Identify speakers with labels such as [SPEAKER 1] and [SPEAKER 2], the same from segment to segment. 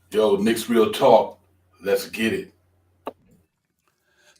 [SPEAKER 1] Yo, Knicks Real Talk. Let's get it.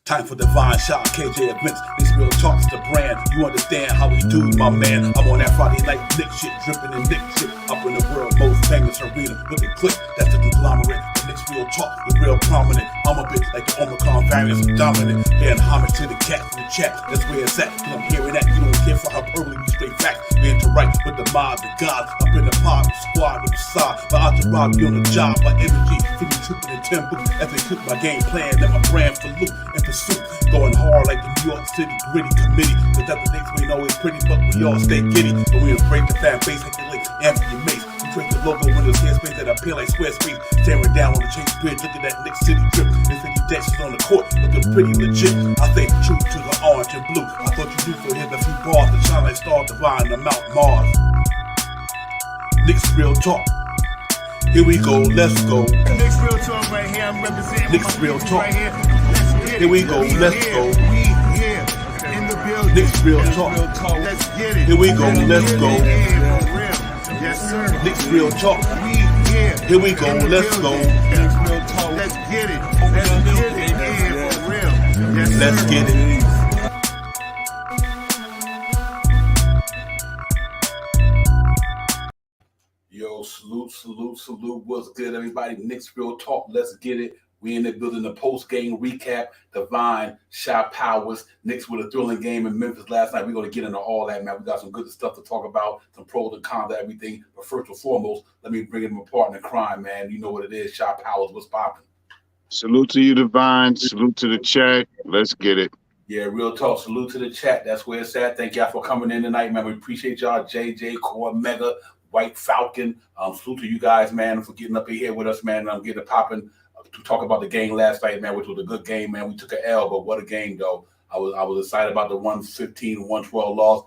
[SPEAKER 2] Time for divine shot, KJ events. This real talk's the brand. You understand how we do, my man. I'm on that Friday night Nick shit, dripping in Nick shit. Up in the world, most famous arena with the clip. That's the conglomerate. The Knicks real talk, the real prominent. I'm a bit like the Omicron variants, dominant. Paying homage to the cat in the chat. That's where it's at. Cause I'm hearing that. You don't care for hyperbole, we straight facts. We interact with the mob, the gods. Up in the pod, the squad, the facade. My entourage be on the job, my energy. Feed me tripping in tempo. As they cook my game plan, then my brand for loot and pursuit. Going hard like the New York City gritty committee. Cause that the Knicks we know is pretty, but we all stay giddy. And we embrace the fan base like the late Anthony Mace. We trade the logo when there's space that appear like Squarespace. Staring down on the Chase Bridge, looking at Knicks City drip. The city decks on the court, looking pretty legit. I stay true to the orange and blue. I thought you knew for him a few bars to shine like Star Divine on Mount Mars. Knicks real talk. Here we go, let's go.
[SPEAKER 3] Knicks real talk right here. I'm representing
[SPEAKER 2] Knicks real talk.
[SPEAKER 3] right here. Let's get it.
[SPEAKER 2] Here we go, let's go.
[SPEAKER 3] We here in the building.
[SPEAKER 2] Knicks real talk.
[SPEAKER 3] Let's get it.
[SPEAKER 2] Here we go, let's go.
[SPEAKER 3] Yeah, for real. Yes, sir.
[SPEAKER 2] Knicks real talk.
[SPEAKER 3] We here.
[SPEAKER 2] Here we go,
[SPEAKER 3] in the
[SPEAKER 2] let's go.
[SPEAKER 3] building. Let's get it. Let's get it. Yeah, for real. Yes, sir.
[SPEAKER 2] Let's get it.
[SPEAKER 1] Yo, salute. What's good, everybody? Knicks Real Talk. Let's get it. We in the building, the post-game recap. Divine, Shy Powers, Knicks with a thrilling game in Memphis last night. We're going to get into all that, man. We got some good stuff to talk about, some pros and cons of everything. But first and foremost, let me bring in my partner in crime, man. You know what it is, Shy Powers. What's popping?
[SPEAKER 4] Salute to you, Divine. Salute to the chat. Let's get it.
[SPEAKER 1] Yeah, real talk. Salute to the chat. That's where it's at. Thank y'all for coming in tonight, man. We appreciate y'all. JJ, Core, Mega, White Falcon. Salute to you guys, man, for getting up in here with us, man. I'm getting it popping to talk about the game last night, man, which was a good game, man. We took an L, but what a game, though. I was excited about the 115-112 loss.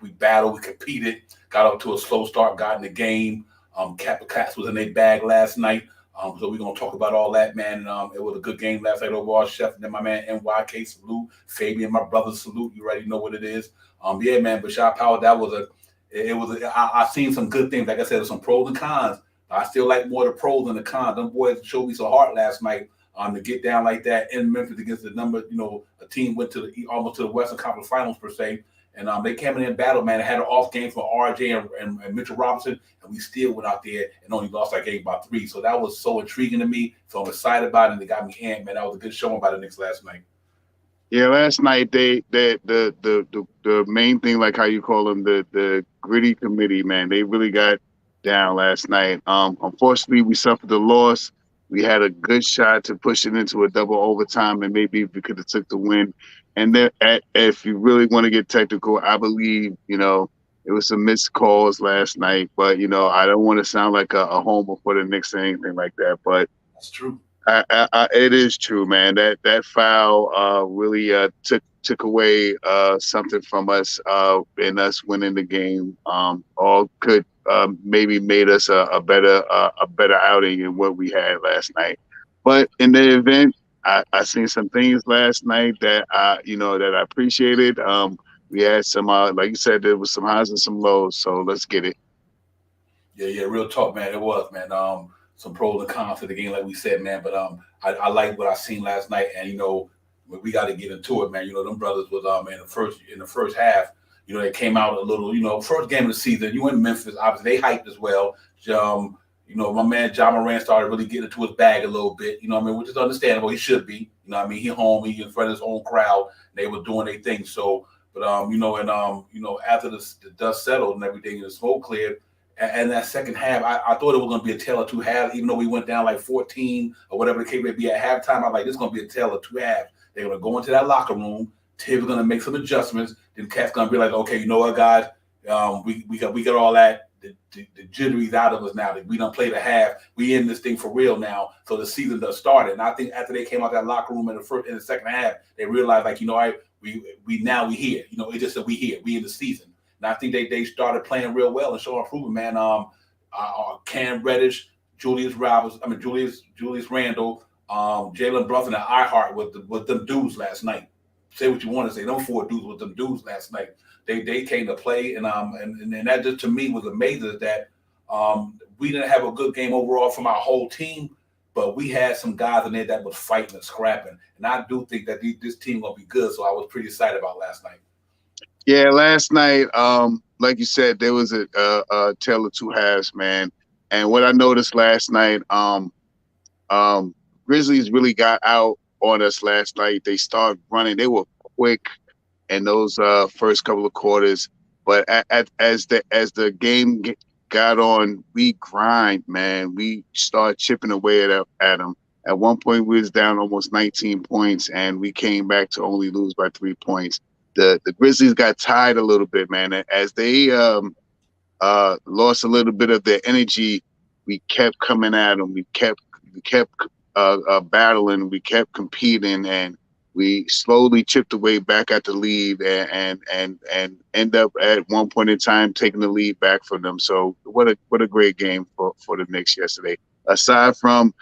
[SPEAKER 1] We battled, we competed, got up to a slow start, got in the game. Cats was in their bag last night. So we're going to talk about all that, man. It was a good game last night overall, Chef. And then my man NYK, salute. Fabian, my brother, salute. You already know what it is. Yeah, man, but Shy Power, I seen some good things. Like I said, there's some pros and cons. I still like more the pros than the cons. Them boys showed me so hard last night to get down like that in Memphis against the number, a team went to almost to the Western Conference Finals per se. And they came in battle, man. They had an off game for RJ and Mitchell Robinson, and we still went out there and only lost that game by 3. So that was so intriguing to me. So I'm excited about it, and they got me amped, man. That was a good showing by the Knicks last night.
[SPEAKER 4] Yeah, last night the main thing, like how you call them, the gritty committee, man, they really got down last night. Unfortunately, we suffered the loss. We had a good shot to push it into a double overtime, and maybe we could have took the win. And then, if you really want to get technical, I believe it was some missed calls last night. But I don't want to sound like a homer for the Knicks or anything like that. But
[SPEAKER 1] that's true.
[SPEAKER 4] It is true, man. That foul really took away something from us in us winning the game. All could maybe made us a better outing than what we had last night. But in the event, I seen some things last night that that I appreciated. We had some like you said, there was some highs and some lows. So let's get it.
[SPEAKER 1] Yeah, real talk, man. It was, man. Some pros and cons to the game, like we said, man. But I like what I seen last night, and we got to get into it, man. Them brothers was in the first half. They came out a little, first game of the season. You in Memphis, obviously they hyped as well. My man John Moran started really getting into his bag a little bit, which is understandable. He should be, He home, he in front of his own crowd. They were doing their thing. So, but after the dust settled and everything, and the smoke cleared, and that second half, I thought it was going to be a tale of two halves, even though we went down like 14 or whatever the case may be at halftime. I'm like, this is going to be a tale of two halves. They're going to go into that locker room. Tibbs going to make some adjustments. Then Cat's going to be like, okay, you know what, guys? We got all that, the jitteries out of us now. That we don't play the half. We in this thing for real now. So the season does start. And I think after they came out that locker room in the second half, they realized, like, we here. It's just that we here. We in the season. And I think they started playing real well and showing improvement, man. Cam Reddish, Julius Randle, Jalen Brunson, and iHeart with them dudes last night. Say what you want to say. Them 4 dudes with them dudes last night. They came to play, and that just to me was amazing that we didn't have a good game overall from our whole team, but we had some guys in there that was fighting and scrapping. And I do think that this team gonna be good. So I was pretty excited about last night.
[SPEAKER 4] Yeah, last night, like you said, there was a tale of two halves, man. And what I noticed last night, Grizzlies really got out on us last night. They started running. They were quick in those first couple of quarters, but as the game got on, we grind, man. We start chipping away at them. At one point, we was down almost 19 points, and we came back to only lose by 3 points. The Grizzlies got tired a little bit, man. As they lost a little bit of their energy, we kept coming at them. We kept battling. We kept competing, and we slowly chipped away back at the lead, and end up at one point in time taking the lead back from them. So what a great game for the Knicks yesterday. Aside from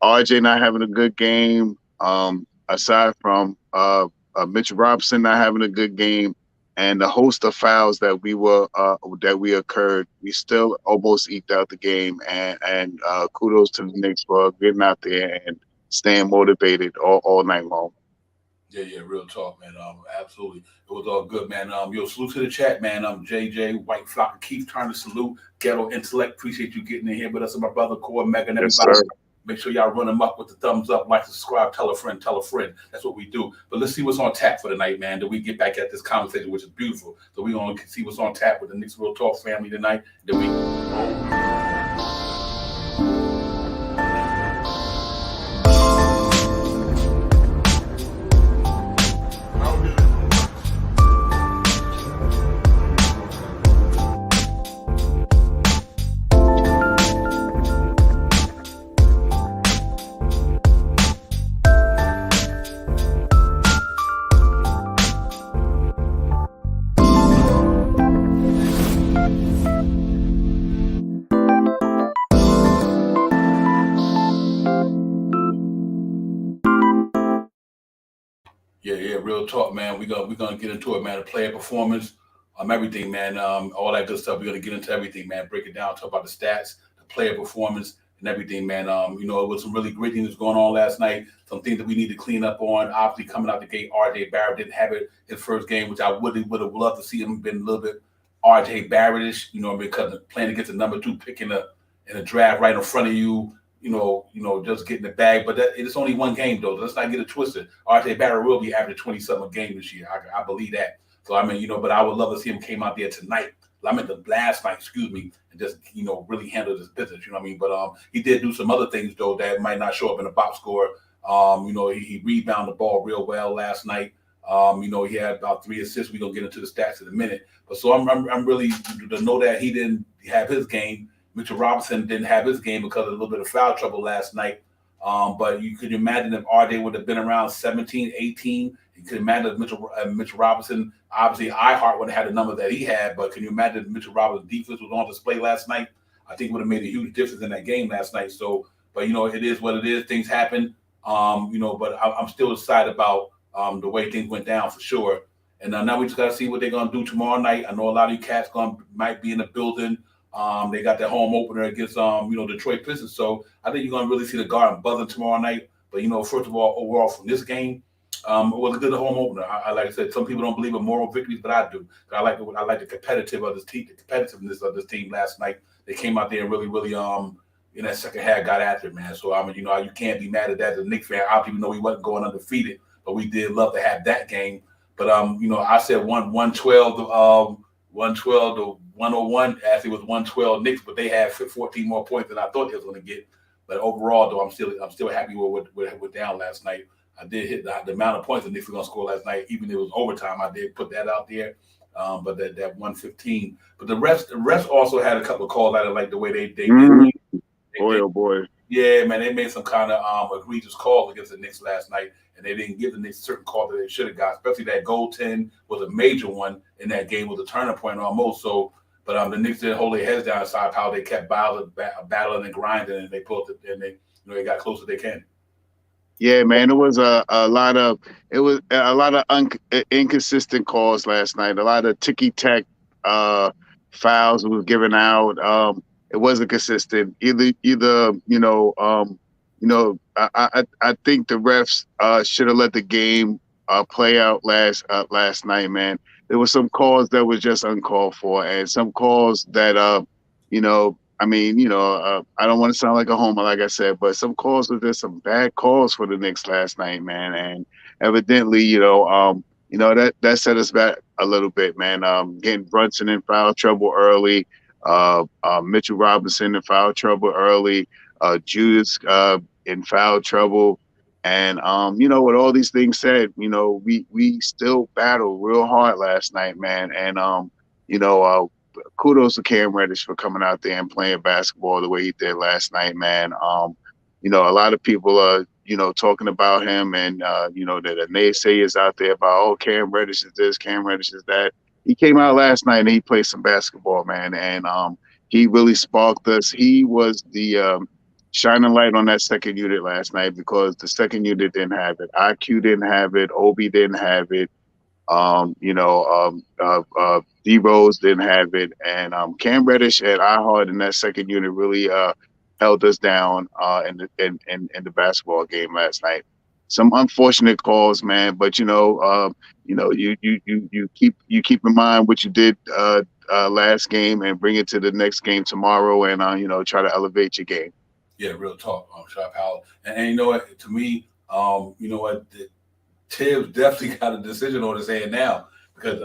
[SPEAKER 4] RJ not having a good game, aside from Mitchell Robinson not having a good game, and the host of fouls that we occurred, we still almost eked out the game. And kudos to the Knicks for getting out there and staying motivated all night long.
[SPEAKER 1] Yeah, real talk, man. Absolutely. It was all good, man. Salute to the chat, man. JJ, White Flock, Keith Turner, salute. Ghetto Intellect, appreciate you getting in here with us and my brother, Core, Mega, and everybody.
[SPEAKER 4] Yes, sir.
[SPEAKER 1] Make sure y'all run them up with the thumbs up, like, subscribe, tell a friend. That's what we do. But let's see what's on tap for tonight, man. Then we get back at this conversation, which is beautiful. So we're going to see what's on tap with the Knicks Real Talk family tonight. Then we... Yeah, real talk, man. We're gonna get into it, man. The player performance, everything, man. All that good stuff. We're gonna get into everything, man. Break it down, talk about the stats, the player performance, and everything, man. It was some really great things going on last night. Some things that we need to clean up on. Obviously, coming out the gate, RJ Barrett didn't have it his first game, which I would have loved to see him been a little bit RJ Barrett-ish, because playing against the number 2 pick in a draft right in front of you. Just getting the bag. But it's only one game, though. Let's not get it twisted. RJ Barrett will be averaging 20-something a game this year. I believe that. So, but I would love to see him came out there tonight. The last night, and just, really handle this business, you know what I mean? But he did do some other things, though, that might not show up in the box score. He rebounded the ball real well last night. He had about 3 assists. We're going to get into the stats in a minute. But so I'm really to know that he didn't have his game. Mitchell Robinson didn't have his game because of a little bit of foul trouble last night. But you could imagine if RJ would have been around 17, 18. You could imagine if Mitchell Robinson, obviously iHeart would have had the number that he had, but can you imagine if Mitchell Robinson's defense was on display last night? I think it would have made a huge difference in that game last night. So, but, it is what it is. Things happen, but I'm still excited about the way things went down for sure. And now we just got to see what they're going to do tomorrow night. I know a lot of you cats might be in the building. They got their home opener against Detroit Pistons. So I think you're gonna really see the Garden buzzing tomorrow night. But first of all, overall from this game, it was a good home opener. I like I said, some people don't believe in moral victories, but I do. I like the competitiveness of this team last night. They came out there and really, really in that second half got after it, man. So you can't be mad at that as a Knicks fan. Obviously, even though we wasn't going undefeated, but we did love to have that game. But I said 112 to 101. Actually, it was 112 Knicks, but they had 14 more points than I thought they was going to get. But overall, though, I'm still happy with what went down last night. I did hit the amount of points the Knicks were going to score last night, even if it was overtime. I did put that out there. But that 115. But the rest also had a couple of calls. I didn't like the way they did.
[SPEAKER 4] Boy.
[SPEAKER 1] Yeah, man, they made some kind of egregious calls against the Knicks last night, and they didn't give the Knicks certain calls that they should have got. Especially that goaltend was a major one in that game, was a turning point almost. So, but the Knicks didn't hold their heads down aside how they kept battling and grinding, and they pulled it, and they got close as they can.
[SPEAKER 4] Yeah, man, it was a lot of inconsistent calls last night. A lot of ticky-tack fouls was given out. It wasn't consistent. Either I think the refs should have let the game play out last night, man. There were some calls that was just uncalled for, and some calls that I don't want to sound like a homer, like I said, but some calls were just some bad calls for the Knicks last night, man. And evidently, that set us back a little bit, man. Getting Brunson in foul trouble early, Mitchell Robinson in foul trouble early, Julius in foul trouble. And with all these things said, we still battled real hard last night, man. And kudos to Cam Reddish for coming out there and playing basketball the way he did last night, man. A lot of people are, talking about him, and that the naysayers out there about, oh, Cam Reddish is this, Cam Reddish is that. He came out last night and he played some basketball, man, and he really sparked us. He was the shining light on that second unit last night, because the second unit didn't have it. IQ didn't have it. Obi didn't have it. D Rose didn't have it, and Cam Reddish and iHeart in that second unit really held us down in the basketball game last night. Some unfortunate calls, man, but you keep in mind what you did last game and bring it to the next game tomorrow, and try to elevate your game.
[SPEAKER 1] Yeah, real talk, Sharp Howell. And you know what? To me, Tibbs definitely got a decision on his hand now, because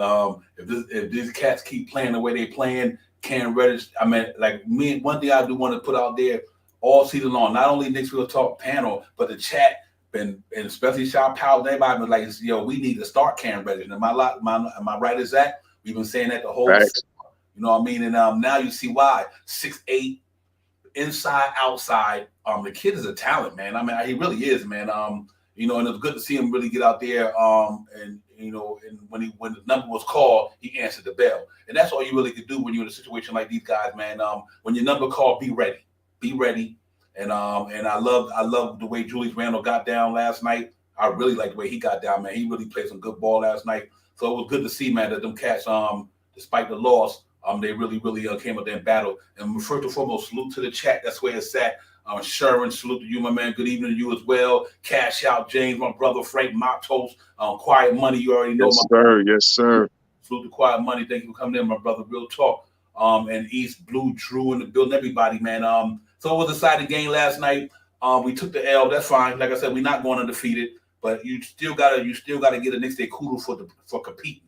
[SPEAKER 1] if these cats keep playing the way they playing, Cam Reddish, one thing I do want to put out there all season long, not only Knicks Real Talk panel, but the chat, and especially Sharp Howell, everybody been like, we need to start Cam Reddish. Am I right, Zach? We've been saying that the whole season, you know what I mean? And now you see why. 6'8", inside, outside. The kid is a talent, man. He really is, man. And it was good to see him really get out there. And when the number was called, he answered the bell. And that's all you really could do when you're in a situation like these guys, man. When your number called, be ready. Be ready. And I love the way Julius Randle got down last night. I really like the way he got down, man. He really played some good ball last night. So it was good to see, man, that them cats, despite the loss, they really came up there and battled. And first and foremost, salute to the chat. That's where it's at. Sharon, salute to you, my man. Good evening to you as well. Cash out, James, my brother, Frank Matos. Quiet Money, you already know.
[SPEAKER 4] Yes, sir. Yes, sir.
[SPEAKER 1] Salute to Quiet Money. Thank you for coming in, my brother. Real talk. And East Blue, Drew in the building, everybody, man. So it was a decided game last night. We took the L. That's fine. Like I said, we're not going undefeated, but you still gotta get a Knicks Day kudos for competing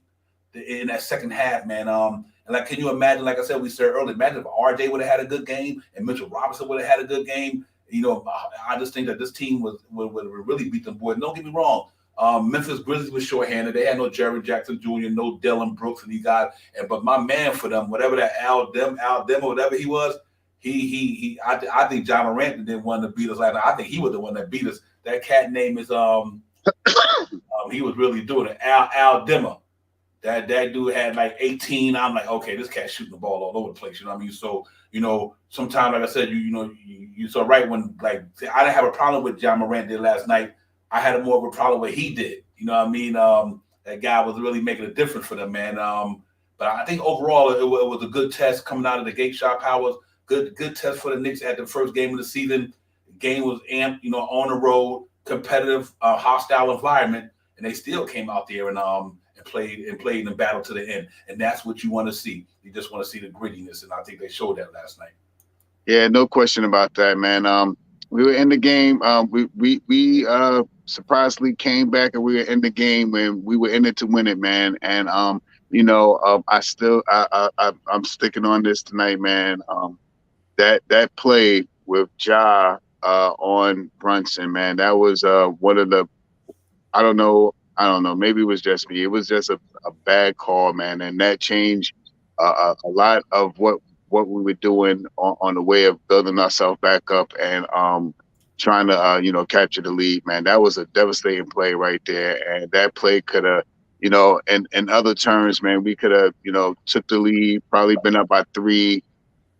[SPEAKER 1] in that second half, man. And can you imagine? Like I said, we said earlier, imagine if RJ would have had a good game and Mitchell Robinson would have had a good game. I just think that this team would really beat them boys. Don't get me wrong. Memphis Grizzlies was shorthanded. They had no Jerry Jackson Jr., no Dylan Brooks, and but my man for them, whatever that Al Demo, whatever he was, I think John Morant didn't want to beat us last night. I think he was the one that beat us. That cat name is he was really doing it. Al Demo. That dude had like 18. I'm like, okay, this cat's shooting the ball all over the place. You know what I mean? So, sometimes, like I said, you so right when, like, I didn't have a problem with John Morant did last night. I had more of a problem with what he did. You know what I mean? That guy was really making a difference for them, man. But I think overall it was a good test coming out of the gate. Sharp Powers, good test for the Knicks at the first game of the season. The game was amped, on the road, competitive, hostile environment, and they still came out there and played in the battle to the end. And that's what you want to see. You just want to see the grittiness, and I think they showed that last night.
[SPEAKER 4] Yeah, no question about that, man. We were in the game. We surprisingly came back, and we were in the game when we were in it to win it, man. And I'm sticking on this tonight, man. That play with Ja on Brunson, man, that was one of the, I don't know, maybe it was just me. It was just a bad call, man, and that changed a lot of what we were doing on the way of building ourselves back up and trying to capture the lead, man. That was a devastating play right there, and that play could have, in other terms, man, we could have, took the lead, probably been up by 3,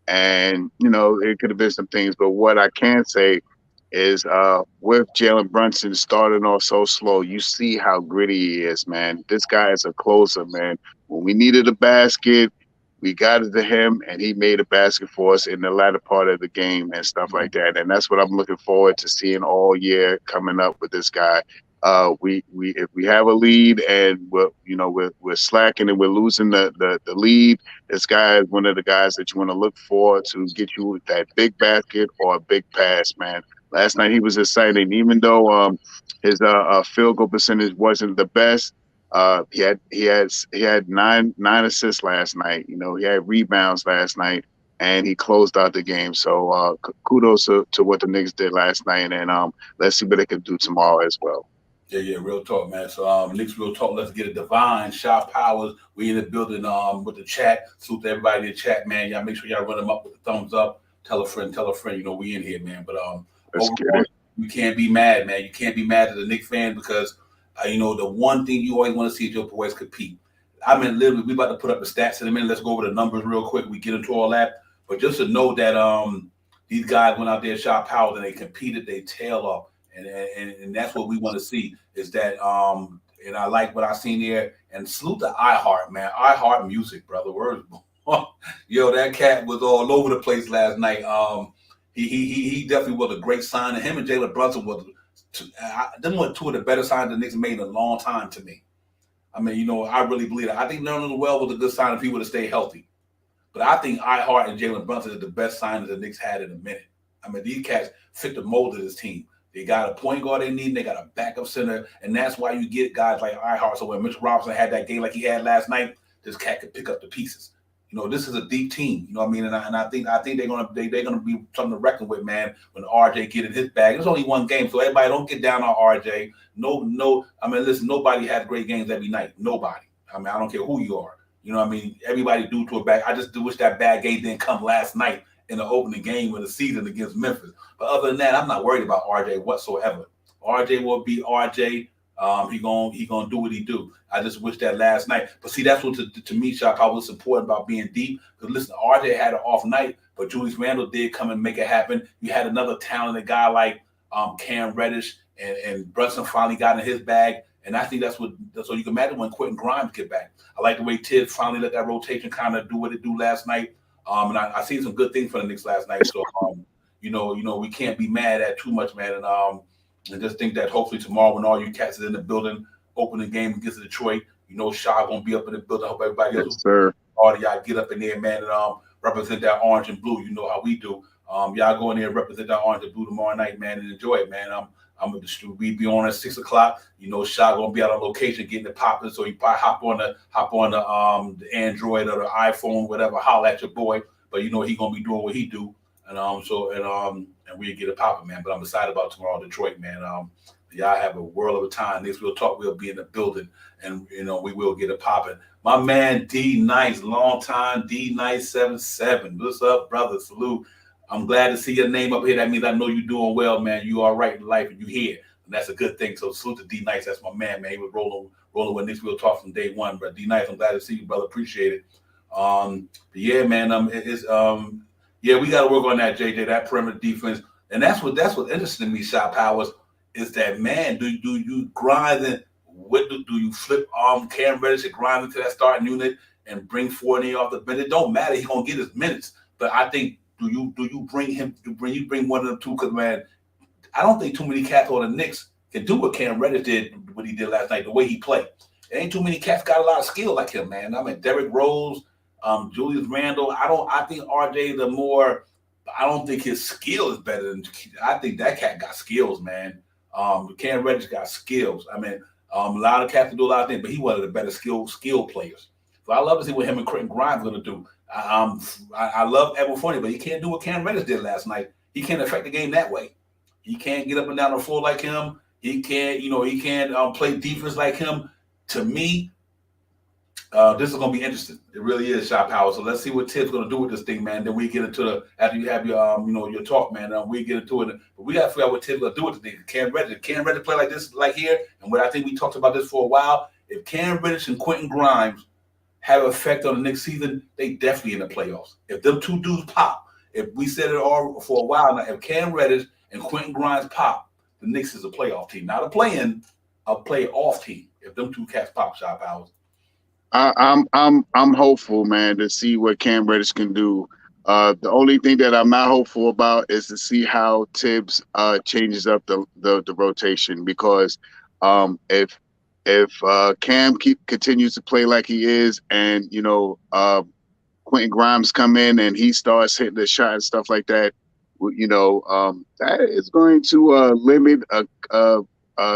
[SPEAKER 4] and it could have been some things. But what I can say is with Jalen Brunson starting off so slow, you see how gritty he is, man. This guy is a closer, man. When we needed a basket, we got it to him, and he made a basket for us in the latter part of the game and stuff like that. And that's what I'm looking forward to seeing all year coming up with this guy. We if we have a lead and we're slacking and we're losing the lead, this guy is one of the guys that you want to look for to get you that big basket or a big pass, man. Last night he was exciting, even though his field goal percentage wasn't the best. He had nine assists last night. He had rebounds last night, and he closed out the game. So kudos to what the Knicks did last night, and let's see what they can do tomorrow as well.
[SPEAKER 1] Yeah, real talk, man. So Knicks real talk. Let's get it. Divine, Shop Powers. We in the building with the chat. Salute to everybody in the chat, man. Y'all make sure y'all run them up with the thumbs up. Tell a friend. We in here, man. But overall, you can't be mad, man. You can't be mad at the Knicks fan because the one thing you always want to see is your boys compete. I mean, literally, we about to put up the stats in a minute. Let's go over the numbers real quick. We get into all that. But just to know that these guys went out there, Shop Powers, and they competed their tail off. And that's what we want to see is that and I like what I seen there. And salute to iHeart, man. iHeart music, brother. Words. Yo, that cat was all over the place last night. He definitely was a great sign. And him and Jalen Brunson them were two of the better signs the Knicks made in a long time to me. I mean, I really believe that. I think Nerlens Noel was a good sign if he would have stayed healthy. But I think iHeart and Jalen Brunson is the best sign that the Knicks had in a minute. I mean, these cats fit the mold of this team. They got a point guard they need, and they got a backup center, and that's why you get guys like iHeart. So when Mitchell Robinson had that game like he had last night, this cat could pick up the pieces. This is a deep team. You know what I mean? And I think they're gonna be something to reckon with, man. When RJ get in his bag, it's only one game, so everybody don't get down on RJ. No. I mean, listen, nobody has great games every night. Nobody. I mean, I don't care who you are. You know what I mean? Everybody do to a bag. I just wish that bad game didn't come last night in the opening game of the season against Memphis. But other than that, I'm not worried about RJ whatsoever. RJ will be RJ. He gonna do what he do. I just wish that last night. But see, that's what to me, Shop, I was important about being deep. Because listen, RJ had an off night, but Julius Randle did come and make it happen. You had another talented guy like Cam Reddish and Brunson finally got in his bag. And I think so you can imagine when Quentin Grimes get back. I like the way Tibbs finally let that rotation kind of do what it do last night. And I seen some good things for the Knicks last night. So we can't be mad at too much, man. And just think that hopefully tomorrow when all you cats is in the building, opening game against Detroit, Shaw gonna be up in the building. I hope everybody else, all of y'all get up in there, man, and represent that orange and blue. You know how we do. Y'all go in there and represent that orange and blue tomorrow night, man, and enjoy it, man. We be on at 6:00. Shaw gonna be out on location getting it popping, so you probably hop on the Android or the iPhone, whatever. Holler at your boy, but he gonna be doing what he do, and we get it popping, man. But I'm excited about tomorrow, Detroit, man. Y'all have a world of a time. Next we'll talk. We'll be in the building, and we will get it popping. My man D Nice, long time D Nice 77. What's up, brother? Salute. I'm glad to see your name up here. That means I know you're doing well, man. You all right in life, and you here, and that's a good thing. So salute to D Nice. That's my man, man. He was rolling with Knicks. We'll talk from day one, but D Nice, I'm glad to see you, brother. Appreciate it. But yeah, man. Yeah, we got to work on that, JJ. That perimeter defense, and that's what interested me. Shot Powers is that, man. Do you grind and do you flip Cam Reddish and grind into that starting unit and bring Fournier off the bench? It don't matter. He's gonna get his minutes, but I think. Do you bring one of them two? Because, man, I don't think too many cats on the Knicks can do what Cam Reddish did, what he did last night, the way he played. There ain't too many cats got a lot of skill like him, man. I mean, Derrick Rose, Julius Randle. I think RJ the more. I don't think his skill is better than. I think that cat got skills, man. Cam Reddish got skills. I mean, a lot of cats can do a lot of things, but he one of the better skill players. So I love to see what him and Quentin Grimes are gonna do. I love Evan Fournier, but he can't do what Cam Reddish did last night. He can't affect the game that way. He can't get up and down the floor like him. He can't, he can't play defense like him. To me, this is going to be interesting. It really is, Shop Power. So let's see what Tibbs going to do with this thing, man. Then we get into after you have your, your talk, man. We get into it, but we got to figure out what Tibbs going to do with the thing. Cam Reddish play like this, like here, and what I think we talked about this for a while. If Cam Reddish and Quentin Grimes have an effect on the next season, they definitely in the playoffs. If them two dudes pop, if we said it all for a while now, if Cam Reddish and Quentin Grimes pop, the Knicks is a playoff team, not a play-in, a playoff team. If them two cats pop, Shop Powers.
[SPEAKER 4] I'm hopeful, man, to see what Cam Reddish can do. The only thing that I'm not hopeful about is to see how Tibbs changes up the rotation, because if Cam continues to play like he is, and Quentin Grimes come in and he starts hitting the shot and stuff like that, that is going to limit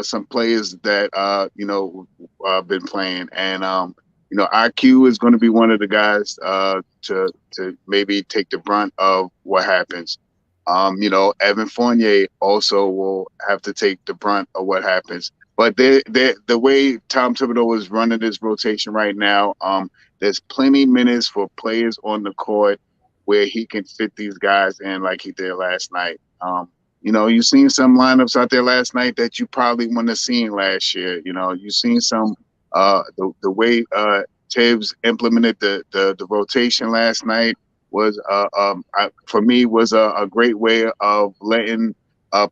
[SPEAKER 4] some players that been playing, and IQ is going to be one of the guys to maybe take the brunt of what happens. Evan Fournier also will have to take the brunt of what happens. But the way Tom Thibodeau is running this rotation right now, there's plenty minutes for players on the court where he can fit these guys in like he did last night. You've seen some lineups out there last night that you probably wouldn't have seen last year. You've seen some the way Tibbs implemented the rotation last night was for me was a great way of letting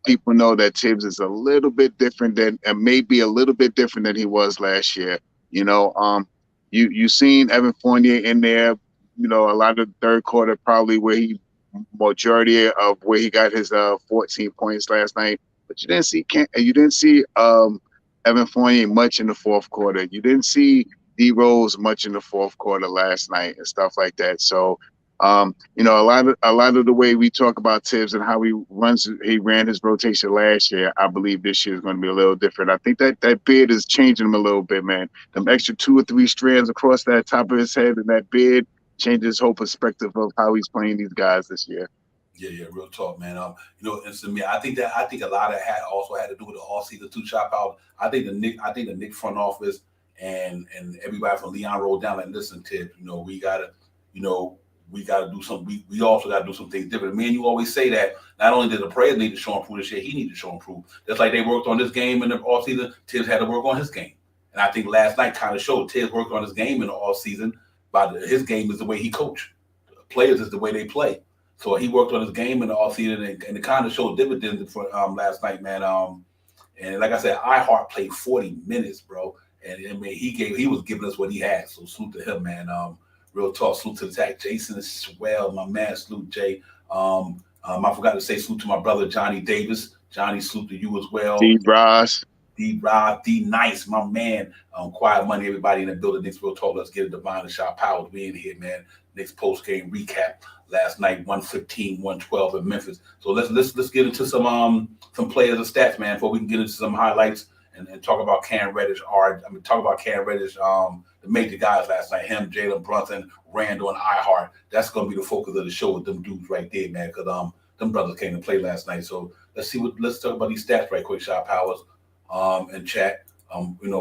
[SPEAKER 4] people know that Tibbs is a little bit different than, and maybe a little bit different than he was last year. You seen Evan Fournier in there. A lot of the third quarter probably where he majority of where he got his 14 points last night. But you didn't see Evan Fournier much in the fourth quarter. You didn't see D Rose much in the fourth quarter last night and stuff like that. So, a lot of the way we talk about Tibbs and how he ran his rotation last year, I believe this year is going to be a little different. I think that beard is changing him a little bit, man. Them extra 2 or 3 strands across that top of his head and that beard changes his whole perspective of how he's playing these guys this year.
[SPEAKER 1] Yeah, real talk, man. And to me, I think a lot of that also had to do with the all-season two-shot power. I think the Knicks front office and everybody from Leon rolled down and listen, Tibbs, we gotta do something. We also gotta do some things different. Me and you always say that not only did the players need to show improve this year, he needed to show improve. Just like they worked on this game in the all-season, Tibbs had to work on his game. And I think last night kind of showed Tibbs worked on his game in the all-season. But his game is the way he coached. Players is the way they play. So he worked on his game in the offseason, and it kind of showed dividends for last night, man. And like I said, iHeart played 40 minutes, bro. And I mean, he was giving us what he had. So salute to him, man. Real talk, salute to the tag. Jason is swell, my man. Salute, Jay. I forgot to say salute to my brother Johnny Davis. Johnny, salute to you as well.
[SPEAKER 4] D-Ross.
[SPEAKER 1] D-Rob, D-Nice, my man. Quiet Money, everybody in the building. Knicks Real Talk. Let's get it. Divine and Shot Powers. We in here, man. Knicks post-game recap. Last night, 115-112 in Memphis. So let's get into some players and stats, man, before we can get into some highlights and talk about Cam Reddish. Talk about Cam Reddish, the major guys last night. Him, Jalen Brunson, Randle, and iHeart. That's going to be the focus of the show with them dudes right there, man, because them brothers came to play last night. So let's talk about these stats right quick, Shot Powers. And chat.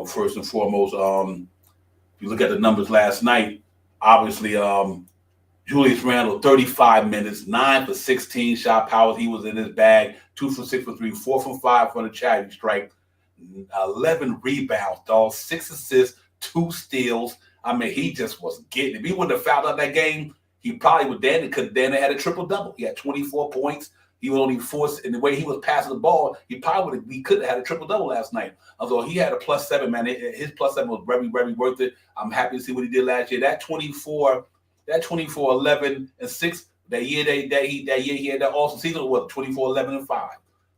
[SPEAKER 1] First and foremost, if you look at the numbers last night, obviously, Julius Randle, 35 minutes, 9 for 16 shot powers. He was in his bag, 2 for 6 for 3, 4 for 5 for the charity stripe, 11 rebounds, dog, 6 assists, 2 steals. I mean, he just was getting it. If he wouldn't have fouled out that game, he probably would then, because then they had a triple-double. He had 24 points. He was only forced, in the way he was passing the ball, he could have had a triple-double last night. Although he had a +7, man. His +7 was very, very worth it. I'm happy to see what he did last year. That 24, 11, and 6, that year he had that awesome season, was 24, 11, and 5.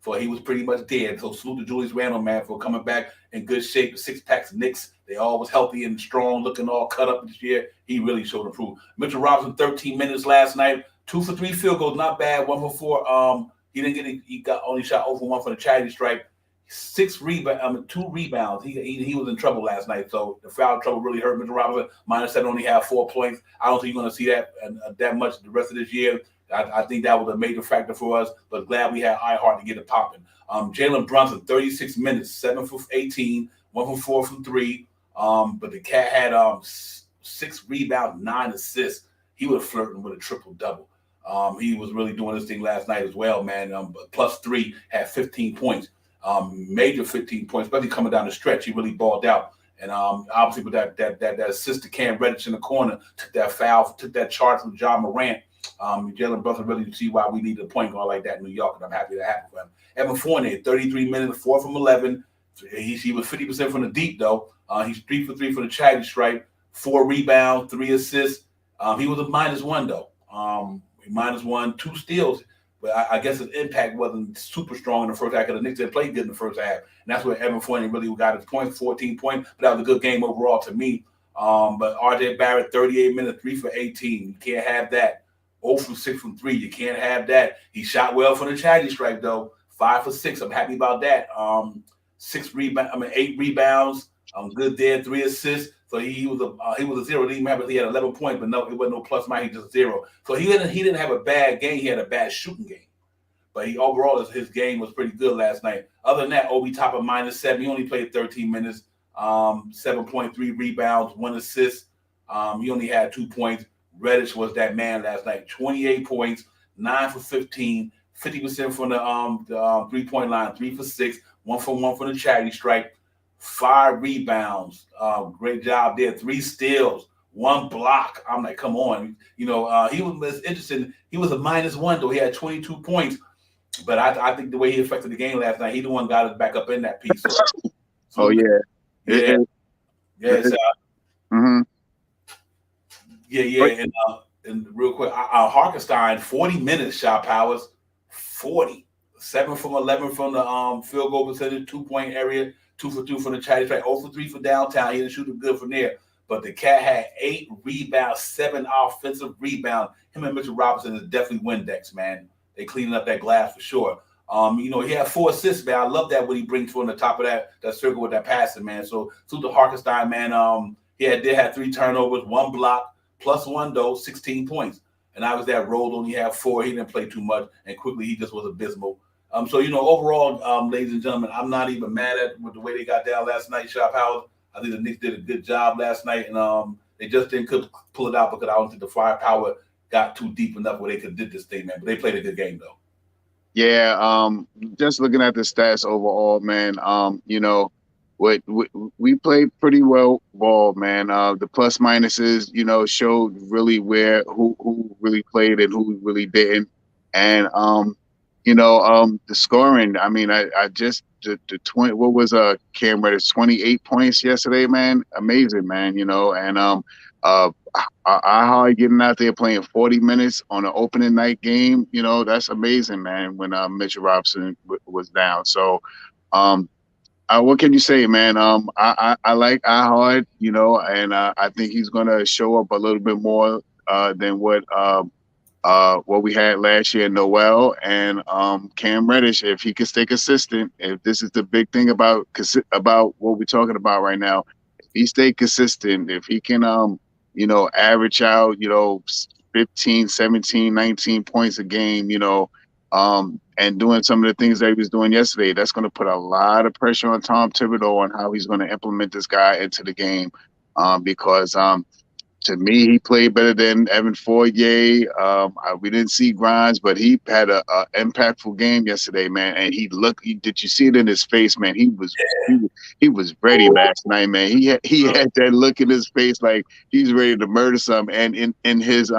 [SPEAKER 1] So he was pretty much dead. So salute to Julius Randle, man, for coming back in good shape. The six-packs Knicks, they all was healthy and strong, looking all cut up this year. He really showed improvement. Mitchell Robinson, 13 minutes last night. 2 for 3 field goals, not bad. 1 for 4. He didn't get it. He got only shot 0 for 1 for the charity stripe. 2 rebounds. He was in trouble last night. So the foul trouble really hurt Mitchell Robinson. -7, only had 4 points. I don't think you're going to see that much the rest of this year. I think that was a major factor for us. But glad we had iHeart to get it popping. Jalen Brunson, 36 minutes, 7 for 18, 1 for 4 from 3. But the cat had 6 rebounds, 9 assists. He was flirting with a triple-double. He was really doing this thing last night as well, man. +3, had 15 points. Major 15 points, especially coming down the stretch. He really balled out. And obviously with that assist to Cam Reddish in the corner, took that foul, took that charge from John Morant. Jalen Brunson really see why we need a point guard like that in New York, and I'm happy that happened for him. Evan Fournier, 33 minutes, 4 from 11. He was 50% from the deep, though. He's 3 for 3 for the charity stripe, 4 rebounds, 3 assists. He was a -1 though. -1, 2 steals. But I guess his impact wasn't super strong in the first half because the Knicks didn't play good in the first half. And that's where Evan Fournier really got his points, 14 points. But that was a good game overall to me. But RJ Barrett, 38 minutes, 3 for 18. You can't have that. 0 for 6 from 3. You can't have that. He shot well from the charity stripe, though. 5 for 6. I'm happy about that. 8 rebounds. Good there. 3 assists. So he was a zero. He had 11 points, but no, it wasn't no plus minus. He just 0. So he didn't have a bad game. He had a bad shooting game. But overall his game was pretty good last night. Other than that, Obi Toppin -7. He only played 13 minutes. 7.3 rebounds, 1 assist. He only had 2 points. Reddish was that man last night. 28 points, 9 for 15, 50% from the 3-point line, 3 for 6, 1 for 1 from the charity stripe, 5 rebounds. Great job there. 3 steals, 1 block. I'm like, come on. He was interesting. He was a -1 though. He had 22 points. But I think the way he affected the game last night, he the one got us back up in that piece.
[SPEAKER 4] Oh yeah.
[SPEAKER 1] Yeah.
[SPEAKER 4] Mm-hmm.
[SPEAKER 1] Yeah. And real quick, Harkenstein, 40 minutes, shot powers, 40. 7 from 11 from the field goal percentage, 2-point area, 2 for 2 from the charity stripe, 0 for 3 for downtown. He didn't shoot it good from there. But the cat had 8 rebounds, 7 offensive rebounds. Him and Mitchell Robinson is definitely Windex, man. They cleaning up that glass for sure. He had 4 assists, man. I love that what he brings from the top of that circle with that passing, man. So to Harkenstein, man, he had 3 turnovers, 1 block, +1 though, 16 points. And I was that rolled only had 4. He didn't play too much, and quickly he just was abysmal. Overall, ladies and gentlemen, I'm not even mad at with the way they got down last night. Shop House. I think the Knicks did a good job last night, and they just didn't pull it out because I don't think the firepower got too deep enough where they could did this thing, man. But they played a good game though.
[SPEAKER 4] Yeah, just looking at the stats overall, man, we played pretty well ball, man. The plus minuses, showed really who really played and who really didn't. And the scoring, I mean, I just the 20, what was Cam Reddish, 28 points yesterday, man. Amazing, man, and I getting out there playing 40 minutes on an opening night game, that's amazing, man, when Mitchell Robinson was down. So what can you say, man? I like Ihard, and I think he's gonna show up a little bit more than what we had last year, Noel and Cam Reddish. If he can stay consistent, if this is the big thing about what we're talking about right now, if he stay consistent, if he can average out, 15, 17, 19 points a game, and doing some of the things that he was doing yesterday, that's going to put a lot of pressure on Tom Thibodeau on how he's going to implement this guy into the game. Because to me, he played better than Evan Fournier. We didn't see Grimes, but he had a impactful game yesterday, man. And did you see it in his face, man? He was ready last night, man. He had that look in his face like he's ready to murder something. And in his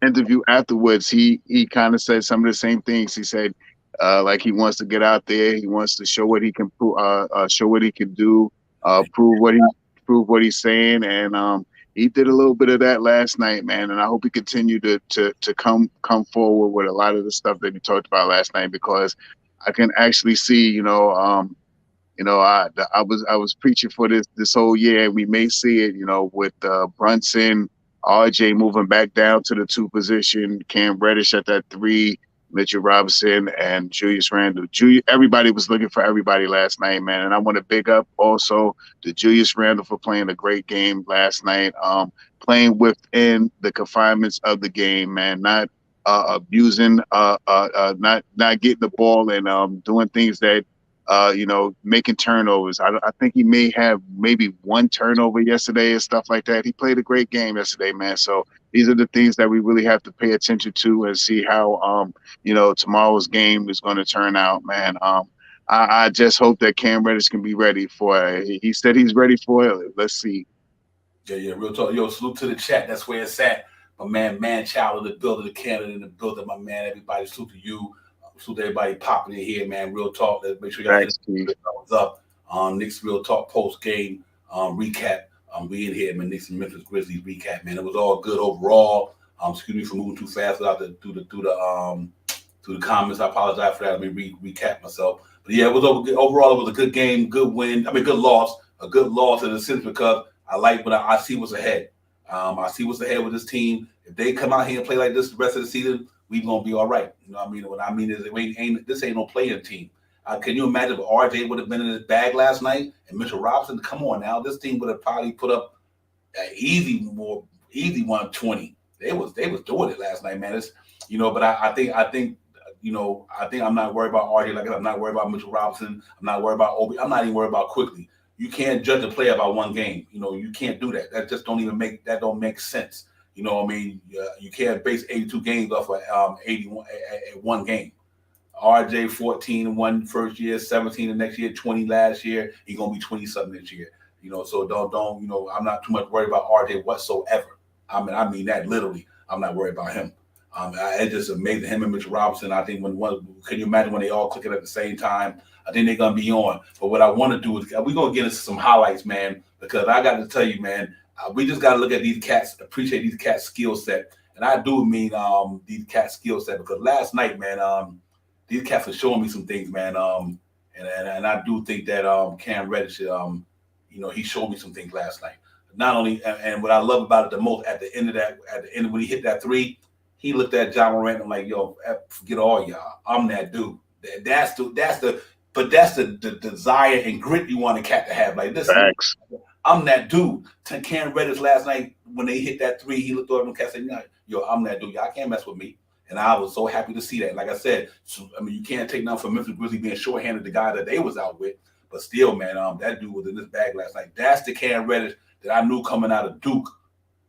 [SPEAKER 4] interview afterwards, he kind of said some of the same things. He said, like he wants to get out there, he wants to show what he can show what he can do, prove what he's saying, and he did a little bit of that last night, man. And I hope he continue to come forward with a lot of the stuff that he talked about last night, because I can actually see, I was preaching for this whole year, and we may see it, with Brunson, RJ moving back down to the 2 position, Cam Reddish at that 3, Mitchell Robinson and Julius Randle. Everybody was looking for everybody last night, man. And I want to big up also to Julius Randle for playing a great game last night, playing within the confinements of the game, man, not abusing, not getting the ball and doing things that, making turnovers. I think he may have maybe 1 turnover yesterday and stuff like that. He played a great game yesterday, man. So these are the things that we really have to pay attention to and see how, tomorrow's game is going to turn out, man. I just hope that Cam Reddish can be ready for it. He said he's ready for it. Let's see.
[SPEAKER 1] Yeah, real talk. Yo, salute to the chat. That's where it's at. My man, Child of the builder, the Canada in the builder. My man, everybody, salute to you. Salute to everybody popping in here, man. Real talk. Let's make sure y'all thumbs up. Knicks Real Talk post game recap. We in here, man. Knicks and Memphis Grizzlies recap, man. It was all good overall. Excuse me for moving too fast without through the comments. I apologize for that. Let me recap myself. But yeah, it was overall. It was a good game, good win. I mean, good loss. A good loss in a sense because I like what I see what's ahead. I see what's ahead with this team. If they come out here and play like this the rest of the season, we gonna be all right. You know what I mean? What I mean is, this ain't no playing team. Can you imagine if RJ would have been in his bag last night and Mitchell Robinson? Come on now, this team would have probably put up an easy 120. They was doing it last night, man. It's but I think I'm not worried about RJ like that. I'm not worried about Mitchell Robinson. I'm not worried about Obi. I'm not even worried about Quickly. You can't judge a player by one game. You can't do that. That just don't make sense. You know what I mean? You can't base 82 games off of 81 at one game. RJ 14 and 1 first year, 17 the next year, 20 last year. He's gonna be 20-something this year. So don't I'm not too much worried about RJ whatsoever. I mean that literally. I'm not worried about him. It's just amazing. Him and Mitchell Robinson. I think can you imagine when they all clicking at the same time? I think they're gonna be on. But what I want to do is we're gonna get into some highlights, man, because I got to tell you, man, we just got to look at these cats, appreciate these cats' skill set, and I do mean these cats' skill set because last night, man, these cats are showing me some things, man, and I do think that Cam Reddish, he showed me some things last night. Not only, and what I love about it the most at the end when he hit that three, he looked at John Morant and like, yo, forget all y'all, I'm that dude. That's the desire and grit you want a cat to have. Like this, I'm that dude. Cam Reddish last night when they hit that three, he looked over and cat said, "Yo, I'm that dude. Y'all can't mess with me." And I was so happy to see that. Like I said, you can't take nothing from Memphis Grizzlies being shorthanded the guy that they was out with, but still, man, that dude was in this bag last night. That's the Cam Reddish that I knew coming out of Duke.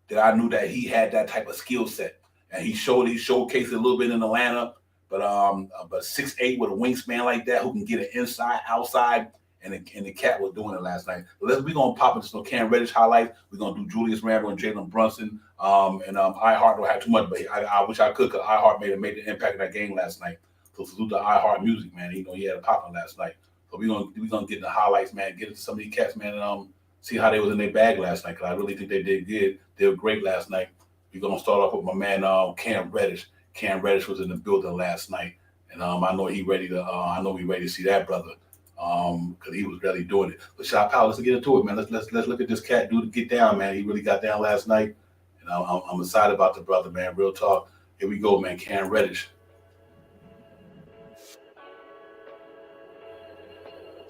[SPEAKER 1] That I knew that he had that type of skill set, and he showcased it a little bit in Atlanta. But 6'8" with a wingspan like that who can get it inside, outside, and the cat was doing it last night. We're gonna pop into some Cam Reddish highlights. We're gonna do Julius Randle and Jalen Brunson. And iHeart don't have too much, but I wish I could because iHeart made an impact in that game last night. So salute to iHeart Music, man. He had a popping last night. So we're gonna get in the highlights, man. Get into some of these cats, man, and see how they was in their bag last night. Because I really think they did good. They were great last night. We're gonna start off with my man Cam Reddish. Cam Reddish was in the building last night, and I know we ready to see that brother, because he was really doing it. But Shot Powell, let's get into it, man. Let's look at this cat get down, man. He really got down last night, and I'm excited about the brother, man. Real talk. Here we go, man. Cam Reddish.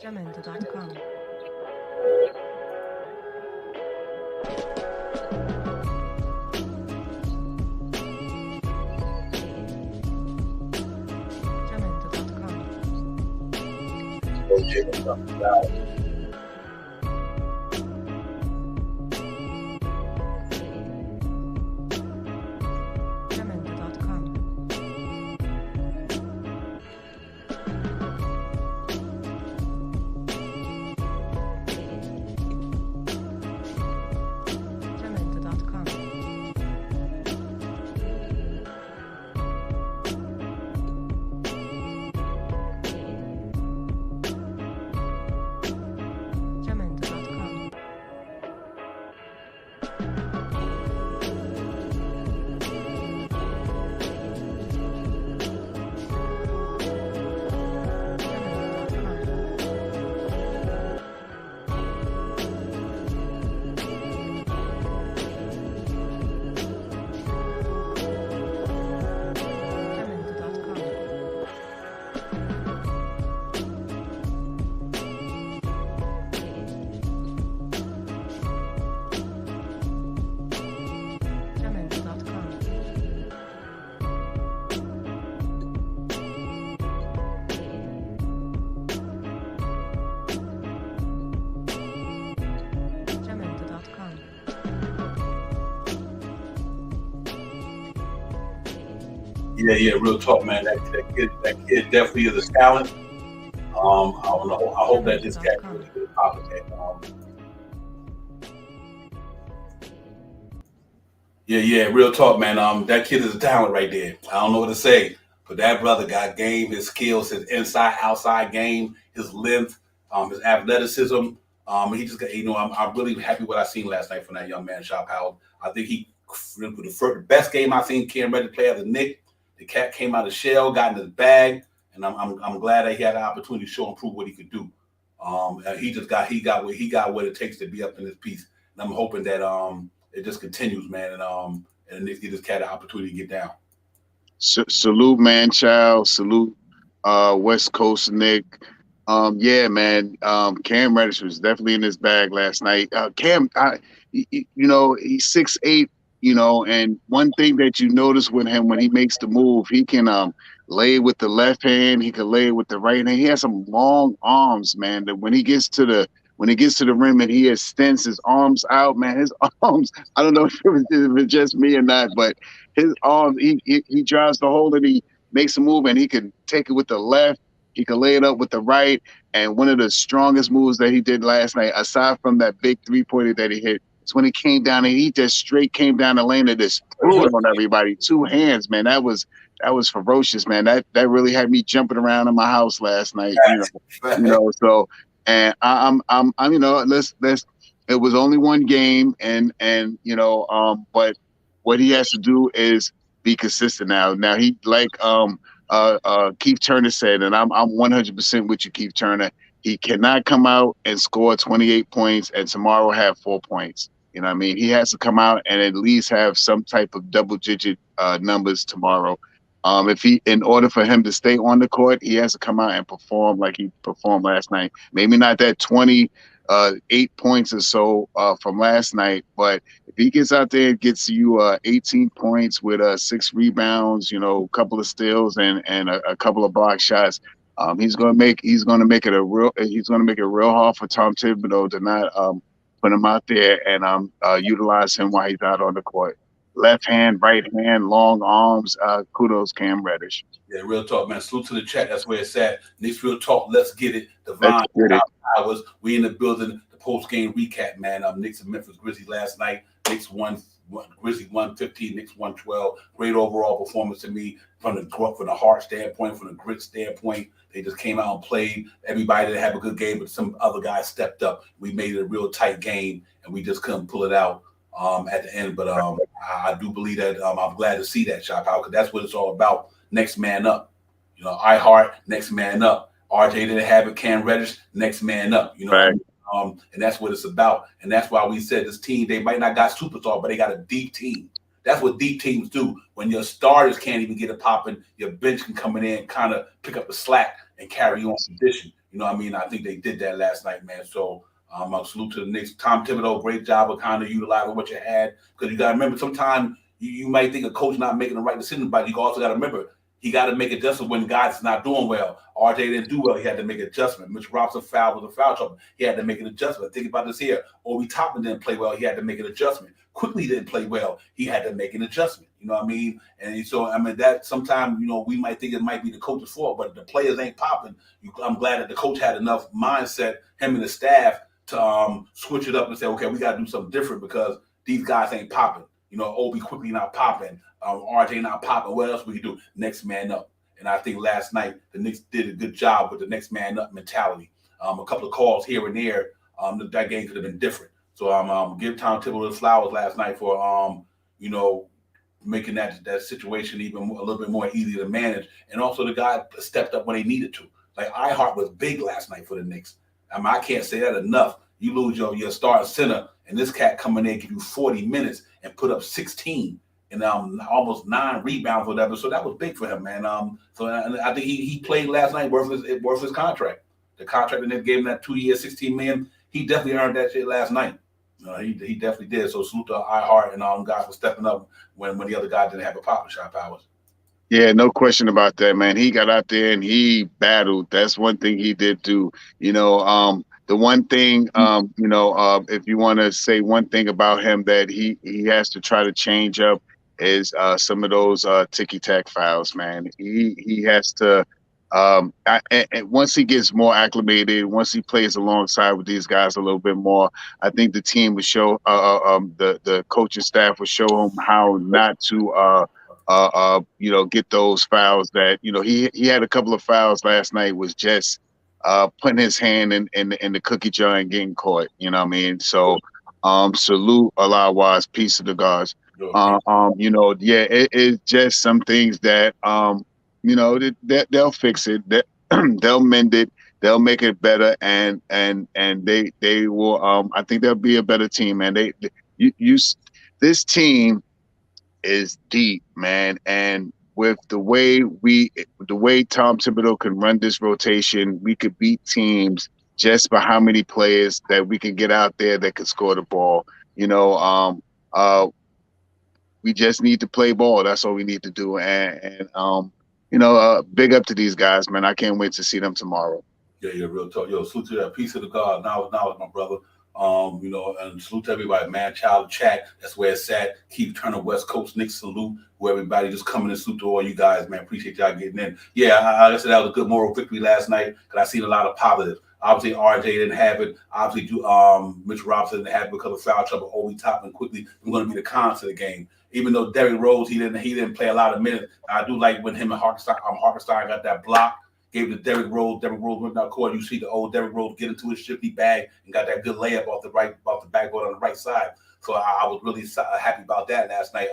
[SPEAKER 5] Jamendo.com.
[SPEAKER 1] Yeah, real talk, man. That kid definitely is a talent. I don't know. I hope that this cat really good popping, man. Yeah, real talk, man. That kid is a talent right there. I don't know what to say, but that brother got game, his skills, his inside, outside game, his length, his athleticism. He just got, I'm really happy what I seen last night from that young man, Shop Howard. I think the best game I seen Cam Reddish play as a Knick. The cat came out of the shell, got in his bag, and I'm glad that he had an opportunity to show and prove what he could do. And he got what it takes to be up in this piece, and I'm hoping that it just continues, man, and the Knicks get this cat an opportunity to get down.
[SPEAKER 4] Salute, man, child. Salute, West Coast Nick. Yeah, man. Cam Reddish was definitely in his bag last night. Cam, he's 6'8", and one thing that you notice with him when he makes the move, he can lay it with the left hand, he can lay it with the right hand. He has some long arms, man. That when he gets to the rim and he extends his arms out, man, his arms. I don't know if it was just me or not, but his arms, he drives the hole and he makes a move, and he can take it with the left. He can lay it up with the right. And one of the strongest moves that he did last night, aside from that big three-pointer that he hit, is when he came down and he just straight came down the lane and just threw it on everybody. 2 hands, man. That was ferocious, man. That really had me jumping around in my house last night. So, and I'm let's it was only one game, and but what he has to do is be consistent now. Now he Keith Turner said, and I'm 100% with you, Keith Turner. He cannot come out and score 28 points and tomorrow have 4 points. You know what I mean? He has to come out and at least have some type of double-digit numbers tomorrow. In order for him to stay on the court, he has to come out and perform like he performed last night. Maybe not that 28 points or so from last night, but if he gets out there and gets you 18 points with 6 rebounds, a couple of steals and a couple of block shots, he's gonna make it real hard for Tom Thibodeau to not put him out there and utilize him while he's out on the court. Left hand, right hand, long arms. Kudos, Cam Reddish.
[SPEAKER 1] Yeah, real talk, man. Salute to the chat. That's where it's at. Knicks Real Talk. Let's get it. Divine Powers. We in the building. The post-game recap, man. Knicks and Memphis Grizzlies last night. Knicks won. Grizzlies 115. Knicks 112. Great overall performance to me from the heart standpoint, from the grit standpoint. They just came out and played. Everybody didn't have a good game, but some other guys stepped up. We made it a real tight game, and we just couldn't pull it out at the end. But I do believe that I'm glad to see that, Shop out, because that's what it's all about. Next man up. I Heart, next man up. RJ didn't have it. Cam Reddish, next man up.
[SPEAKER 4] Right.
[SPEAKER 1] And that's what it's about. And that's why we said this team, they might not got superstar, but they got a deep team. That's what deep teams do. When your starters can't even get it popping, your bench can come in and kind of pick up the slack and carry on position. You know what I mean? I think they did that last night, man. So salute to the Knicks. Tom Thibodeau, great job of kind of utilizing what you had. Because you got to remember, sometimes you might think a coach not making the right decision, but you also got to remember, he got to make adjustments when guys is not doing well. RJ didn't do well. He had to make an adjustment. Mitch Robinson foul was a foul trouble. He had to make an adjustment. Think about this here. Obi Toppin didn't play well. He had to make an adjustment. Quickly didn't play well. He had to make an adjustment. You know what I mean? And so, that sometimes, we might think it might be the coach's fault, but if the players ain't popping, I'm glad that the coach had enough mindset, him and the staff, to switch it up and say, okay, we got to do something different because these guys ain't popping. Obi quickly not popping. RJ not popping. What else we can do? Next man up. And I think last night the Knicks did a good job with the next man up mentality. A couple of calls here and there. That game could have been different. So give Tom Thibodeau his flowers last night for making that situation even a little bit more easy to manage. And also the guy stepped up when they needed to. Like iHeart was big last night for the Knicks. I can't say that enough. You lose your starting center, and this cat come in there and give you 40 minutes and put up 16 and almost 9 rebounds or whatever. So that was big for him, man. And I think he played last night worth his contract. The contract that they gave him, that 2 years, $16 million, he definitely earned that shit last night. He definitely did. So salute to iHeart and guys for stepping up when the other guy didn't have a pop shot powers.
[SPEAKER 4] Yeah, no question about that, man. He got out there and he battled. That's one thing he did do. The one thing, if you want to say one thing about him that he has to try to change up is some of those ticky-tack fouls, man. He has to, and once he gets more acclimated, once he plays alongside with these guys a little bit more, I think the team would show, the coaching staff would show him how not to, get those fouls that, he had a couple of fouls last night was just putting his hand in the cookie jar and getting caught. You know what I mean? So salute Allah wise, peace to the gods. You know, yeah, it's just some things that you know, that they'll fix it, that they'll mend it, they'll make it better, and they will I think they'll be a better team, man. This team is deep, man, and with the way Tom Thibodeau can run this rotation, we could beat teams just by how many players that we can get out there that can score the ball. You know, we just need to play ball. That's all we need to do. And you know, big up to these guys, man. I can't wait to see them tomorrow.
[SPEAKER 1] Yeah, real talk. Yo, salute to that. Peace of the God. Now, my brother. You know, and salute to everybody, man. Child chat. That's where it's at. Keep Turner West Coast Knicks salute. Who everybody just coming and salute to all you guys, man. Appreciate y'all getting in. Yeah, I said that was a good moral victory last night because I seen a lot of positives. Obviously, RJ didn't have it. Obviously, Mitch Robinson didn't have it because of foul trouble. Obi Toppin quickly. I'm going to be the cons of the game. Even though Derrick Rose, he didn't play a lot of minutes. I do like when him and Hartenstein got that block. Gave it to Derrick Rose. Derrick Rose went down court. You see the old Derrick Rose get into his shifty bag and got that good layup off the backboard on the right side. So I was really happy about that last night.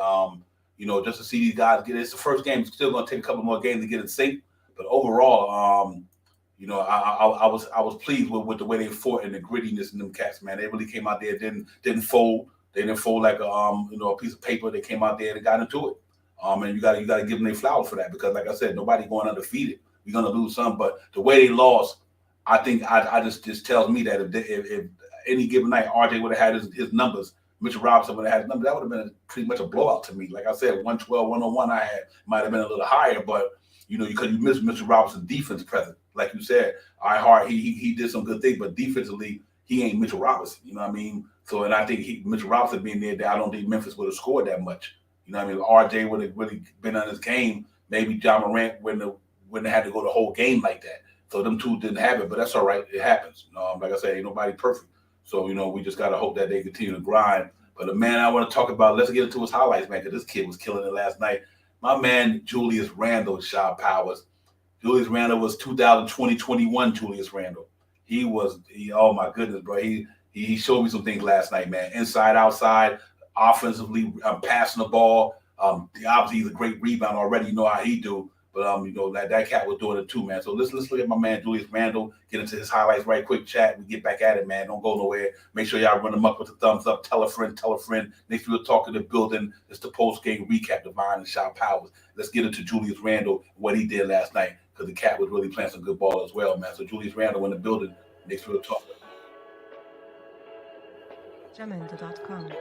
[SPEAKER 1] You know, just to see these guys get it. It's the first game. It's still going to take a couple more games to get in sync. But overall, you know, I was pleased with the way they fought and the grittiness in them cats, man. They really came out there, didn't fold. They didn't fold like a piece of paper. They came out there and got into it. And you got to give them their flowers for that because, like I said, nobody going undefeated. We're gonna lose some, but the way they lost, I think I just tells me that if any given night RJ would have had his numbers, Mitchell Robinson would have had his numbers, that would have been pretty much a blowout to me. Like I said, 112, 101 I had might have been a little higher, but you know, because you missed Mitchell Robinson's defense present. Like you said, he did some good things, but defensively, he ain't Mitchell Robinson. You know what I mean? So, and I think Mitchell Robinson being there, I don't think Memphis would have scored that much. You know what I mean? RJ would have really been on his game. Maybe John Morant wouldn't have had to go the whole game like that. So them two didn't have it, but that's all right. It happens. Like I said, ain't nobody perfect. So, you know, we just got to hope that they continue to grind. But the man I want to talk about, let's get into his highlights, man, because this kid was killing it last night. My man, Julius Randle, shot powers. Julius Randle was 2020-21 Julius Randle. Oh, my goodness, bro. He showed me some things last night, man. Inside, outside, offensively, passing the ball. Obviously, he's a great rebound already. You know how he do. But you know that cat was doing it too, man. So let's look at my man Julius Randle. Get into his highlights right quick. Chat. We get back at it, man. Don't go nowhere. Make sure y'all run them up with the thumbs up. Tell a friend. Next we'll talk in the building. It's the post game recap. Divine and Shot Powers. Let's get into Julius Randle, what he did last night, because the cat was really playing some good ball as well, man. So Julius Randle in the building. Next we'll talk.
[SPEAKER 5] Jamendo.com.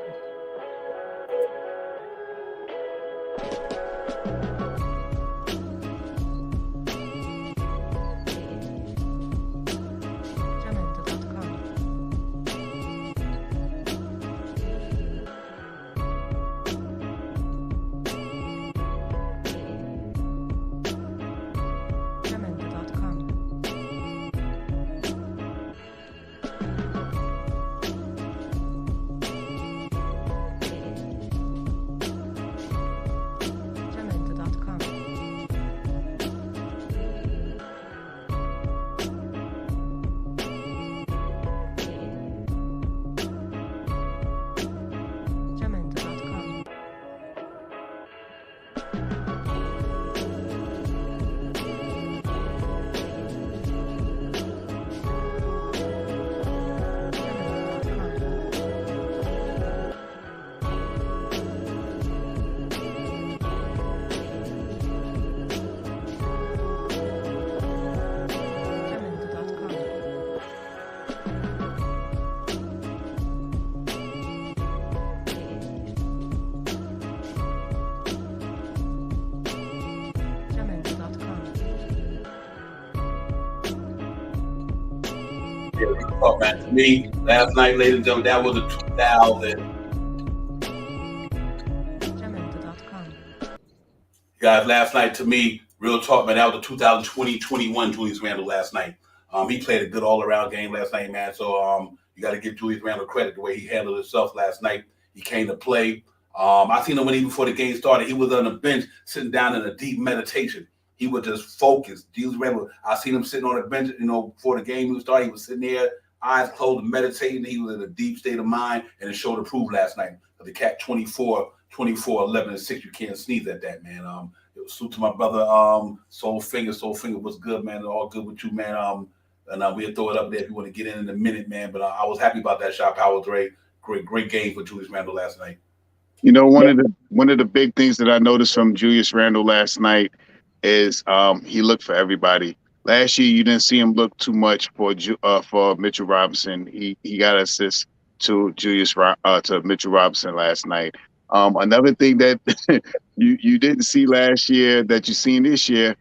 [SPEAKER 1] Oh, man, to me, last night, ladies and gentlemen, that was a 2000.
[SPEAKER 5] Jamendo.com.
[SPEAKER 1] Guys, last night, to me, real talk, man, that was a 2020-21 Julius Randle last night. He played a good all-around game last night, man. So you got to give Julius Randle credit the way he handled himself last night. He came to play. I seen him when even before the game started. He was on the bench sitting down in a deep meditation. He was just focused. Julius Randle, I seen him sitting on the bench, before the game started. He was sitting there, eyes closed, meditating. He was in a deep state of mind, and it showed to prove last night. But the Cat 24, 11, and 6, you can't sneeze at that, man. It was salute to my brother, Soul Finger. What's good, man? All good with you, man. And we'll throw it up there if you want to get in a minute, man. But I was happy about that shot, Power Dre. Great game for Julius Randle last night.
[SPEAKER 4] One of the big things that I noticed from Julius Randle last night is he looked for everybody. Last year, you didn't see him look too much for Mitchell Robinson. He got assist to Mitchell Robinson last night. Another thing that you didn't see last year that you've seen this year,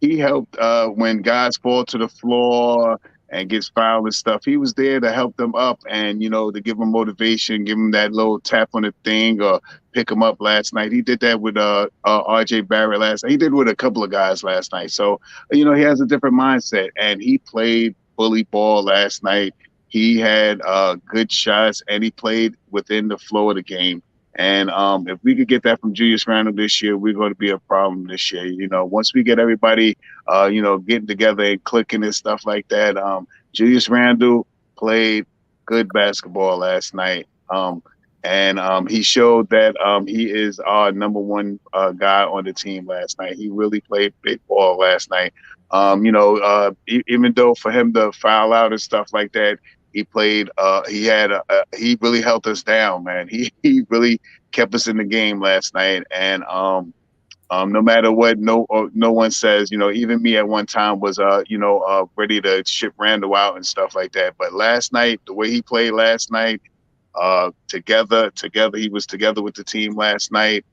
[SPEAKER 4] he helped when guys fall to the floor and gets fouled and stuff. He was there to help them up and, to give them motivation, give them that little tap on the thing or pick them up last night. He did that with RJ Barrett last night. He did with a couple of guys last night. So, he has a different mindset, and he played bully ball last night. He had good shots, and he played within the flow of the game. And if we could get that from Julius Randle this year, we're going to be a problem this year. Once we get everybody, getting together and clicking and stuff like that, Julius Randle played good basketball last night. And he showed that he is our number one guy on the team last night. He really played big ball last night. Even though for him to foul out and stuff like that, he played. He really held us down, man. He really kept us in the game last night. And no matter what, no one says. Even me at one time was ready to ship Randle out and stuff like that. But last night, the way he played last night, together, he was together with the team last night.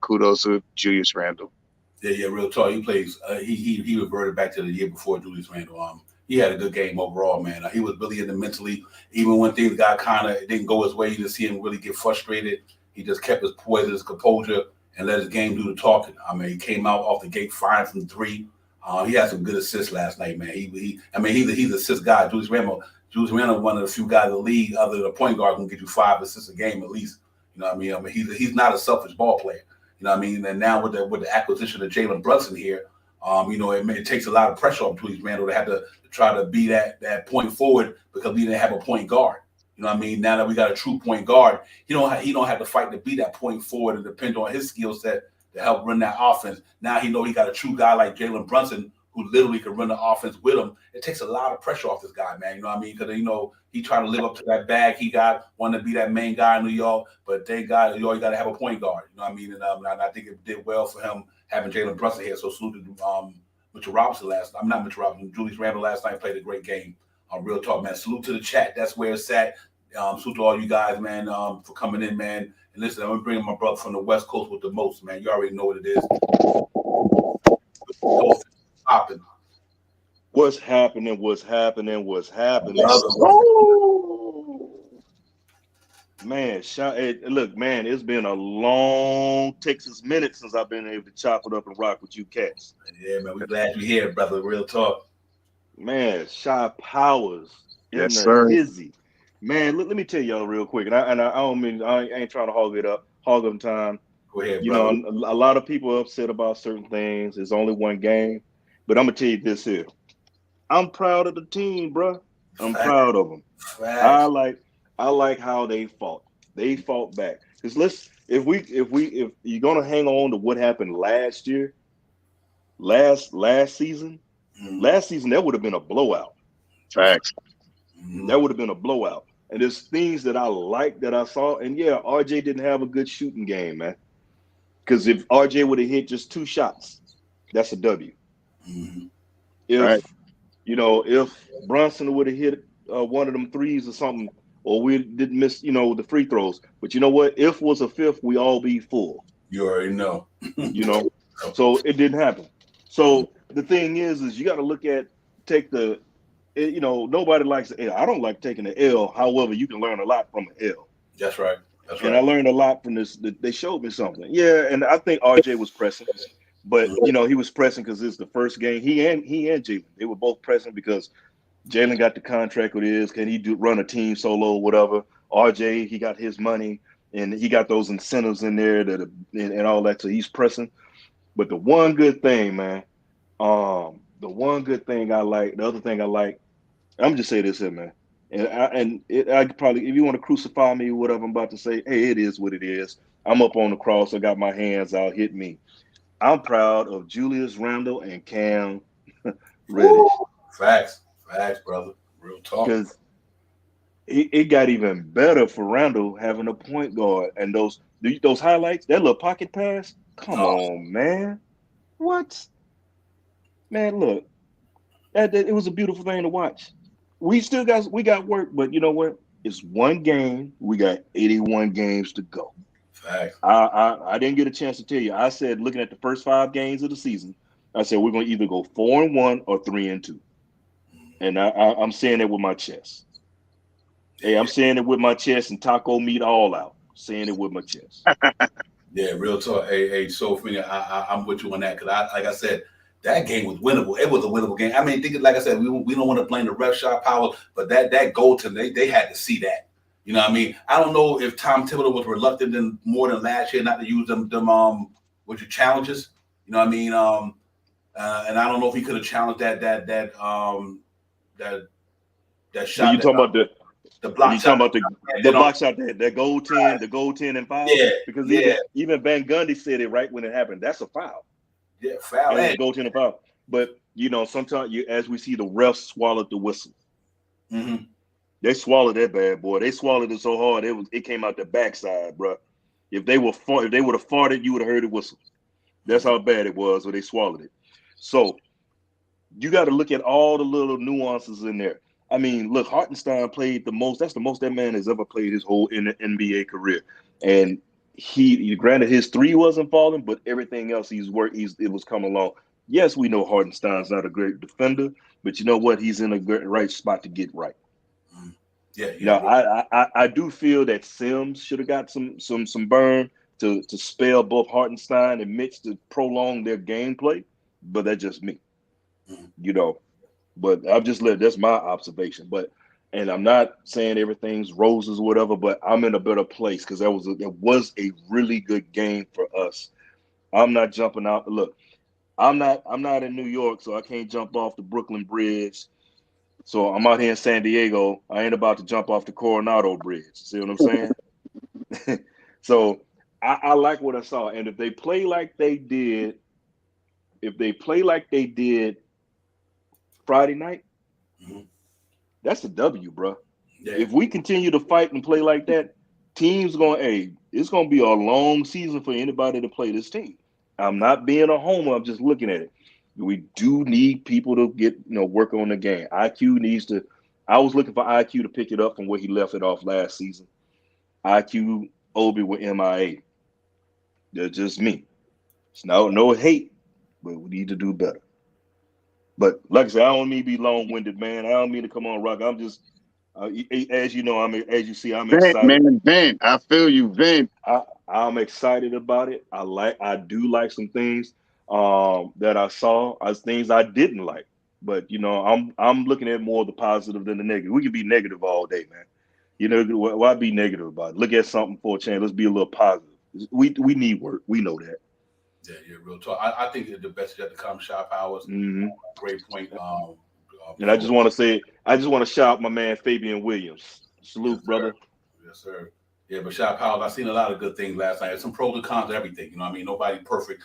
[SPEAKER 4] Kudos to Julius Randle.
[SPEAKER 1] Yeah, real talk. He plays. He reverted back to the year before Julius Randle. He had a good game overall, man. He was really in the mentally, even when things got didn't go his way, you didn't see him really get frustrated. He just kept his poise, his composure, and let his game do the talking. He came out off the gate fine from 3. He had some good assists last night, man. He's an assist guy. Julius Randle, one of the few guys in the league, other than a point guard, can get you 5 assists a game at least. He's not a selfish ball player. And now with the acquisition of Jalen Brunson here, it takes a lot of pressure on Julius Randle to have to try to be that point forward because we didn't have a point guard. Now that we got a true point guard, he don't have to fight to be that point forward and depend on his skill set to help run that offense. Now he got a true guy like Jalen Brunson who literally can run the offense with him. It takes a lot of pressure off this guy, man. Because he tried to live up to that bag he got, wanted to be that main guy in New York, but thank God you got to have a point guard. And I think it did well for him having Jalen Brunson here. So salute to Mitchell Robinson not Mitchell Robinson. Julius Randle last night played a great game. Real talk, man. Salute to the chat. That's where it's at. Salute to all you guys, man, for coming in, man. And listen, I'm bringing my brother from the West Coast with the most, man. You already know what it is.
[SPEAKER 6] What's happening? Man, look, man, it's been a long Texas minute since I've been able to chop it up and rock with you cats.
[SPEAKER 1] Yeah, man, we're glad you're here, brother. Real talk.
[SPEAKER 6] Man, Shy Powers in
[SPEAKER 4] Yes,
[SPEAKER 6] the
[SPEAKER 4] sir.
[SPEAKER 6] hizzy. Man, let me tell y'all real quick, and I don't mean I ain't trying to hog them time.
[SPEAKER 1] Go ahead, brother.
[SPEAKER 6] A lot of people are upset about certain things. It's only one game, but I'm gonna tell you this here. I'm proud of the team, bro. I'm proud of them. I like how they fought. They fought back. Because if you're gonna hang on to what happened last year, last season, that would have been a blowout.
[SPEAKER 4] Facts.
[SPEAKER 6] That would have been a blowout. And there's things that I like that I saw. And yeah, RJ didn't have a good shooting game, man. Because if RJ would have hit just 2 shots, that's a W.
[SPEAKER 1] Mm-hmm.
[SPEAKER 6] If Brunson would have hit one of them threes or something, or we didn't miss, the free throws. But you know what? If was a 5th, we all be full.
[SPEAKER 1] You already know.
[SPEAKER 6] So it didn't happen. So the thing is you got to nobody likes the L. I don't like taking the L. However, you can learn a lot from an L.
[SPEAKER 1] That's right.
[SPEAKER 6] And I learned a lot from this. They showed me something. Yeah, and I think RJ was pressing, but he was pressing because it's the first game. He and Jalen, they were both pressing because Jalen got the contract with his. Can he run a team solo, whatever? RJ, he got his money and he got those incentives in there and all that. So he's pressing. But the one good thing, man, the one good thing I like, the other thing I like, I'm just say this here, man. I could probably, if you want to crucify me, whatever I'm about to say, hey, it is what it is. I'm up on the cross. I got my hands out. Hit me. I'm proud of Julius Randle and Cam Reddish.
[SPEAKER 1] Facts, brother. Real talk.
[SPEAKER 6] Because it got even better for Randle having a point guard and those highlights, that little pocket pass. Come on, man. What? Man, look, it was a beautiful thing to watch. We got work, but you know what? It's one game. We got 81 games to go.
[SPEAKER 1] Facts.
[SPEAKER 6] I didn't get a chance to tell you. I said, looking at the first 5 games of the season, I said we're going to either go 4-1 or 3-2, and I'm saying it with my chest. Hey, I'm saying it with my chest and taco meat all out. Saying it with my chest.
[SPEAKER 1] Yeah, real talk. Hey, so for me, I'm with you on that because like I said, that game was winnable. It was a winnable game. I mean, like I said, we don't want to blame the ref shot power, but that goal to they had to see that. You know what I mean? I don't know if Tom Thibodeau was reluctant more than last year not to use them challenges. You know what I mean? And I don't know if he could have challenged that shot.
[SPEAKER 6] Are you talking about
[SPEAKER 1] the block shot?
[SPEAKER 6] Talking about the block shot, that goal 10, the goal 10 and foul?
[SPEAKER 1] Yeah.
[SPEAKER 6] Because even Van Gundy said it right when it happened. That's a foul.
[SPEAKER 1] Yeah, foul.
[SPEAKER 6] And goal 10 and foul. But sometimes as we see the refs swallowed the whistle.
[SPEAKER 1] Mm-hmm.
[SPEAKER 6] They swallowed that bad boy. They swallowed it so hard it came out the backside, bro. If they would have farted, you would have heard it whistle. That's how bad it was when they swallowed it. So you got to look at all the little nuances in there. I mean, look, Hartenstein played the most. That's the most that man has ever played his whole NBA career. And he granted his 3 wasn't falling, but everything else it was coming along. Yes, we know Hartenstein's not a great defender, but you know what? He's in a right spot to get right.
[SPEAKER 1] Yeah.
[SPEAKER 6] Now, I do feel that Sims should have got some burn to spell both Hartenstein and Mitch to prolong their gameplay, but that's just me. But I've just that's my observation. And I'm not saying everything's roses or whatever, but I'm in a better place because it was a really good game for us. I'm not jumping out. Look, I'm not in New York, so I can't jump off the Brooklyn Bridge. So I'm out here in San Diego. I ain't about to jump off the Coronado Bridge. See what I'm saying? So I like what I saw. And if they play like they did Friday night, that's a W, bro. Yeah. If we continue to fight and play like that, it's going to be a long season for anybody to play this team. I'm not being a homer. I'm just looking at it. We do need people to get, work on the game. I was looking for IQ to pick it up from where he left it off last season. IQ, Obi were MIA. They're just me. It's no hate, but we need to do better. But like I said, I don't mean to be long-winded, man. I don't mean to come on rock. I'm just, as you know, I'm excited.
[SPEAKER 4] Man, vent. I feel you, vent.
[SPEAKER 6] I'm excited about it. I do like some things that I saw as things I didn't like. But I'm looking at more of the positive than the negative. We can be negative all day, man. Why be negative about it? Look at something for a change. Let's be a little positive. We need work. We know that.
[SPEAKER 1] Yeah, real talk. I think the best is yet to come. Shot powers.
[SPEAKER 6] Mm-hmm.
[SPEAKER 1] Great point.
[SPEAKER 6] And I just want to shout out my man Fabian Williams. Salute, yes, brother.
[SPEAKER 1] Yes, sir. Yeah, but shot powers. I've seen a lot of good things last night. Some pros and cons to everything. Nobody perfect.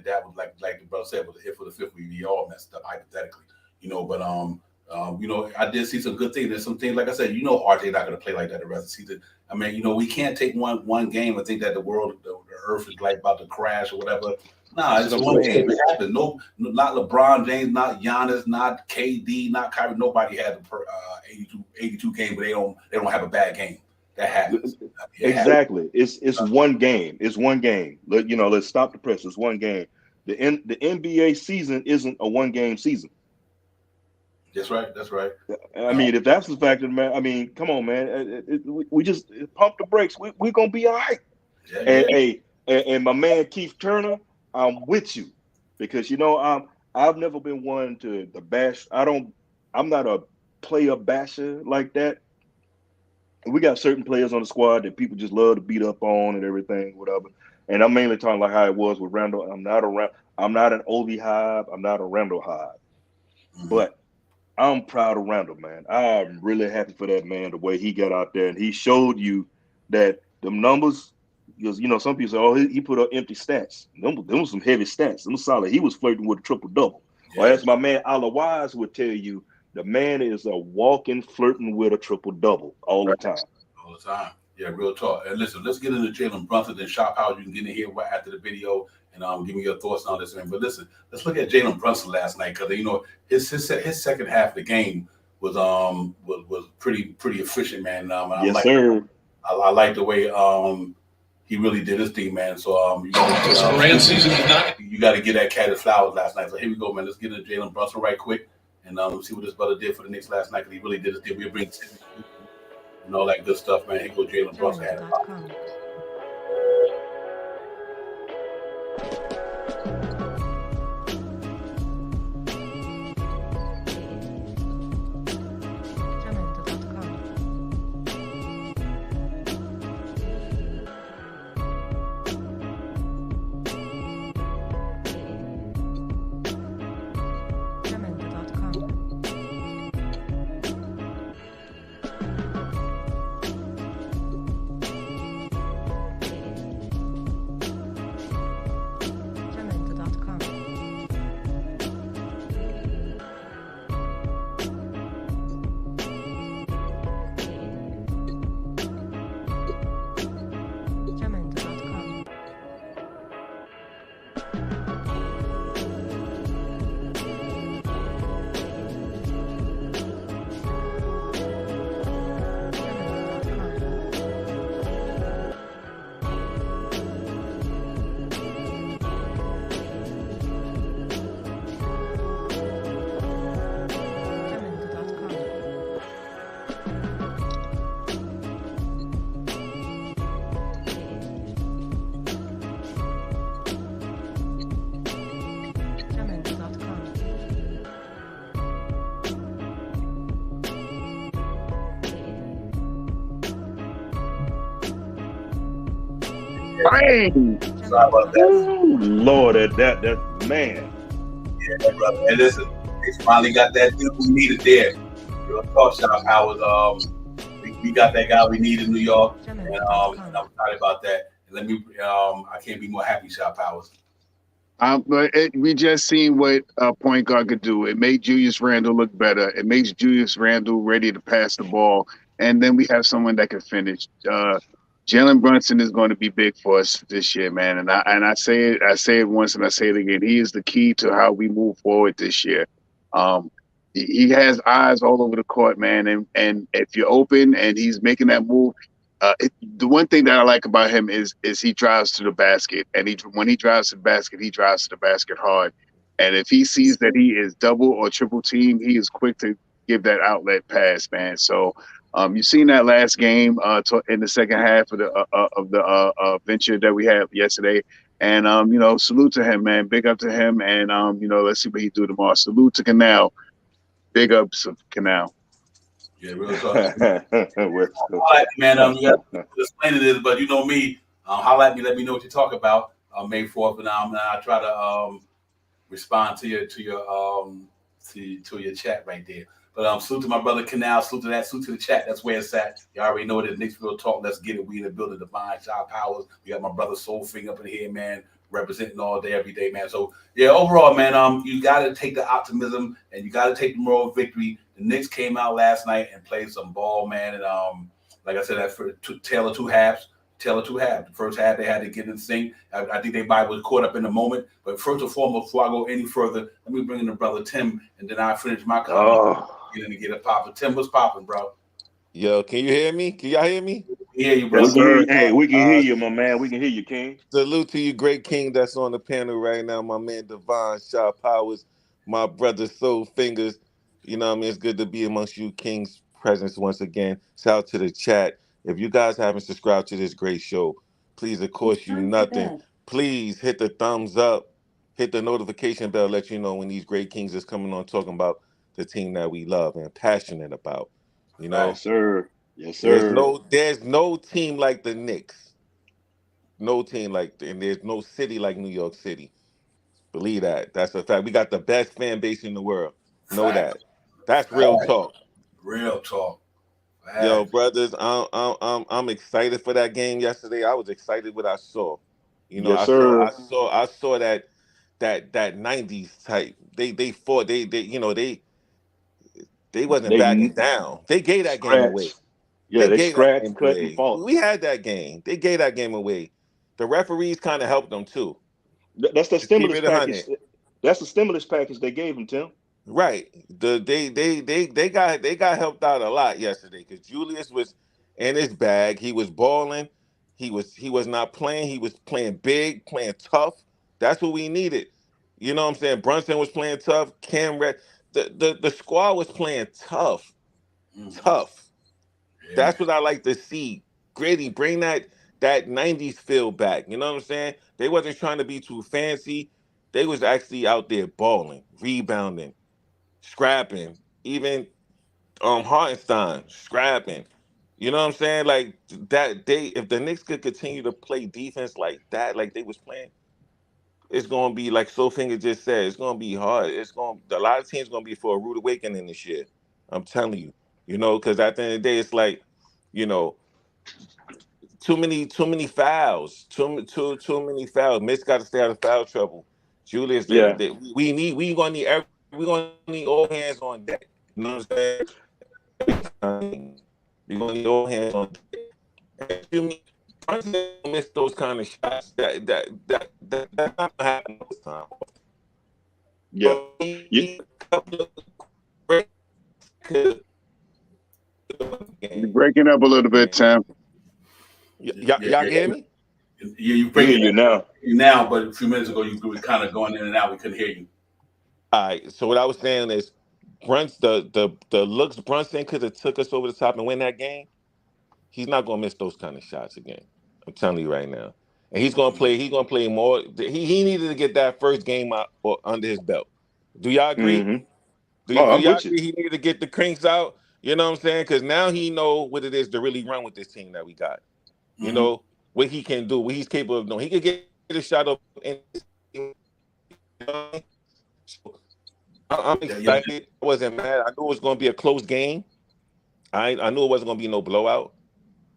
[SPEAKER 1] That was like the brother said, was a hit for the fifth. We all messed up hypothetically. But I did see some good things. There's some things, like I said, RJ not going to play like that the rest of the season. I mean, we can't take one game and think that the earth is like about to crash or whatever. Nah, it's one game. It happens. No, not LeBron James, not Giannis, not KD, not Kyrie. Nobody had the 82 game, but they don't have a bad game. That happens.
[SPEAKER 6] Exactly. It's one game. It's one game. Let's stop the press. It's one game. The NBA season isn't a one-game season.
[SPEAKER 1] That's right.
[SPEAKER 6] I mean, if that's the factor, man. I mean, come on, man. We just pump the brakes. We're gonna be all right. Yeah. And my man Keith Turner, I'm with you because I've never been one to bash. I'm not a player basher like that. We got certain players on the squad that people just love to beat up on and everything, whatever. And I'm mainly talking like how it was with Randle. I'm not an Obi Hive. I'm not a Randle Hive. But I'm proud of Randle, man. I'm really happy for that man, the way he got out there and he showed you that them numbers, because some people say, oh, he put up empty stats. Them was some heavy stats. Them solid. He was flirting with a triple-double. Yeah. Or as my man Wise would tell you, the man is a walking flirting with a triple-double all the time.
[SPEAKER 1] All the time. Yeah, real talk. And listen, let's get into Jalen Brunson and shop how you can get in here right after the video and give me your thoughts on this, man. But listen, let's look at Jalen Brunson last night because his second half of the game was pretty efficient, man.
[SPEAKER 6] Yes, sir.
[SPEAKER 1] I like the way he really did his thing, man. So you got to get that cat his flowers last night. So here we go, man. Let's get into Jalen Brunson right quick and see what this brother did for the Knicks last night because he really did his thing. We'll bring Tim and all that good stuff, man. Here go Jalen Brunson.
[SPEAKER 4] Bang!
[SPEAKER 1] Sorry about that.
[SPEAKER 6] Ooh, Lord, that man.
[SPEAKER 1] Yeah, brother. And listen, they finally got that dude we needed there. Real talk, Shop Howard. We got that guy we need in New York, and I'm excited about that. And I can't be more happy, Shop Powers.
[SPEAKER 4] But we just seen what a point guard could do. It made Julius Randle look better. It makes Julius Randle ready to pass the ball, and then we have someone that can finish. Jalen Brunson is going to be big for us this year, man. And I say it once and I say it again. He is the key to how we move forward this year. He has eyes all over the court, man. And if you're open and he's making that move, the one thing that I like about him is he drives to the basket. And when he drives to the basket, he drives to the basket hard. And if he sees that he is double or triple team, he is quick to give that outlet pass, man. So you've seen that last game in the second half of the venture that we had yesterday. And, salute to him, man. Big up to him. And, let's see what he do tomorrow. Salute to Canal. Big ups of Canal.
[SPEAKER 1] Yeah, real talk. Man, you got to explain this, but you know me. Holla at me. Let me know what you talk about. May 4th, and I try to respond to your chat right there. But salute to my brother Canal, salute to that, salute to the chat. That's where it's at. You already know that Knicks Real Talk. Let's get it. We in the building, Divine Shop Powers. We got my brother Soulfinger up in here, man, representing all day, every day, man. So yeah, overall, man, you got to take the optimism and you got to take the moral victory. The Knicks came out last night and played some ball, man. And like I said, that tale of two halves. The first half they had to get in sync. I think they might was caught up in the moment. But first and foremost, before I go any further, let me bring in the brother Tim, and then I finish my comment. Get it popping. Tim, what's popping, bro?
[SPEAKER 7] Yo, can you hear me? Can y'all hear me?
[SPEAKER 1] We hear you, bro.
[SPEAKER 6] Hey, we can hear you, my man. We can hear you, King.
[SPEAKER 7] Salute to you, great king that's on the panel right now. My man Devon Shaw Powers, my brother Soul Fingers. You know what I mean? It's good to be amongst you kings' presence once again. Shout out to the chat. If you guys haven't subscribed to this great show, please, it costs you nothing. Please hit the thumbs up, hit the notification bell, let you know when these great kings is coming on talking about the team that we love and passionate about. You know,
[SPEAKER 6] yes, sir. Yes, sir.
[SPEAKER 7] There's no team like the Knicks. No team and there's no city like New York City. Believe that. That's a fact. We got the best fan base in the world. Know
[SPEAKER 1] Fact.
[SPEAKER 7] that. That's real talk.
[SPEAKER 1] Real talk.
[SPEAKER 7] Yo,
[SPEAKER 1] Fact.
[SPEAKER 7] brothers, I'm excited for that game yesterday. I was excited what I saw. You know,
[SPEAKER 6] Yes,
[SPEAKER 7] I saw
[SPEAKER 6] sir.
[SPEAKER 7] I saw that 90s type. They fought. They wasn't
[SPEAKER 6] They
[SPEAKER 7] backing down. They gave that game away.
[SPEAKER 6] scratch. Yeah,
[SPEAKER 7] They
[SPEAKER 6] they
[SPEAKER 7] gave that
[SPEAKER 6] scratched,
[SPEAKER 7] game
[SPEAKER 6] cut, and
[SPEAKER 7] away.
[SPEAKER 6] fought.
[SPEAKER 7] We had that game. They gave that game away. The referees kind of helped them too.
[SPEAKER 6] That's the
[SPEAKER 7] To keep
[SPEAKER 6] stimulus
[SPEAKER 7] it 100.
[SPEAKER 6] package. That's the stimulus package they gave him, Tim.
[SPEAKER 7] Right. They got helped out a lot yesterday because Julius was in his bag. He was balling. He was not playing. He was playing big, playing tough. That's what we needed. You know what I'm saying? Brunson was playing tough. Cam Red, the squad was playing tough. Tough.
[SPEAKER 1] Yeah,
[SPEAKER 7] That's
[SPEAKER 1] man.
[SPEAKER 7] what I like to see. Gritty, bring that 90s feel back. You know what I'm saying? They wasn't trying to be too fancy. They was actually out there balling, rebounding, scrapping, even Hartenstein scrapping. You know what I'm saying? Like that if the Knicks could continue to play defense like that, like they was playing, it's gonna be like Soulfinger just said, it's gonna be hard. A lot of teams gonna be for a rude awakening this year. I'm telling you. You know, because at the end of the day, it's like, you know, too many fouls. Too many fouls. Mitch got to stay out of foul trouble. Julius,
[SPEAKER 6] Yeah.
[SPEAKER 7] we gonna need all hands on deck. You know what I'm saying? We gonna need all hands on deck. Brunson miss those kind of shots. That's not gonna happen this time.
[SPEAKER 6] Yeah.
[SPEAKER 4] You're breaking up a little bit, Tim.
[SPEAKER 7] Y'all can hear me?
[SPEAKER 1] Yeah, you
[SPEAKER 6] We
[SPEAKER 1] bring
[SPEAKER 6] hear you now.
[SPEAKER 1] now, but a few minutes ago you were kind of going in and out. We couldn't hear you.
[SPEAKER 7] All right. So what I was saying is, the looks Brunson could have took us over the top and win that game. He's not gonna miss those kind of shots again. I'm telling you right now. And he's gonna play. He's gonna play more. He needed to get that first game out or under his belt. Do y'all agree?
[SPEAKER 6] Mm-hmm.
[SPEAKER 7] Do
[SPEAKER 6] Oh, I'm
[SPEAKER 7] y'all
[SPEAKER 6] with you.
[SPEAKER 7] agree he needed to get the cranks out? You know what I'm saying? Because now he know what it is to really run with this team that we got. You know what he can do, what he's capable of doing. He could get a shot up. I'm excited. I wasn't mad. I knew it was going to be a close game. I knew it wasn't going to be no blowout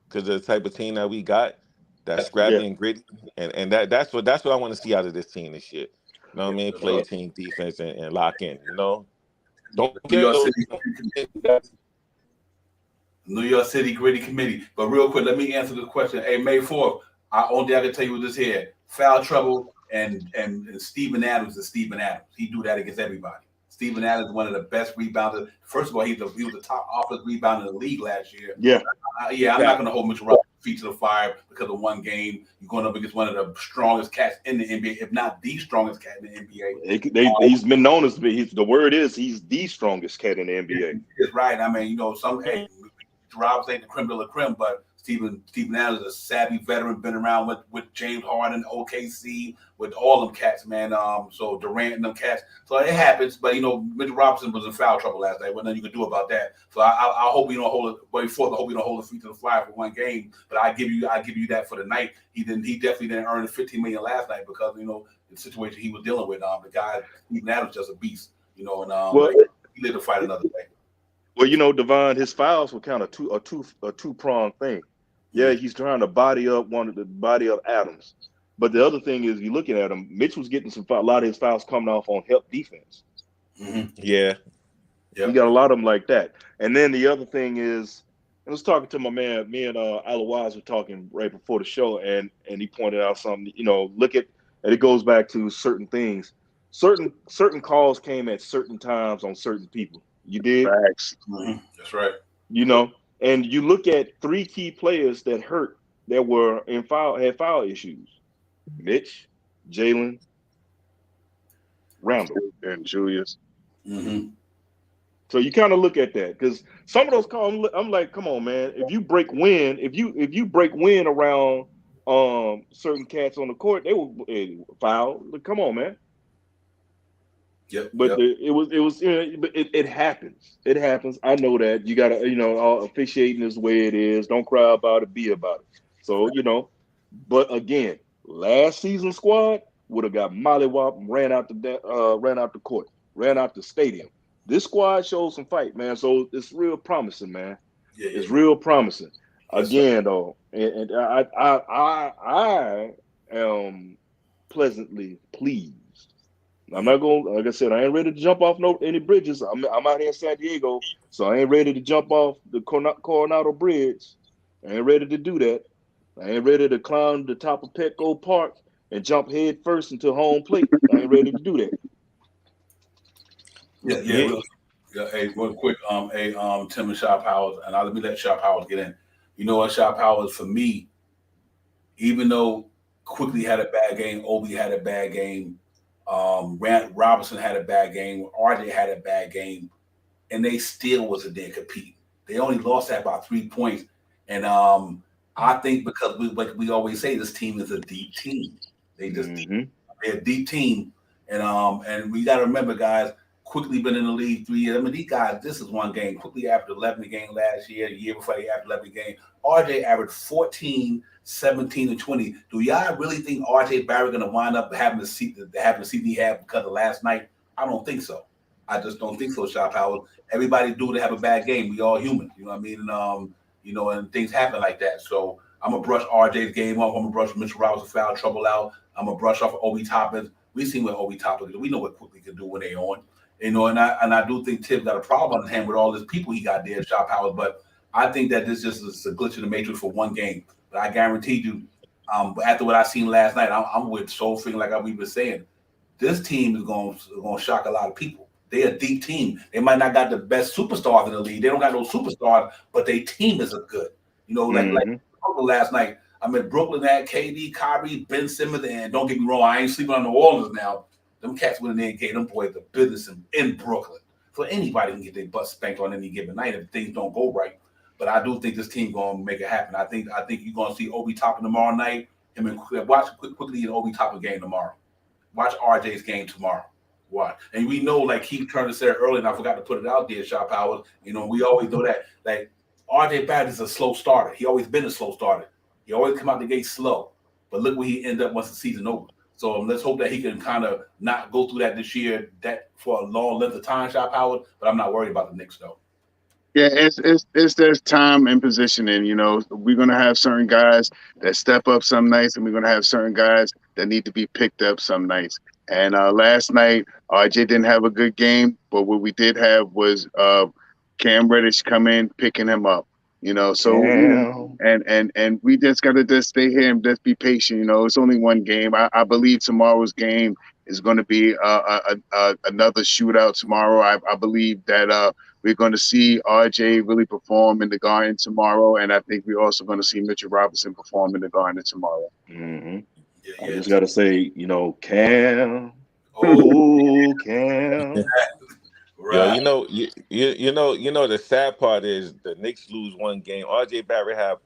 [SPEAKER 7] because of the type of team that we got, that scrappy and gritty, and that's what I want to see out of this team this year. You know what I mean? Play team defense and lock in. You know, don't
[SPEAKER 1] New
[SPEAKER 7] get
[SPEAKER 1] York
[SPEAKER 7] those.
[SPEAKER 1] New York City Gritty Committee. But real quick, let me answer the question. Hey, May 4th, only thing I can tell you is this here: foul trouble and Steven Adams is Steven Adams. He do that against everybody. Steven Adams is one of the best rebounders. First of all, he was the top offensive rebounder in the league last year.
[SPEAKER 6] Yeah.
[SPEAKER 1] I'm not going to hold Mitchell Robinson's feet to the fire because of one game. You're going up against one of the strongest cats in the NBA, if not the strongest cat in the NBA.
[SPEAKER 6] He's been known as the word is he's the strongest cat in the NBA.
[SPEAKER 1] It's right. I mean, Robinson ain't the creme de la creme, but Steven Adams is a savvy veteran, been around with James Harden, OKC, with all them cats, man. So Durant and them cats. So it happens, but Mitchell Robinson was in foul trouble last night. Well, nothing you can do about that. So I hope we don't hold it. I hope we don't hold the feet to the fire for one game. But I give you that for the night. He definitely didn't earn the $15 million last night because the situation he was dealing with. The guy Steven Adams just a beast. He lived to fight another day.
[SPEAKER 6] Well, Devon, his fouls were kind of a two-pronged thing. Yeah, he's trying to body up Adams. But the other thing is, you looking at him, Mitch was getting a lot of his fouls coming off on help defense.
[SPEAKER 1] Mm-hmm.
[SPEAKER 7] Yeah.
[SPEAKER 6] He got a lot of them like that. And then the other thing is, I was talking to my man, me and Alawaz were talking right before the show, and he pointed out something, look at, and it goes back to certain things. Certain calls came at certain times on certain people. You did?
[SPEAKER 4] Facts.
[SPEAKER 1] Mm-hmm. That's right.
[SPEAKER 6] And you look at three key players that had foul issues: Mitch, Jalen, Randle,
[SPEAKER 4] and Julius.
[SPEAKER 1] Mm-hmm.
[SPEAKER 6] So you kind of look at that because some of those calls, I'm like, come on, man. If you break wind around certain cats on the court, they will foul. Come on, man.
[SPEAKER 1] Yep.
[SPEAKER 6] But it happens. It happens. I know that. You gotta, officiating is the way it is. Don't cry about it, be about it. So, but again, last season squad, would have got mollywopped and ran out the court, ran out the stadium. This squad shows some fight, man. So it's real promising, man.
[SPEAKER 1] Yeah,
[SPEAKER 6] It's real promising.
[SPEAKER 1] Yes,
[SPEAKER 6] Again, though, and I am pleasantly pleased. I'm not going, like I said, I ain't ready to jump off any bridges. I'm out here in San Diego, so I ain't ready to jump off the Coronado Bridge. I ain't ready to do that. I ain't ready to climb the top of Petco Park and jump head first into home plate. I ain't ready to do that.
[SPEAKER 1] Yeah. Hey, real quick, Tim and Shop Powers, and let me let Shop Powers get in. You know what, Shop Powers, for me, even though Quickly had a bad game, Obi had a bad game, Robinson had a bad game, RJ had a bad game, and they still wasn't there competing. They only lost that by 3 points. And I think because like we always say, this team is a deep team. They're a deep team. And we got to remember, guys, Quickly been in the league 3 years. I mean, these guys, this is one game. Quickly averaged 11 a game last year, the year before he averaged 11 a game. RJ averaged 14, 17, and 20. Do y'all really think RJ Barrett going to wind up having the seat he had because of last night? I don't think so. I just don't think so, Shop Howard. Everybody do to have a bad game. We all human, you know what I mean? And and things happen like that. So I'm gonna brush RJ's game off. I'm gonna brush Mitchell Robinson foul trouble out. I'm gonna brush off Obi Toppin. We seen what Obi Toppin do. We know what Quickly can do when they on. And I do think Tim got a problem on his hand with all these people he got there, Shop Howard. But I think that this just is a glitch in the matrix for one game. But I guarantee you, after what I seen last night, I'm with Soul Finger, like we were saying. This team is going to shock a lot of people. They're a deep team. They might not got the best superstars in the league. They don't got no superstars, but their team is a good. Like Brooklyn last night. I mean, Brooklyn had KD, Kyrie, Ben Simmons, and don't get me wrong, I ain't sleeping on New Orleans now. Them cats went in there and gave them boys the business in Brooklyn. So anybody can get their butt spanked on any given night if things don't go right. But I do think this team going to make it happen. I think you're going to see Obi Toppin tomorrow night. Watch Quickly an Obi Toppin game tomorrow. Watch RJ's game tomorrow. Watch. And we know, like Keith Turner said earlier, and I forgot to put it out there, Shop Howard. We always know that. Like RJ Barrett is a slow starter. He always been a slow starter. He always come out the gate slow. But look where he ended up once the season over. So let's hope that he can kind of not go through that this year, that for a long length of time, Shop Howard. But I'm not worried about the Knicks though.
[SPEAKER 4] Yeah, it's there's time and positioning. We're gonna have certain guys that step up some nights, and we're gonna have certain guys that need to be picked up some nights. And last night, RJ didn't have a good game, but what we did have was Cam Reddish come in picking him up. So and we just gotta just stay here and just be patient. It's only one game. I believe tomorrow's game is going to be another shootout tomorrow. I believe that we're going to see RJ really perform in the Garden tomorrow, and I think we're also going to see Mitchell Robinson perform in the Garden tomorrow.
[SPEAKER 6] Mm-hmm. I just got to say, Cam. Oh, Cam.
[SPEAKER 7] Right. The sad part is the Knicks lose one game. RJ Barrett have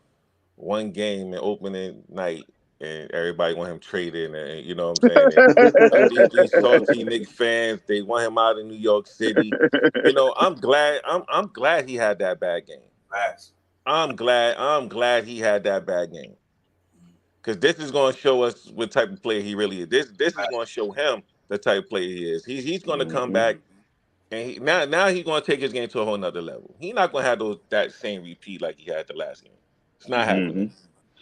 [SPEAKER 7] one game in opening night, and everybody want him traded. And you know what I'm saying? These salty Knicks fans, they want him out of New York City. I'm glad he had that bad game.
[SPEAKER 1] Facts.
[SPEAKER 7] I'm glad he had that bad game. Because this is going to show us what type of player he really is. This is going to show him the type of player he is. He's going to come back. And now he's going to take his game to a whole nother level. He's not going to have that same repeat like he had the last game. It's not happening.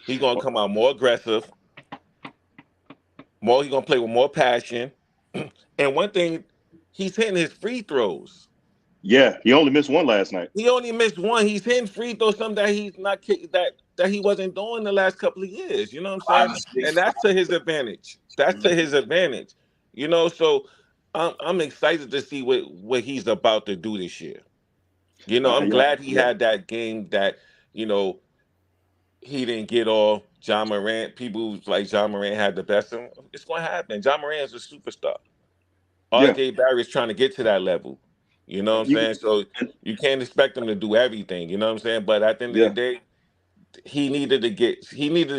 [SPEAKER 7] He's going to come out more aggressive. He's going to play with more passion. And one thing, he's hitting his free throws.
[SPEAKER 6] Yeah, he only missed one last night.
[SPEAKER 7] He only missed one. He's hitting free throws, something that he's not that he wasn't doing the last couple of years. You know what I'm saying? And that's to his advantage. So I'm excited to see what he's about to do this year. I'm glad he had that game that, he didn't get off. John Morant, people like John Morant had the best of him. It's going to happen. John Morant is a superstar. RJ Barrett is trying to get to that level. You know what I'm saying? So you can't expect him to do everything. You know what I'm saying? But at the end of the day, he needed to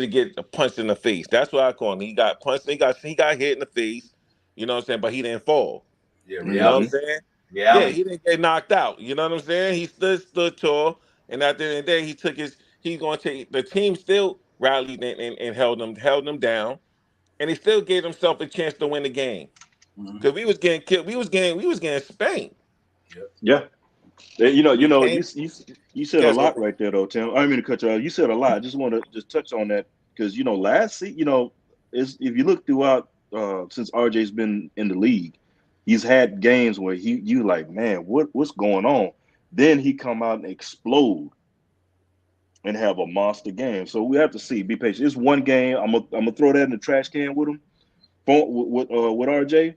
[SPEAKER 7] get a punch in the face. That's what I call him. He got punched. He got hit in the face. You know what I'm saying? But he didn't fall.
[SPEAKER 1] Yeah,
[SPEAKER 7] you know what I'm saying? Yeah, he didn't get knocked out. You know what I'm saying? He stood tall, and at the end of the day, he's going to take the team still rallied and held them down. and he still gave himself a chance to win the game. Because we was getting killed. We was getting spanked.
[SPEAKER 6] Yeah. You
[SPEAKER 7] We
[SPEAKER 6] know,
[SPEAKER 7] came.
[SPEAKER 6] you said a lot right there, though, Tim. I didn't mean to cut you off. You said a lot. I just want to just touch on that because last season, if you look throughout since RJ's been in the league, he's had games where you like, man, what's going on? Then he come out and explode and have a monster game. So we have to see. Be patient. It's one game. I'm gonna throw that in the trash can with him, with RJ.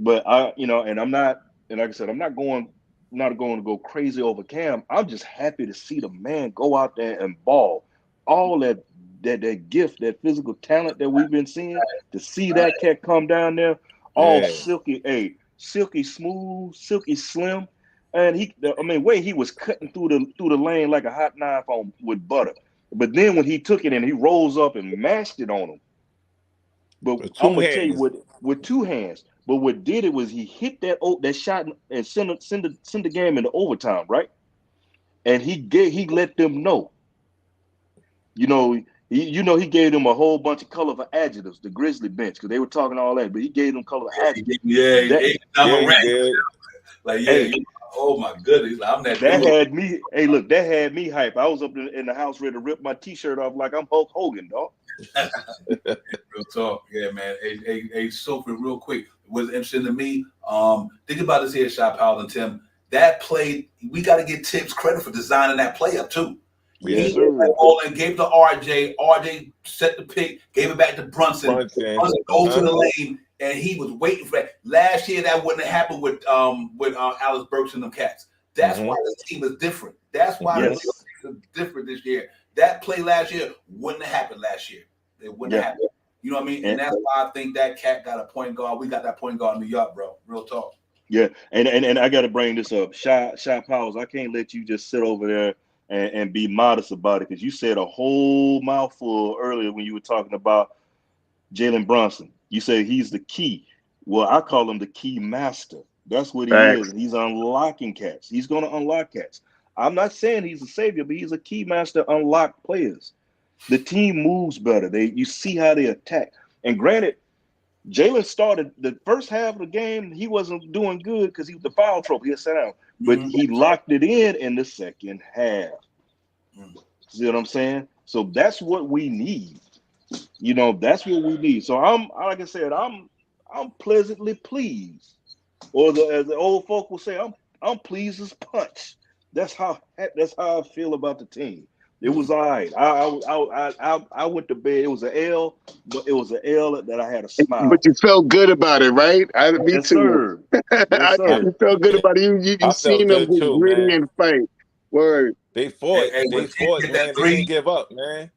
[SPEAKER 6] But and I'm not, and like I said, I'm not going to go crazy over Cam. I'm just happy to see the man go out there and ball. All that gift, that physical talent that we've been seeing, to see that cat come down there, all silky smooth, silky slim, and way he was cutting through the lane like a hot knife with butter. But then when he took it and he rose up and mashed it on him. But I'm gonna tell you with two hands. But what did it was he hit that shot and send the game into overtime, right? And he let them know. He gave them a whole bunch of colorful adjectives, the Grizzly bench, because they were talking all that, but he gave them colorful adjectives.
[SPEAKER 1] Oh my goodness, I'm that.
[SPEAKER 6] That had me. Hey, look, that had me hype. I was up in the house ready to rip my T-shirt off like I'm Hulk Hogan, dog.
[SPEAKER 1] Real talk, yeah, man. Hey, Sophie, real quick, was interesting to me. Think about this here, Shot Powell and Tim. That play, we got to give Tibbs credit for designing that play up too.
[SPEAKER 6] Yes,
[SPEAKER 1] he and gave to RJ. RJ set the pick, gave it back to Brunson. Brunson goes to the lane, and he was waiting for that. Last year, that wouldn't have happened with Alex Burks and them cats. That's why the team is different. That's why the team is different this year. That play last year wouldn't have happened last year. It wouldn't have happened. You know what I mean? And that's why I think that cat got a point guard. We got that point guard in New York, bro. Real talk.
[SPEAKER 6] Yeah, and I got to bring this up. Shy Powers, I can't let you just sit over there and be modest about it, because you said a whole mouthful earlier when you were talking about Jalen Brunson. You said he's the key. Well, I call him the key master. That's what he is. He's unlocking cats. He's going to unlock cats. I'm not saying he's a savior, but he's a key master, unlock players. The team moves better. You see how they attack. And granted, Jalen started the first half of the game. He wasn't doing good because he was the foul trouble. He had sat down, but he locked it in the second half. See what I'm saying? So that's what we need. That's what we need. So I'm pleasantly pleased, or as the old folk will say, I'm pleased as punch. That's how I feel about the team. It was all right. I went to bed. It was an L, but it was an L that I had a smile.
[SPEAKER 4] But you felt good about it, right? Me
[SPEAKER 6] yes,
[SPEAKER 4] too.
[SPEAKER 6] Sir. Yes, sir.
[SPEAKER 4] You felt good about it. You seen them get gritty and fight. Word.
[SPEAKER 7] They fought. They fought, man. They didn't give up, man.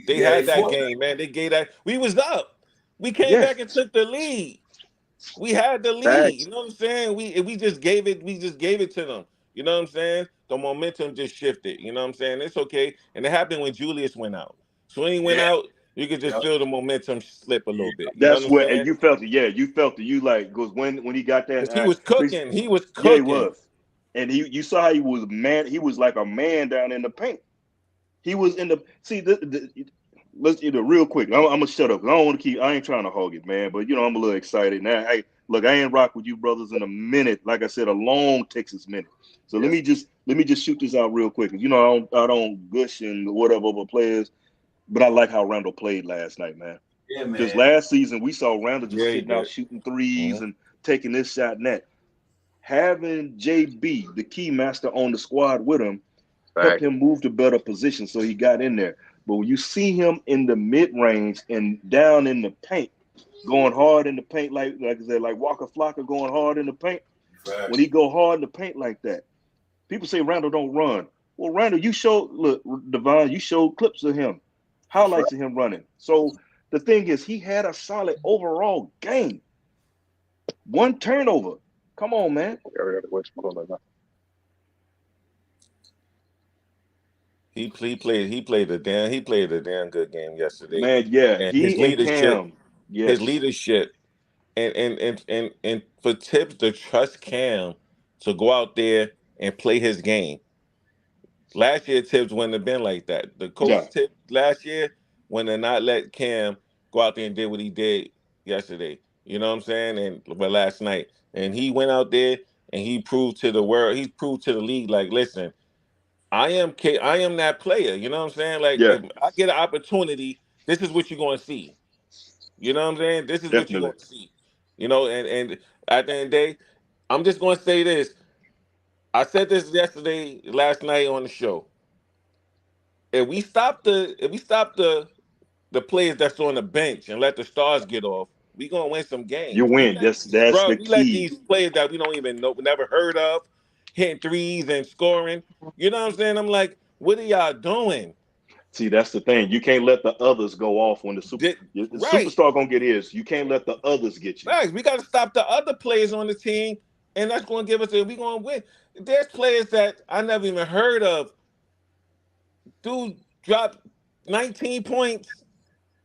[SPEAKER 7] They had that game, man. They gave that. We was up. We came back and took the lead. We had the lead.
[SPEAKER 4] Facts.
[SPEAKER 7] You know what I'm saying? We just gave it. We just gave it to them. You know what I'm saying? The momentum just shifted. You know what I'm saying? It's okay. And it happened when Julius went out. So when he went out, you could just feel the momentum slip a little bit.
[SPEAKER 6] That's what, and you felt it. Yeah, you felt it. You because when he got that,
[SPEAKER 7] he was cooking. He was cooking.
[SPEAKER 6] Yeah, he was. And you saw how he was man. He was like a man down in the paint. He was in the let's real quick. I'm gonna shut up. I don't want to keep. I ain't trying to hog it, man. But I'm a little excited now. Hey, look, I ain't rock with you brothers in a minute. Like I said, a long Texas minute. So let me just shoot this out real quick. I don't gush and whatever over players, but I like how Randle played last night, man.
[SPEAKER 1] Yeah, man.
[SPEAKER 6] Because last season we saw Randle just sitting out shooting threes and taking this shot and that. Having JB, the key master, on the squad with him, helped him move to better position, so he got in there. But when you see him in the mid-range and down in the paint, going hard in the paint, like I said, like Walker Flocka going hard in the paint, when he go hard in the paint like that, people say Randle don't run. Well, Randle, you showed clips of him, highlights of him running. So the thing is, he had a solid overall game. One turnover. Come on, man.
[SPEAKER 7] He played a damn good game yesterday.
[SPEAKER 6] Man, yeah.
[SPEAKER 7] And his leadership, and for Tibbs to trust Cam to go out there and play his game. Last year, Tibbs wouldn't have been like that. The coach Tibbs last year wouldn't have not let Cam go out there and did what he did yesterday. You know what I'm saying? But last night, and he went out there and he proved to the world, he proved to the league, like, listen, I am that player. You know what I'm saying? Like,
[SPEAKER 6] Yeah,
[SPEAKER 7] if I get an opportunity, this is what you're going to see. You know what I'm saying? This is what you're
[SPEAKER 6] definitely.
[SPEAKER 7] going to see. You know, and at the end of the day, I'm just going to say this. I said this last night on the show. If we stop the players that's on the bench and let the stars get off, we gonna win some
[SPEAKER 6] You
[SPEAKER 7] games.
[SPEAKER 6] win. That's the
[SPEAKER 7] We let
[SPEAKER 6] key.
[SPEAKER 7] these players that we don't even know, never heard of, hitting threes and scoring. You know what I'm saying? I'm like, what are y'all doing?
[SPEAKER 6] See, that's the thing. You can't let the others go off when the
[SPEAKER 7] Right.
[SPEAKER 6] superstar gonna get his. You can't let the others get you.
[SPEAKER 7] Right. We got to stop the other players on the team, and that's going to give us we going to win. There's players that I never even heard of. Dude dropped 19 points.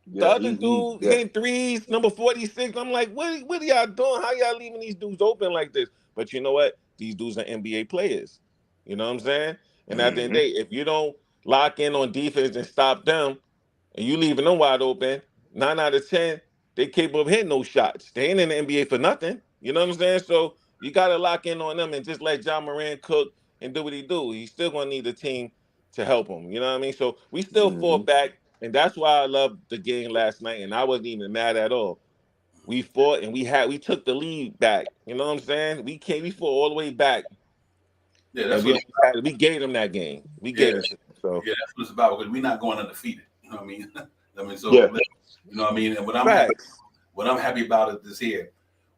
[SPEAKER 7] The
[SPEAKER 6] Yeah,
[SPEAKER 7] other dude hitting threes, number 46. I'm like, what are y'all doing? How y'all leaving these dudes open like this? But you know what? These dudes are NBA players. You know what I'm saying? And at the end of the day, if you don't lock in on defense and stop them, and you leaving them wide open, 9 out of 10, they capable of hitting those shots. They ain't in the NBA for nothing. You know what I'm saying? So you got to lock in on them and just let John Moran cook and do what he do. He's still going to need a team to help him. You know what I mean? So we still fought back, and that's why I loved the game last night, and I wasn't even mad at all. We fought, and we took the lead back. You know what I'm saying? We fought all the way back.
[SPEAKER 1] Yeah, that's
[SPEAKER 7] and
[SPEAKER 1] what
[SPEAKER 7] we gave them that game. We gave it to them. So
[SPEAKER 1] yeah, that's what it's about because we're not going undefeated. You know what I mean? So
[SPEAKER 6] Yeah.
[SPEAKER 1] you know what I mean. And what I'm happy about is here,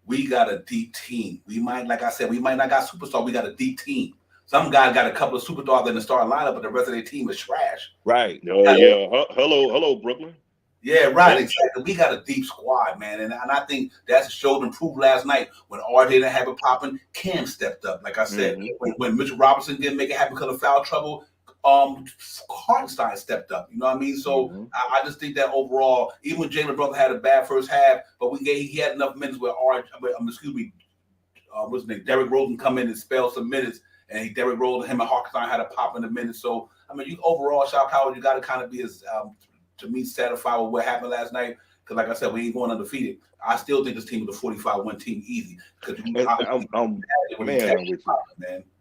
[SPEAKER 1] we got a deep team. We might, like I said, we might not got superstar. We got a deep team. Some guys got a couple of superstars in the starting lineup, but the rest of their team is trash.
[SPEAKER 7] Right.
[SPEAKER 6] Oh yeah. Hello, Brooklyn.
[SPEAKER 1] Yeah, right. Exactly. We got a deep squad, man, and I think that's showed and proved last night when RJ didn't have it popping. Cam stepped up, like I said. When Mitchell Robinson didn't make it happen because of foul trouble, Hartenstein stepped up. You know what I mean? So I just think that overall, even when Jalen Brunson had a bad first half, but he had enough minutes where what's his name? Derrick Rose come in and spell some minutes, and Derrick Rose and him and Hartenstein had a pop in the minutes. So I mean, you overall, Shot Power, you got to kind of be as to me satisfied with what happened last night. Because like I said, we ain't going undefeated. I still think this team is a 45-win team easy. Because man,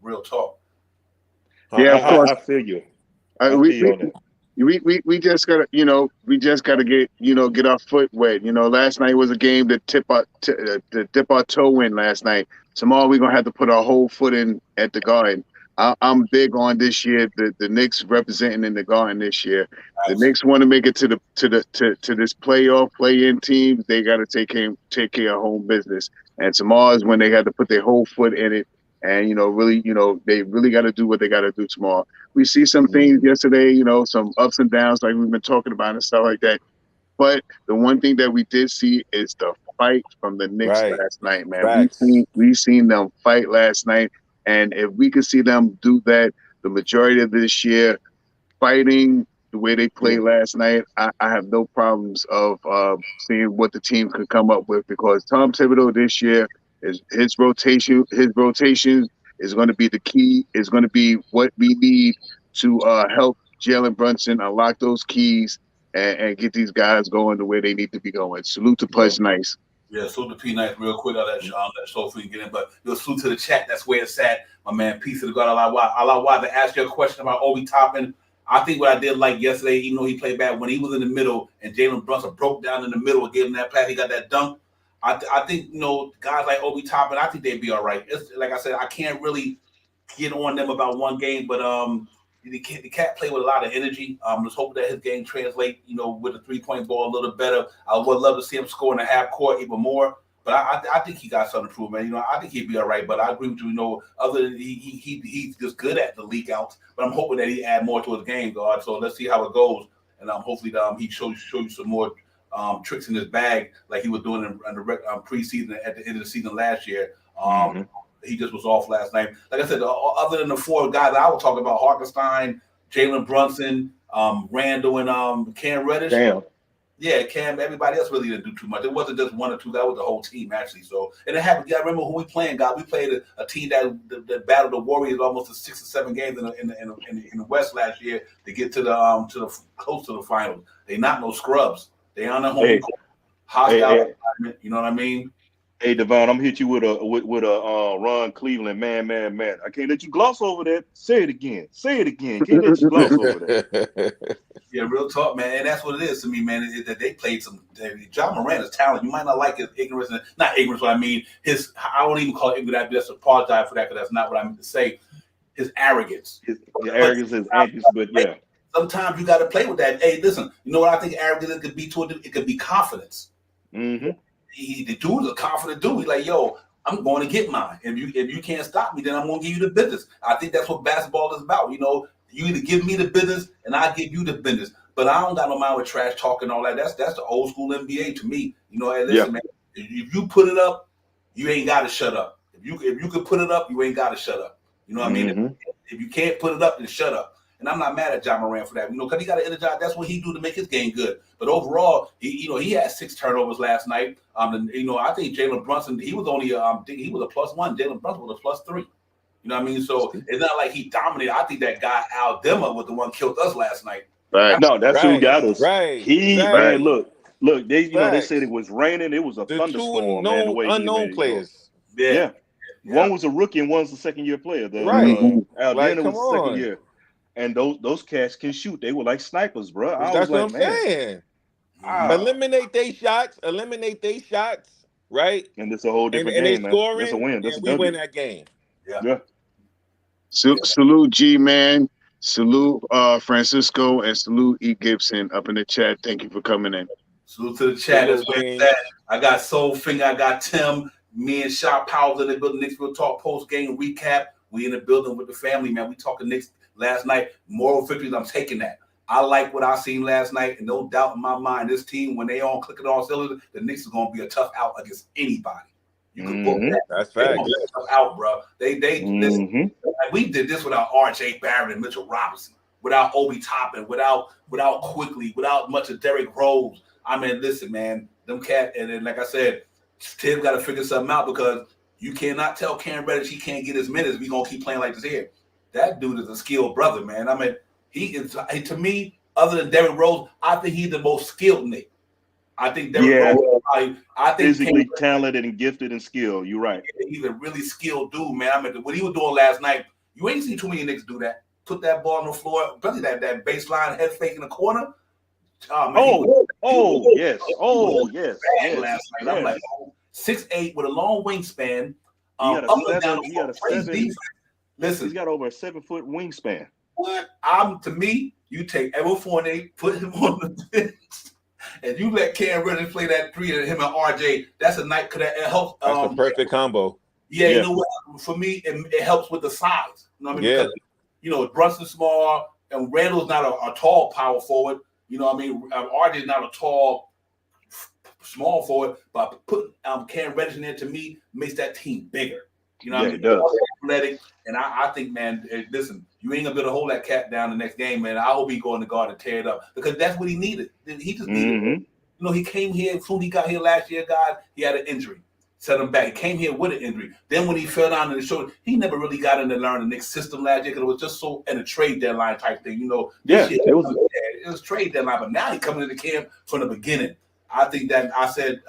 [SPEAKER 1] real talk.
[SPEAKER 4] Yeah, of course.
[SPEAKER 6] I feel you.
[SPEAKER 4] We just gotta, get our foot wet. Last night was a game to dip our toe in last night. Tomorrow we're gonna have to put our whole foot in at the Garden. I'm big on this year. The Knicks representing in the Garden this year. The Knicks want to make it to this playoff play-in team. They got to take care of home business. And tomorrow is when they got to put their whole foot in it. And they really got to do what they got to do tomorrow. We see some things yesterday, some ups and downs like we've been talking about and stuff like that. But the one thing that we did see is the fight from the Knicks last night, man. We seen them fight last night. And if we could see them do that the majority of this year, fighting the way they played last night, I have no problems of seeing what the team could come up with, because Tom Thibodeau this year, his rotations is going to be the key, is going to be what we need to help Jalen Brunson unlock those keys and get these guys going the way they need to be going. Salute to Pudge Nice.
[SPEAKER 1] Yeah, salute to P Nice real quick. I'll let Sophie get in, but salute to the chat. That's where it's at, my man. Peace to the God. Allah to ask you a question about Obi Toppin. I think what I did like yesterday, even though he played bad, when he was in the middle and Jalen Brunson broke down in the middle and gave him that pass, he got that dunk. I think guys like Obi Toppin, I think they'd be all right. It's, like I said, I can't really get on them about one game, but the cat play with a lot of energy. Just hoping that his game translate, with a 3-point ball a little better. I would love to see him score in the half court even more. But I think he got something to prove, man. I think he'd be all right. But I agree with you. Other than he's just good at the leak outs. But I'm hoping that he add more to his game, God. So let's see how it goes. And hopefully he show you some more tricks in his bag, like he was doing in the preseason at the end of the season last year. He just was off last night. Like I said, other than the four guys I was talking about, Hartenstein, Jalen Brunson, Randle, and Cam Reddish.
[SPEAKER 6] Damn.
[SPEAKER 1] Yeah, Cam. Everybody else really didn't do too much. It wasn't just one or two. That was the whole team actually. So, and it happened. Yeah, I remember who we playing. God, we played a team that battled the Warriors almost 6 or 7 games in the West last year to get to the close to the finals. They not no scrubs. They on the home court, hostile environment. You know what I mean?
[SPEAKER 6] Hey, Devon, I'm gonna hit you with a Ron Cleveland, man. I can't let you gloss over that. Say it again. Can't let you gloss over that.
[SPEAKER 1] Yeah, real talk, man. And that's what it is to me, man. Is that they played some. John Moran is talented. You might not like his ignorance, not ignorance. What I mean, I don't even call it ignorance. I just apologize for that because that's not what I meant to say. His arrogance.
[SPEAKER 6] His arrogance is anxious, but yeah.
[SPEAKER 1] Sometimes you got to play with that. Hey, listen. You know what I think arrogance could be to it? It could be confidence.
[SPEAKER 6] Mm-hmm.
[SPEAKER 1] The dude is a confident dude. He's like, yo, I'm going to get mine. If you can't stop me, then I'm going to give you the business. I think that's what basketball is about. You know, you either give me the business and I give you the business. But I don't got no mind with trash talk and all that. That's the old school NBA to me. You know, hey, listen, man. If you put it up, you ain't got to shut up. If you could put it up, you ain't got to shut up. You know what I mean? If you can't put it up, then shut up. And I'm not mad at John Moran for that, you know, because he got to energize. That's what he do to make his game good. But overall, he had 6 turnovers last night. You know, I think Jalen Brunson, he was only he was a +1. Jalen Brunson was a +3. You know what I mean? So it's not like he dominated. I think that guy Al Demma was the one killed us last night.
[SPEAKER 4] Right.
[SPEAKER 6] No, that's who got us.
[SPEAKER 7] Right.
[SPEAKER 6] Man, look. They they said it was raining. It was a thunderstorm. Man, the way
[SPEAKER 7] unknown players.
[SPEAKER 1] Yeah.
[SPEAKER 6] One was a rookie and one's a second-year player. Al Demma was second year. And those cats can shoot. They were like snipers, bro.
[SPEAKER 7] That's what I'm saying. Eliminate their shots, right?
[SPEAKER 6] And it's a whole different
[SPEAKER 7] game,
[SPEAKER 6] man.
[SPEAKER 7] Scoring,
[SPEAKER 6] that's a win. That's
[SPEAKER 7] we win that game.
[SPEAKER 6] Yeah.
[SPEAKER 4] Salute G-Man. Salute Francisco and salute E. Gibson up in the chat. Thank you for coming in.
[SPEAKER 1] Salute to the chat. That's where it's at. I got Soul Finger. I got Tim. Me and Shop Powell in the building. Knicks will talk post-game recap. We in the building with the family, man. We talking Knicks last night. Moral victories, I'm taking that. I like what I seen last night, and no doubt in my mind, this team, when they all clicking all cylinders, the Knicks is going to be a tough out against anybody. You can book that.
[SPEAKER 7] That's fact.
[SPEAKER 1] Tough out, bro. Listen, we did this without R.J. Barrett and Mitchell Robinson, without Obi Toppin, without Quickly, without much of Derrick Rose. I mean, listen, man, them cat, and then like I said, Tim got to figure something out because you cannot tell Cam Reddish he can't get his minutes. We gonna keep playing like this here. That dude is a skilled brother, man. I mean, he is, to me, other than Derrick Rose, I think he's the most skilled Nick. I think Derrick Rose, I think
[SPEAKER 6] physically talented and gifted and skilled. You're right.
[SPEAKER 1] He's a really skilled dude, man. I mean, what he was doing last night, you ain't seen too many Knicks do that. Put that ball on the floor, especially that baseline head fake in the corner.
[SPEAKER 6] Yes.
[SPEAKER 1] Last night. I'm like, 6'8" with a long wingspan.
[SPEAKER 6] He got a 7.
[SPEAKER 1] Listen,
[SPEAKER 6] he's got over a 7-foot wingspan.
[SPEAKER 1] What? To me, you take Evan Fournier, put him on the bench, and you let Cam Reddish play that 3 and him and RJ. That's a night because it helps.
[SPEAKER 7] That's a perfect combo.
[SPEAKER 1] Yeah, you know what? For me, it helps with the size. You know what I mean? Because, you know, Brunson's small, and Randle's not a tall power forward. You know what I mean? RJ's not a tall, small forward, but putting Cam Reddish in there, to me, makes that team bigger. You know what I mean?
[SPEAKER 6] It does.
[SPEAKER 1] Athletic, and I think, man, listen, you ain't gonna be able to hold that cat down the next game, man. I hope he go in the guard and tear it up because that's what he needed. He just needed it. You know, he came here, soon he got here last year, guys, he had an injury. Set him back. He came here with an injury. Then when he fell down in the shoulder, he never really got in to learn the Knicks system last year because it was just so in a trade deadline type thing, you know.
[SPEAKER 6] It
[SPEAKER 1] was trade deadline, but now he's coming into camp from the beginning. I think that I said,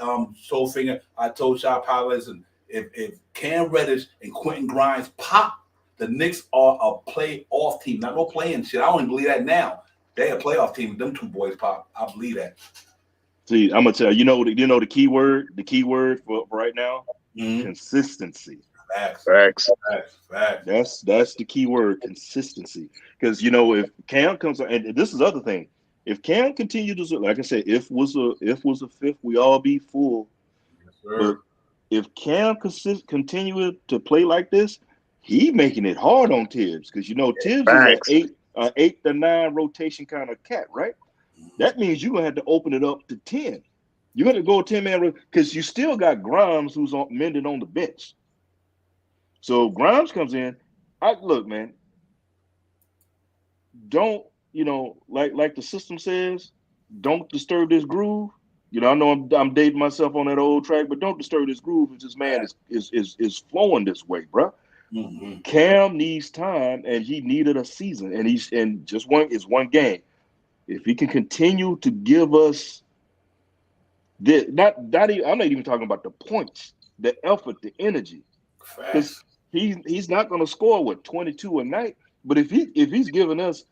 [SPEAKER 1] Soul Finger, I told Shop Powell, listen, if Cam Reddish and Quentin Grimes pop, the Knicks are a playoff team. Not no playing shit. I don't even believe that now. They a playoff team. Them 2 boys pop. I believe that.
[SPEAKER 6] See, I'm gonna tell you. You know the key word. The key word for right now, consistency.
[SPEAKER 1] Facts.
[SPEAKER 6] That's the key word, consistency. Because you know if Cam comes, and this is the other thing. If Cam continues to, like I said, if was a fifth, we all be full.
[SPEAKER 1] Yes, sir.
[SPEAKER 6] But if Cam continue to play like this, he making it hard on Tibbs because you know Tibbs is an 8 to 9 rotation kind of cat, right? That means you're gonna have to open it up to 10. You're gonna go 10-man because you still got Grimes who's mended on the bench. So Grimes comes in. Look, man. Don't like the system says, don't disturb this groove. You know, I know I'm dating myself on that old track, but don't disturb this groove if this man is flowing this way, bro. Cam needs time, and he needed a season, and just one game. If he can continue to give us I'm not even talking about the points, the effort, the energy. Because he's not going to score with 22 a night, but if he's giving us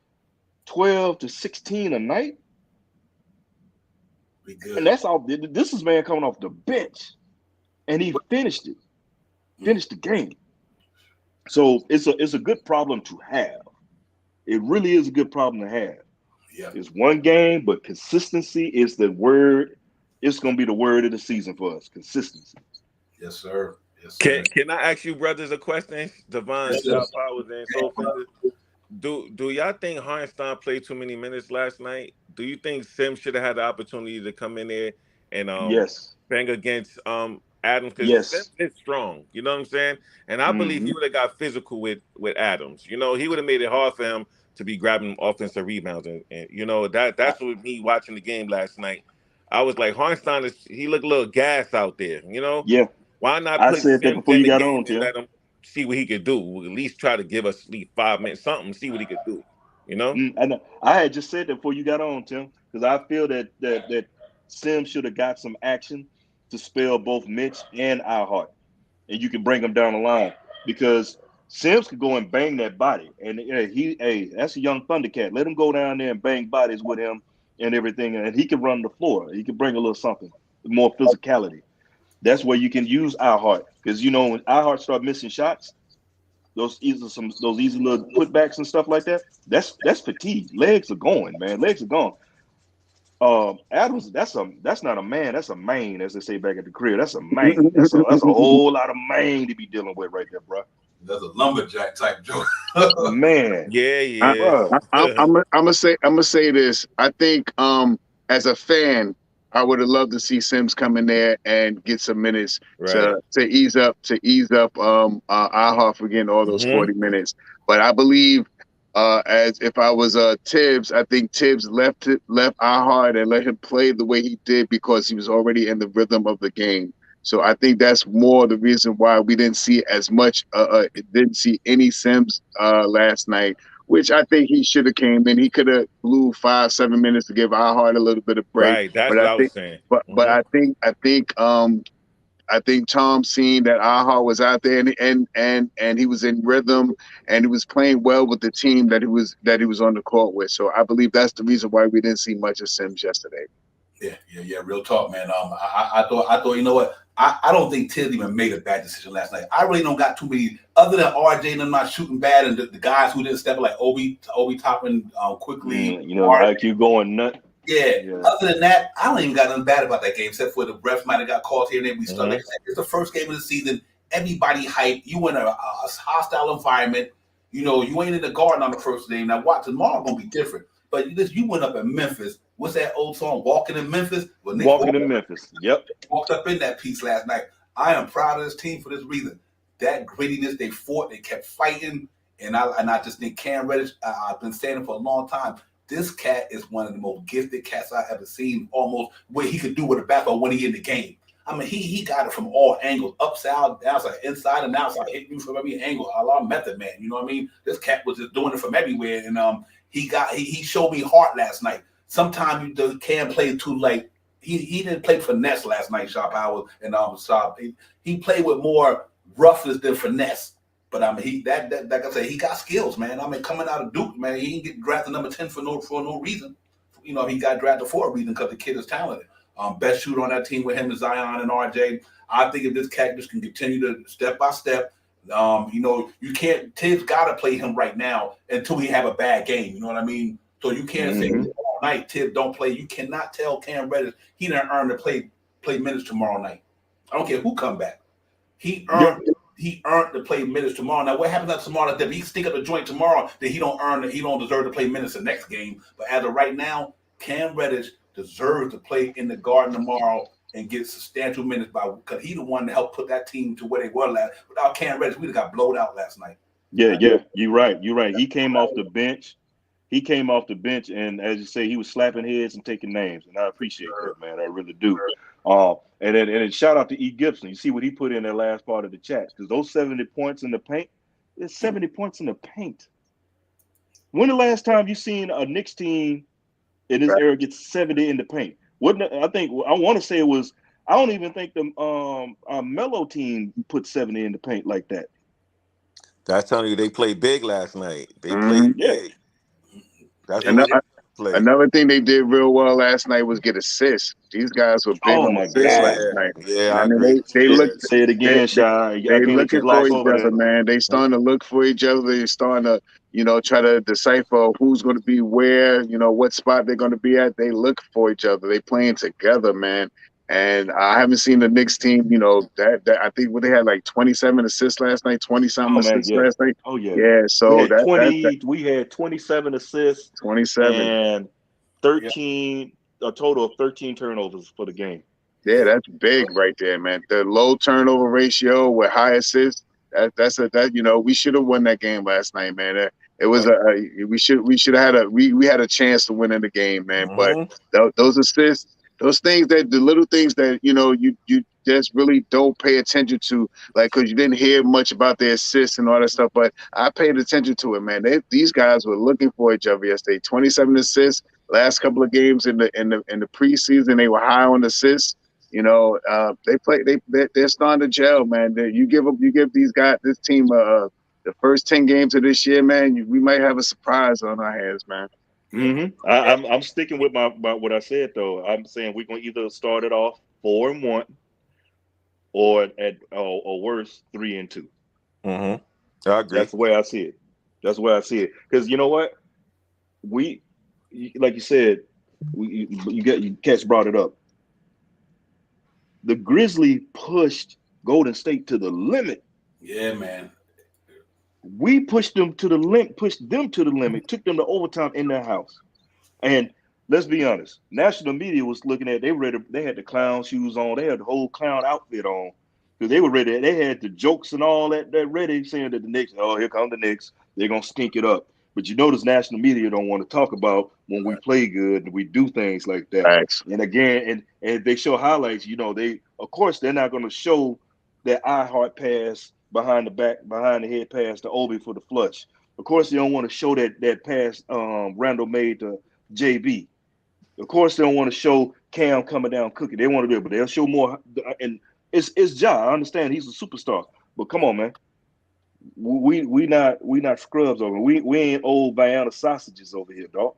[SPEAKER 6] 12 to 16 a night,
[SPEAKER 1] we good.
[SPEAKER 6] And that's all. This is man coming off the bench, and he finished the game. So it's a good problem to have. It really is a good problem to have.
[SPEAKER 1] Yeah,
[SPEAKER 6] it's one game, but consistency is the word. It's going to be the word of the season for us. Consistency.
[SPEAKER 1] Yes, sir. Yes, sir.
[SPEAKER 7] Can I ask you brothers a question? Devon,
[SPEAKER 1] Yes,
[SPEAKER 7] Shot Powers, and Soulfingers. Do y'all think Hartenstein played too many minutes last night? Do you think Sims should have had the opportunity to come in there and
[SPEAKER 6] Yes.
[SPEAKER 7] bang against Adams? Because
[SPEAKER 6] Yes.
[SPEAKER 7] Sims is strong, you know what I'm saying? And I believe he would have got physical with Adams. You know, he would have made it hard for him to be grabbing offensive rebounds, and you know that's what me watching the game last night. I was like, Hartenstein he looked a little gas out there, you know?
[SPEAKER 6] Yeah.
[SPEAKER 7] Why not
[SPEAKER 6] I
[SPEAKER 7] put
[SPEAKER 6] said that
[SPEAKER 7] Sims
[SPEAKER 6] before
[SPEAKER 7] in
[SPEAKER 6] you
[SPEAKER 7] the
[SPEAKER 6] got
[SPEAKER 7] game
[SPEAKER 6] on,
[SPEAKER 7] and
[SPEAKER 6] Tim.
[SPEAKER 7] let him see what he could do? At least try to give us at least 5 minutes, something, see what he could do. You know?
[SPEAKER 6] I know. I had just said that before you got on, Tim, because I feel that Sims should have got some action to spell both Mitch and Iheart, and you can bring him down the line because Sims could go and bang that body, and that's a young Thundercat. Let him go down there and bang bodies with him and everything, and he can run the floor. He can bring a little something, more physicality. That's where you can use Iheart, because you know when Iheart start missing shots, those easy little putbacks and stuff like that. That's fatigue. Legs are going, man. Legs are gone. Adams, that's not a man. That's a main, as they say back at the crib. That's a main. That's a whole lot of main to be dealing with right there, bro.
[SPEAKER 1] That's a lumberjack type joke.
[SPEAKER 6] Man,
[SPEAKER 7] Yeah.
[SPEAKER 4] I'm gonna say this. I think as a fan, I would have loved to see Sims come in there and get some minutes
[SPEAKER 7] Right.
[SPEAKER 4] to ease up Ihoff for getting all those 40 minutes. But I believe as if I was Tibbs, I think Tibbs left Iheart and let him play the way he did because he was already in the rhythm of the game. So I think that's more the reason why we didn't see as much, didn't see any Sims last night, which I think he should have came in. He could have blew 5-7 minutes to give Iheart a little bit of break.
[SPEAKER 7] Right. That's
[SPEAKER 4] but
[SPEAKER 7] what
[SPEAKER 4] I
[SPEAKER 7] I
[SPEAKER 4] think,
[SPEAKER 7] was saying.
[SPEAKER 4] but I think Tom seen that Iheart was out there and he was in rhythm and he was playing well with the team that he was on the court with. So I believe that's the reason why we didn't see much of Sims yesterday.
[SPEAKER 1] Yeah. Real talk, man. I thought, you know what? I don't think Tibbs even made a bad decision last night. I really don't got too many, other than RJ and them not shooting bad, and the guys who didn't step up, like Obi Toppin quickly.
[SPEAKER 6] you know, IQ going nut.
[SPEAKER 1] Yeah. Other than that, I don't even got nothing bad about that game, except for the refs might have got calls here and there. We stuck. Like I said, it's the first game of the season. Everybody hyped. You in a hostile environment. You know, you ain't in the garden on the first game. Now, watch, tomorrow gonna be different. But you went up in Memphis. What's that old song? Walking in Memphis.
[SPEAKER 6] Well, Walking in Memphis. Yep.
[SPEAKER 1] Walked up in that piece last night. I am proud of this team for this reason. That grittiness, they fought, they kept fighting, and I just think Cam Reddish. I've been saying it for a long time. This cat is one of the most gifted cats I've ever seen. Almost what he could do with a basketball when he in the game. I mean, he got it from all angles, upside, downside, inside and outside, hitting you from every angle. A lot of Method Man, you know what I mean? This cat was just doing it from everywhere, and he showed me heart last night. Sometimes the Cam played too late. He didn't play finesse last night, Shop Howard and Shop. He played with more roughness than finesse. But I mean, like I said, he got skills, man. I mean, coming out of Duke, man, he didn't get drafted number 10 for no reason. You know, he got drafted for a reason because the kid is talented. Best shooter on that team with him is Zion and RJ. I think if this cat just can continue to step by step, you know, you can't. Tibbs got to play him right now until he have a bad game. You know what I mean? So you can't say all night Tibbs don't play. You cannot tell Cam Reddish he didn't earn to play minutes tomorrow night. I don't care who come back. He earned to play minutes tomorrow. Now, what happens tomorrow? If he stick up the joint tomorrow, then he don't deserve to play minutes the next game. But as of right now, Cam Reddish deserves to play in the Garden tomorrow and get substantial minutes because he the one to help put that team to where they were last. Without Cam Reddish, we'd have got blowed out last night.
[SPEAKER 6] Yeah, you're right. He came off the bench. And as you say, he was slapping heads and taking names, and I appreciate that, man. I really do. And then shout out to E. Gibson. You see what he put in that last part of the chat, because those 70 points in the paint, there's 70 points in the paint. When the last time you seen a Knicks team in this era get 70 in the paint? I think I want to say it was. I don't even think the our Melo team put 70 in the paint like that.
[SPEAKER 7] That's telling you they played big last night. They played
[SPEAKER 4] Mm-hmm.
[SPEAKER 6] Yeah.
[SPEAKER 7] big. That's
[SPEAKER 1] Yeah,
[SPEAKER 7] what
[SPEAKER 4] Another,
[SPEAKER 7] they played.
[SPEAKER 4] another thing they did real well last night was get assists. These guys were big
[SPEAKER 6] Oh
[SPEAKER 4] on
[SPEAKER 6] my
[SPEAKER 4] assists
[SPEAKER 6] God.
[SPEAKER 4] last
[SPEAKER 7] Yeah,
[SPEAKER 4] night.
[SPEAKER 7] yeah,
[SPEAKER 4] And
[SPEAKER 7] I
[SPEAKER 4] I mean,
[SPEAKER 7] agree.
[SPEAKER 4] they
[SPEAKER 7] Yeah.
[SPEAKER 4] look
[SPEAKER 6] Say it again, Shy. I
[SPEAKER 4] they
[SPEAKER 6] can't let you
[SPEAKER 4] looking for
[SPEAKER 6] gloss
[SPEAKER 4] each
[SPEAKER 6] over
[SPEAKER 4] other,
[SPEAKER 6] that.
[SPEAKER 4] man. They starting to look for each other. They're starting to, try to decipher who's going to be where, what spot they're going to be at. They look for each other. They playing together, man. And I haven't seen the Knicks team, that I think they had like 27 assists last night, 20 something
[SPEAKER 6] Oh man,
[SPEAKER 4] assists
[SPEAKER 6] yeah.
[SPEAKER 4] last night.
[SPEAKER 6] Oh yeah.
[SPEAKER 4] Yeah,
[SPEAKER 6] We
[SPEAKER 4] so
[SPEAKER 6] had
[SPEAKER 4] that
[SPEAKER 6] 20. We had 27 assists
[SPEAKER 4] 27.
[SPEAKER 6] and
[SPEAKER 1] yeah,
[SPEAKER 6] 13, a total of 13 turnovers for the game.
[SPEAKER 4] Yeah, that's big right there, man. The low turnover ratio with high assists. We should have won that game last night, man. It was we should have had we had a chance to win in the game, man. But
[SPEAKER 7] Mm-hmm.
[SPEAKER 4] those assists, those things the little things that you just really don't pay attention to, like because you didn't hear much about their assists and all that stuff. But I paid attention to it, man. These guys were looking for each other yesterday. 27 assists last couple of games in the preseason. They were high on assists. They play. They're starting to gel, man. You give this team the first 10 games of this year, man. We might have a surprise on our hands, man.
[SPEAKER 1] yeah,
[SPEAKER 6] I'm sticking with my what I said though. I'm saying we're gonna either start it off 4-1 or or worse 3-2.
[SPEAKER 7] Mm-hmm. I agree.
[SPEAKER 6] That's the way I see it. That's the way I see it. Because you know what, like you said, you Cats brought it up. The Grizzlies pushed Golden State to the limit.
[SPEAKER 1] yeah, man.
[SPEAKER 6] We pushed them to the limit, took them to overtime in their house. And let's be honest, national media was looking at. They had the clown shoes on. They had the whole clown outfit on because they were ready. They had the jokes and all that ready, saying that the Knicks. Oh, here come the Knicks. They're gonna stink it up. But you notice national media don't want to talk about when we play good and we do things like that.
[SPEAKER 4] Thanks.
[SPEAKER 6] And again, and they show highlights. They of course they're not going to show that iHeart pass behind the head pass to Obi for the flush. Of course, they don't want to show that pass Randle made to JB. Of course, they don't want to show Cam coming down cooking. They want to do it, but they'll show more. And it's Ja. I understand he's a superstar, but come on, man. We not scrubs over here. We ain't old Vienna sausages over here, dog.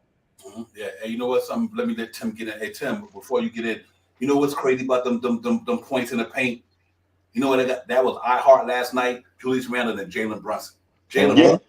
[SPEAKER 1] Yeah, and you know what? Let me let Tim get in. Hey, Tim, before you get in, you know what's crazy about them points in the paint? You know what? That was iHeart last night. Julius Randle and Jalen Brunson. Jalen
[SPEAKER 6] Yeah.
[SPEAKER 1] Brunson,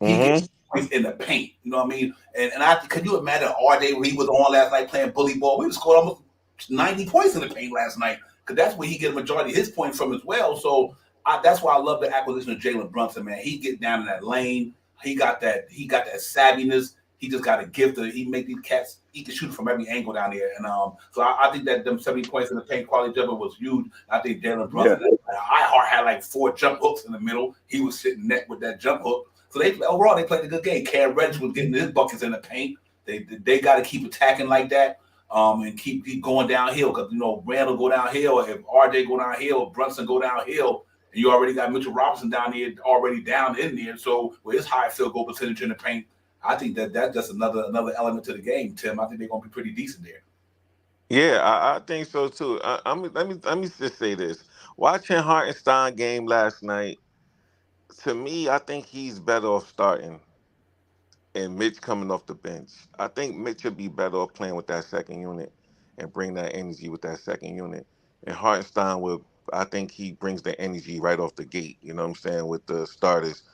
[SPEAKER 1] he gets points in the paint. You know what I mean? And could you imagine RJ when he was on last night playing bully ball? We scored almost 90 points in the paint last night because that's where he get a majority of his points from as well. So that's why I love the acquisition of Jalen Brunson, man. He get down in that lane. He got that savviness. He just got a gift of he make these cats. He can shoot from every angle down there, and so I think that them 70 points in the paint quality jumper was huge. I think Jalen Brunson, iHeart had like 4 jump hooks in the middle. He was sitting net with that jump hook. So overall they played a good game. Cam Reddish was getting his buckets in the paint. They got to keep attacking like that, and keep going downhill because Randall go downhill. If RJ go downhill, Brunson go downhill. And you already got Mitchell Robinson down there already down in there. So with his high field goal percentage in the paint, I think that's just another element to the game, Tim. I think they're gonna be pretty decent there.
[SPEAKER 7] Yeah, I think so too. Let me just say this: watching Hartenstein game last night, to me, I think he's better off starting and Mitch coming off the bench. I think Mitch would be better off playing with that second unit and bring that energy with that second unit. And Hartenstein will, I think he brings the energy right off the gate. You know what I'm saying, with the starters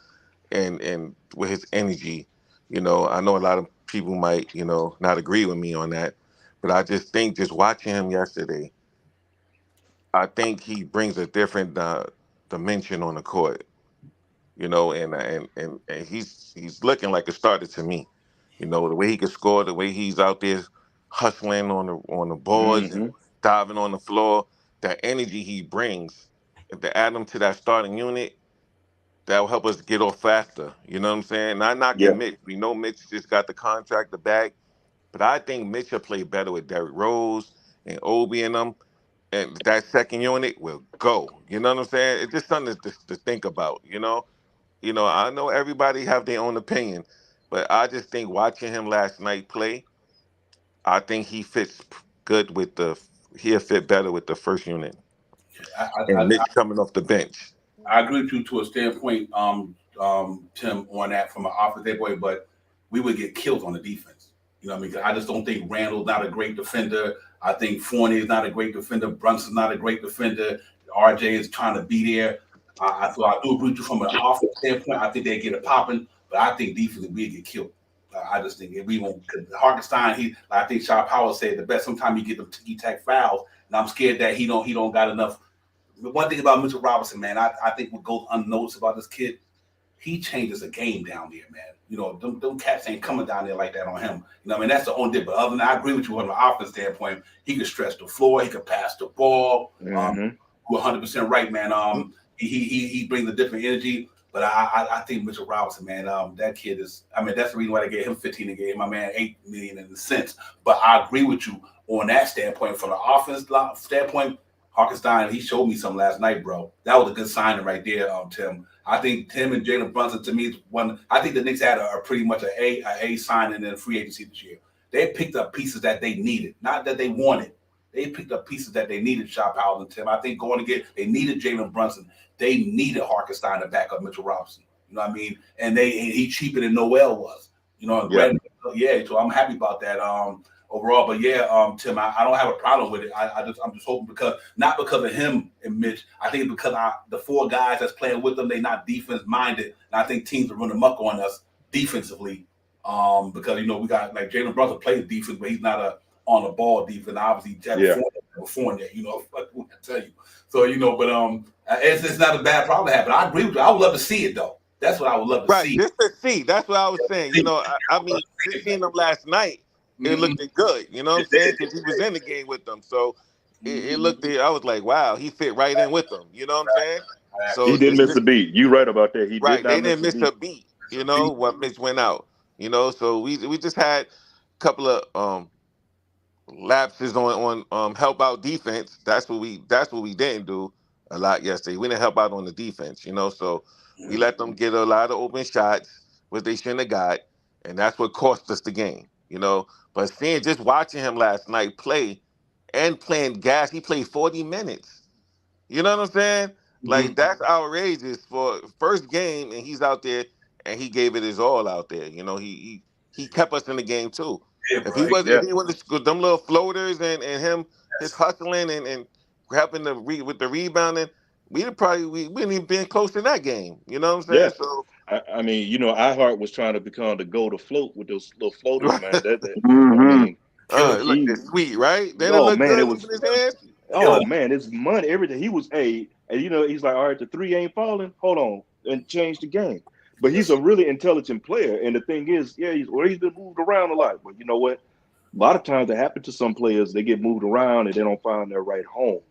[SPEAKER 7] and with his energy. I know a lot of people might not agree with me on that, but I just think just watching him yesterday, I think he brings a different dimension on the court. And he's looking like a starter to me. The way he can score, the way he's out there hustling on the boards and diving on the floor, that energy he brings, if to add him to that starting unit, that will help us get off faster. You know what I'm saying? Not
[SPEAKER 6] Yeah.
[SPEAKER 7] knocking Mitch. We know Mitch just got the contract, the bag, but I think Mitch will play better with Derrick Rose and Obi and them, and that second unit will go. You know what I'm saying? It's just something to think about. I know everybody have their own opinion, but I just think watching him last night play, I think he fits good with he'll fit better with the first unit.
[SPEAKER 1] I,
[SPEAKER 7] And Mitch coming off the bench.
[SPEAKER 1] I agree with you to a standpoint, Tim, on that from an offensive standpoint, but we would get killed on the defense. You know what I mean? 'Cause I just don't think Randall's not a great defender. I think Fournier is not a great defender. Brunson's not a great defender. RJ is trying to be there. So I do agree with you from an offensive standpoint. I think they get it popping, but I think defensively we get killed. I just think if we won't. Hartenstein, I think Shaw Powell said the best. Sometimes you get them ticky-tack fouls, and I'm scared that he don't got enough. The one thing about Mitchell Robinson, man, I think what goes unnoticed about this kid, he changes the game down there, man. You know, them cats ain't coming down there like that on him. You know, I mean, that's the only thing. But other than that, I agree with you on the offense standpoint. He can stretch the floor. He can pass the ball. You're 100% right, man. He brings a different energy. But I think Mitchell Robinson, man, that kid is. I mean, that's the reason why they gave him 15 and gave my man $8 million in a sense. But I agree with you on that standpoint. From the offense standpoint, Hartenstein, he showed me something last night, bro. That was a good signing right there, Tim. I think Tim and Jalen Brunson, to me, is one. I think the Knicks had a pretty much an A signing in free agency this year. They picked up pieces that they needed, not that they wanted. They picked up pieces that they needed, Shaw Powell and Tim. I think going to they needed Jalen Brunson. They needed Hartenstein to back up Mitchell Robinson. You know what I mean? And he cheaper than Noel was. You know, yeah. So I'm happy about that. Overall, but yeah, Tim, I don't have a problem with it. I'm just hoping not because of him and Mitch. I think because the four guys that's playing with them, they not defense minded, and I think teams are running amok on us defensively. Because we got like Jalen Brunson plays defense, but he's not a on the ball defense. Obviously, before that, I tell you. So but it's not a bad problem to have. But I agree with you. I would love to see it though. That's what I would love to see.
[SPEAKER 7] Just to see. That's what I was saying. I mean, seeing them last night. It looked good, you know what I'm saying? Because he was in the game with them. So it looked, I was like, wow, he fit right in with them. You know what I'm saying? So
[SPEAKER 6] he didn't miss a beat. You right about that.
[SPEAKER 7] They didn't miss a beat, what Mitch went out. So we just had a couple of lapses on help out defense. That's what we didn't do a lot yesterday. We didn't help out on the defense, so we let them get a lot of open shots, which they shouldn't have got, and that's what cost us the game, But just watching him last night play and playing gas, he played 40 minutes. You know what I'm saying? Like, that's outrageous for first game, and he's out there, and he gave it his all out there. He kept us in the game, too. If he wasn't them little floaters and him just hustling and helping with the rebounding, we wouldn't even been close to that game. You know what I'm saying?
[SPEAKER 6] Yeah. So I mean, iHeart was trying to become the go to float with those little floaters, man.
[SPEAKER 7] It looked sweet, right? Then
[SPEAKER 6] it
[SPEAKER 7] looked good
[SPEAKER 6] it was,
[SPEAKER 7] in his hands.
[SPEAKER 6] Oh man, it's money, everything. He was and he's like, all right, the three ain't falling. Hold on, and change the game. But he's a really intelligent player, and the thing is, he's been moved around a lot. But you know what? A lot of times that happens to some players. They get moved around and they don't find their right home.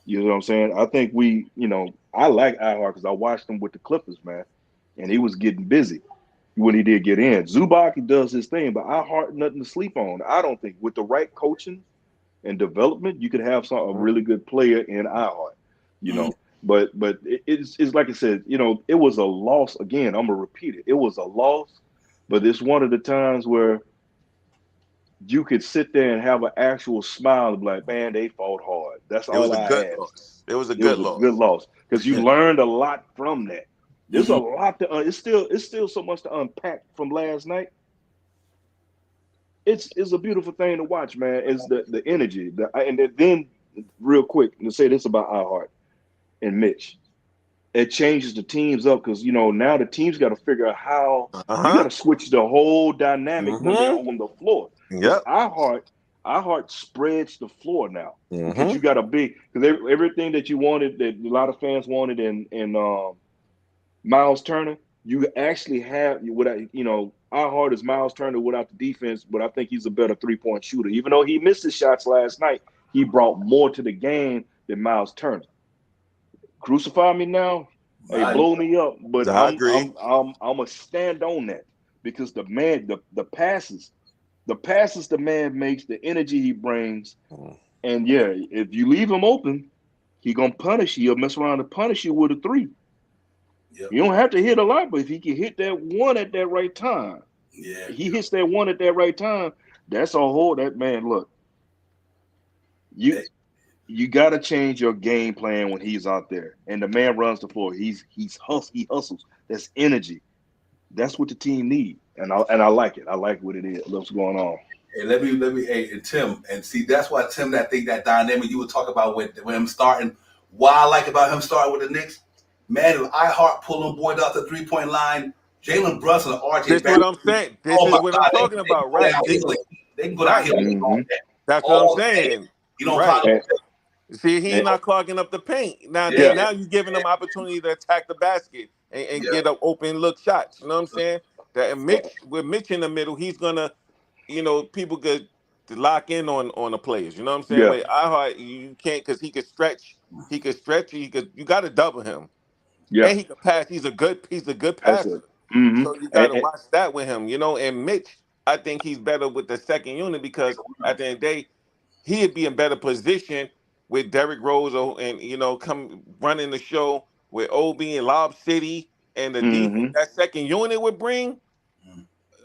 [SPEAKER 6] You know what I'm saying? I think I like iHeart because I watched him with the Clippers, man, and he was getting busy when he did get in. Zubac, he does his thing, but iHeart, nothing to sleep on. I don't think with the right coaching and development, you could have a really good player in iHeart, But it's like I said, it was a loss. Again, I'm gonna repeat it. It was a loss, but it's one of the times where you could sit there and have an actual smile and be like, man, they fought hard. That's all I had.
[SPEAKER 7] It was a good
[SPEAKER 6] loss because you learned a lot from that. There's a lot to. It's still so much to unpack from last night. It's a beautiful thing to watch, man. It's the energy. And then real quick to say this about iHeart and Mitch. It changes the teams up because now the teams got to figure out how you got to switch the whole dynamic when they're on the floor.
[SPEAKER 7] Yep.
[SPEAKER 6] iHeart spreads the floor now because you got because everything that you wanted, that a lot of fans wanted in Miles Turner, you actually have iHeart is Miles Turner without the defense, but I think he's a better 3-point shooter. Even though he missed his shots last night, he brought more to the game than Miles Turner. Crucify me now, blow me up, but
[SPEAKER 7] I agree.
[SPEAKER 6] I'm gonna stand on that because the man, the passes the man makes, the energy he brings, and if you leave him open, he gonna punish you. He'll mess around and punish you with a three. Yep. You don't have to hit a lot, but if he can hit that one at that right time, he hits that one at that right time. That's a whole. That man, look, You got to change your game plan when he's out there, and the man runs the floor. He hustles. That's energy. That's what the team need, and I like it. I like what it is. What's going on?
[SPEAKER 1] Hey, let me. Hey, and Tim, and see, that's why Tim, that thing, that dynamic you were talking about with him starting. Why I like about him starting with the Knicks, man. If iHeart pull them boys out the 3-point line, Jalen Brunson, RJ.
[SPEAKER 7] This is what I'm saying. This is what I'm talking about, right?
[SPEAKER 1] They can go down here.
[SPEAKER 7] That's what I'm saying.
[SPEAKER 1] You know,
[SPEAKER 7] right. See, he's not clogging up the paint. Now you're giving them opportunity to attack the basket and get up open look shots. You know what I'm saying? That with Mitch in the middle, he's gonna, people could lock in on the players. You know what I'm saying?
[SPEAKER 6] Yeah.
[SPEAKER 7] Wait, you can't, because he could stretch. You got to double him.
[SPEAKER 6] Yeah.
[SPEAKER 7] And he could pass. He's a good passer. So you got to watch that with him. And Mitch, I think he's better with the second unit, because at the end of the day, he'd be in better position with Derrick Rose and come running the show with Obi and Lob City and the defense that second unit would bring.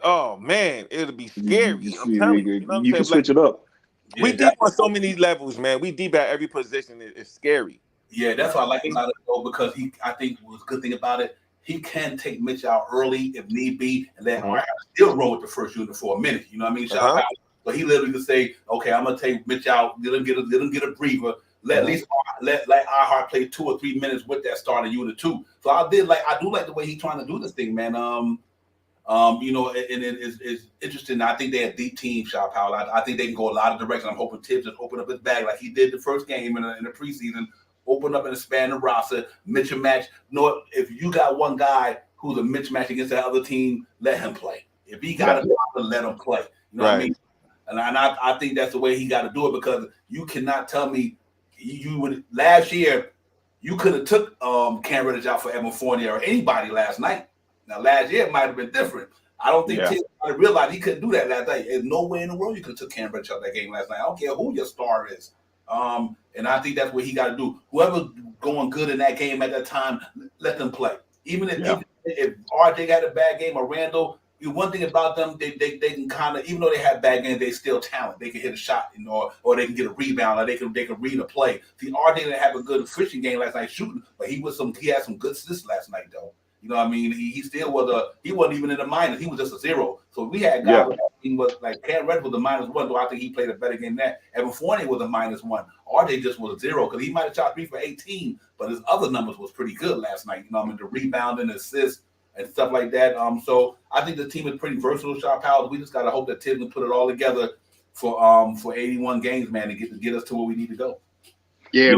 [SPEAKER 7] Oh man, it'll be scary. I'm telling you.
[SPEAKER 6] You can switch it up.
[SPEAKER 7] We deep on so many levels, man. We deep at every position. It's scary.
[SPEAKER 1] Yeah, that's why I like about it though, because I think what's a good thing about it, he can take Mitch out early if need be, and then still roll with the first unit for a minute. You know what I mean? But he literally could say, "Okay, I'm gonna take Mitch out. Let him get a breather. Let iHeart play 2 or 3 minutes with that starting unit too." So I do like the way he's trying to do this thing, man. And it's interesting. I think they're a deep team, Shop Powell. I think they can go a lot of directions. I'm hoping Tibbs just open up his bag like he did the first game in the preseason. Open up and expand the roster, mix and match. If you got one guy who's a mismatch against that other team, let him play. If he got a problem, let him play. You know what I mean? And I think that's the way he got to do it, because you cannot tell me you would last year you could have took Cam Reddish out for Evan Fournier or anybody last night. Now last year it might have been different. I don't think Tim realized he couldn't do that last night. There's no way in the world you could have took Cam Reddish out that game last night. I don't care who your star is. And I think that's what he got to do. Whoever's going good in that game at that time, let them play. Even if RJ had a bad game or Randle, one thing about them, they can kind of, even though they have bad games, they still talent. They can hit a shot, or they can get a rebound, or they can read a play. See, RJ didn't have a good fishing game last night shooting, but he had some good assists last night though. You know what I mean? He still was he wasn't even in the minus. He was just a 0. So we had guys he was like Cam Reddish was a -1, though I think he played a better game than that. Evan Fournier was a -1. RJ just was a 0 because he might have shot 3 for 18, but his other numbers was pretty good last night. You know what I mean? The rebound and assists and stuff like that. So I think the team is pretty versatile, Shot Powell. We just gotta hope that Tim can put it all together for 81 games, man, to get us to where we need to go.
[SPEAKER 4] Yeah,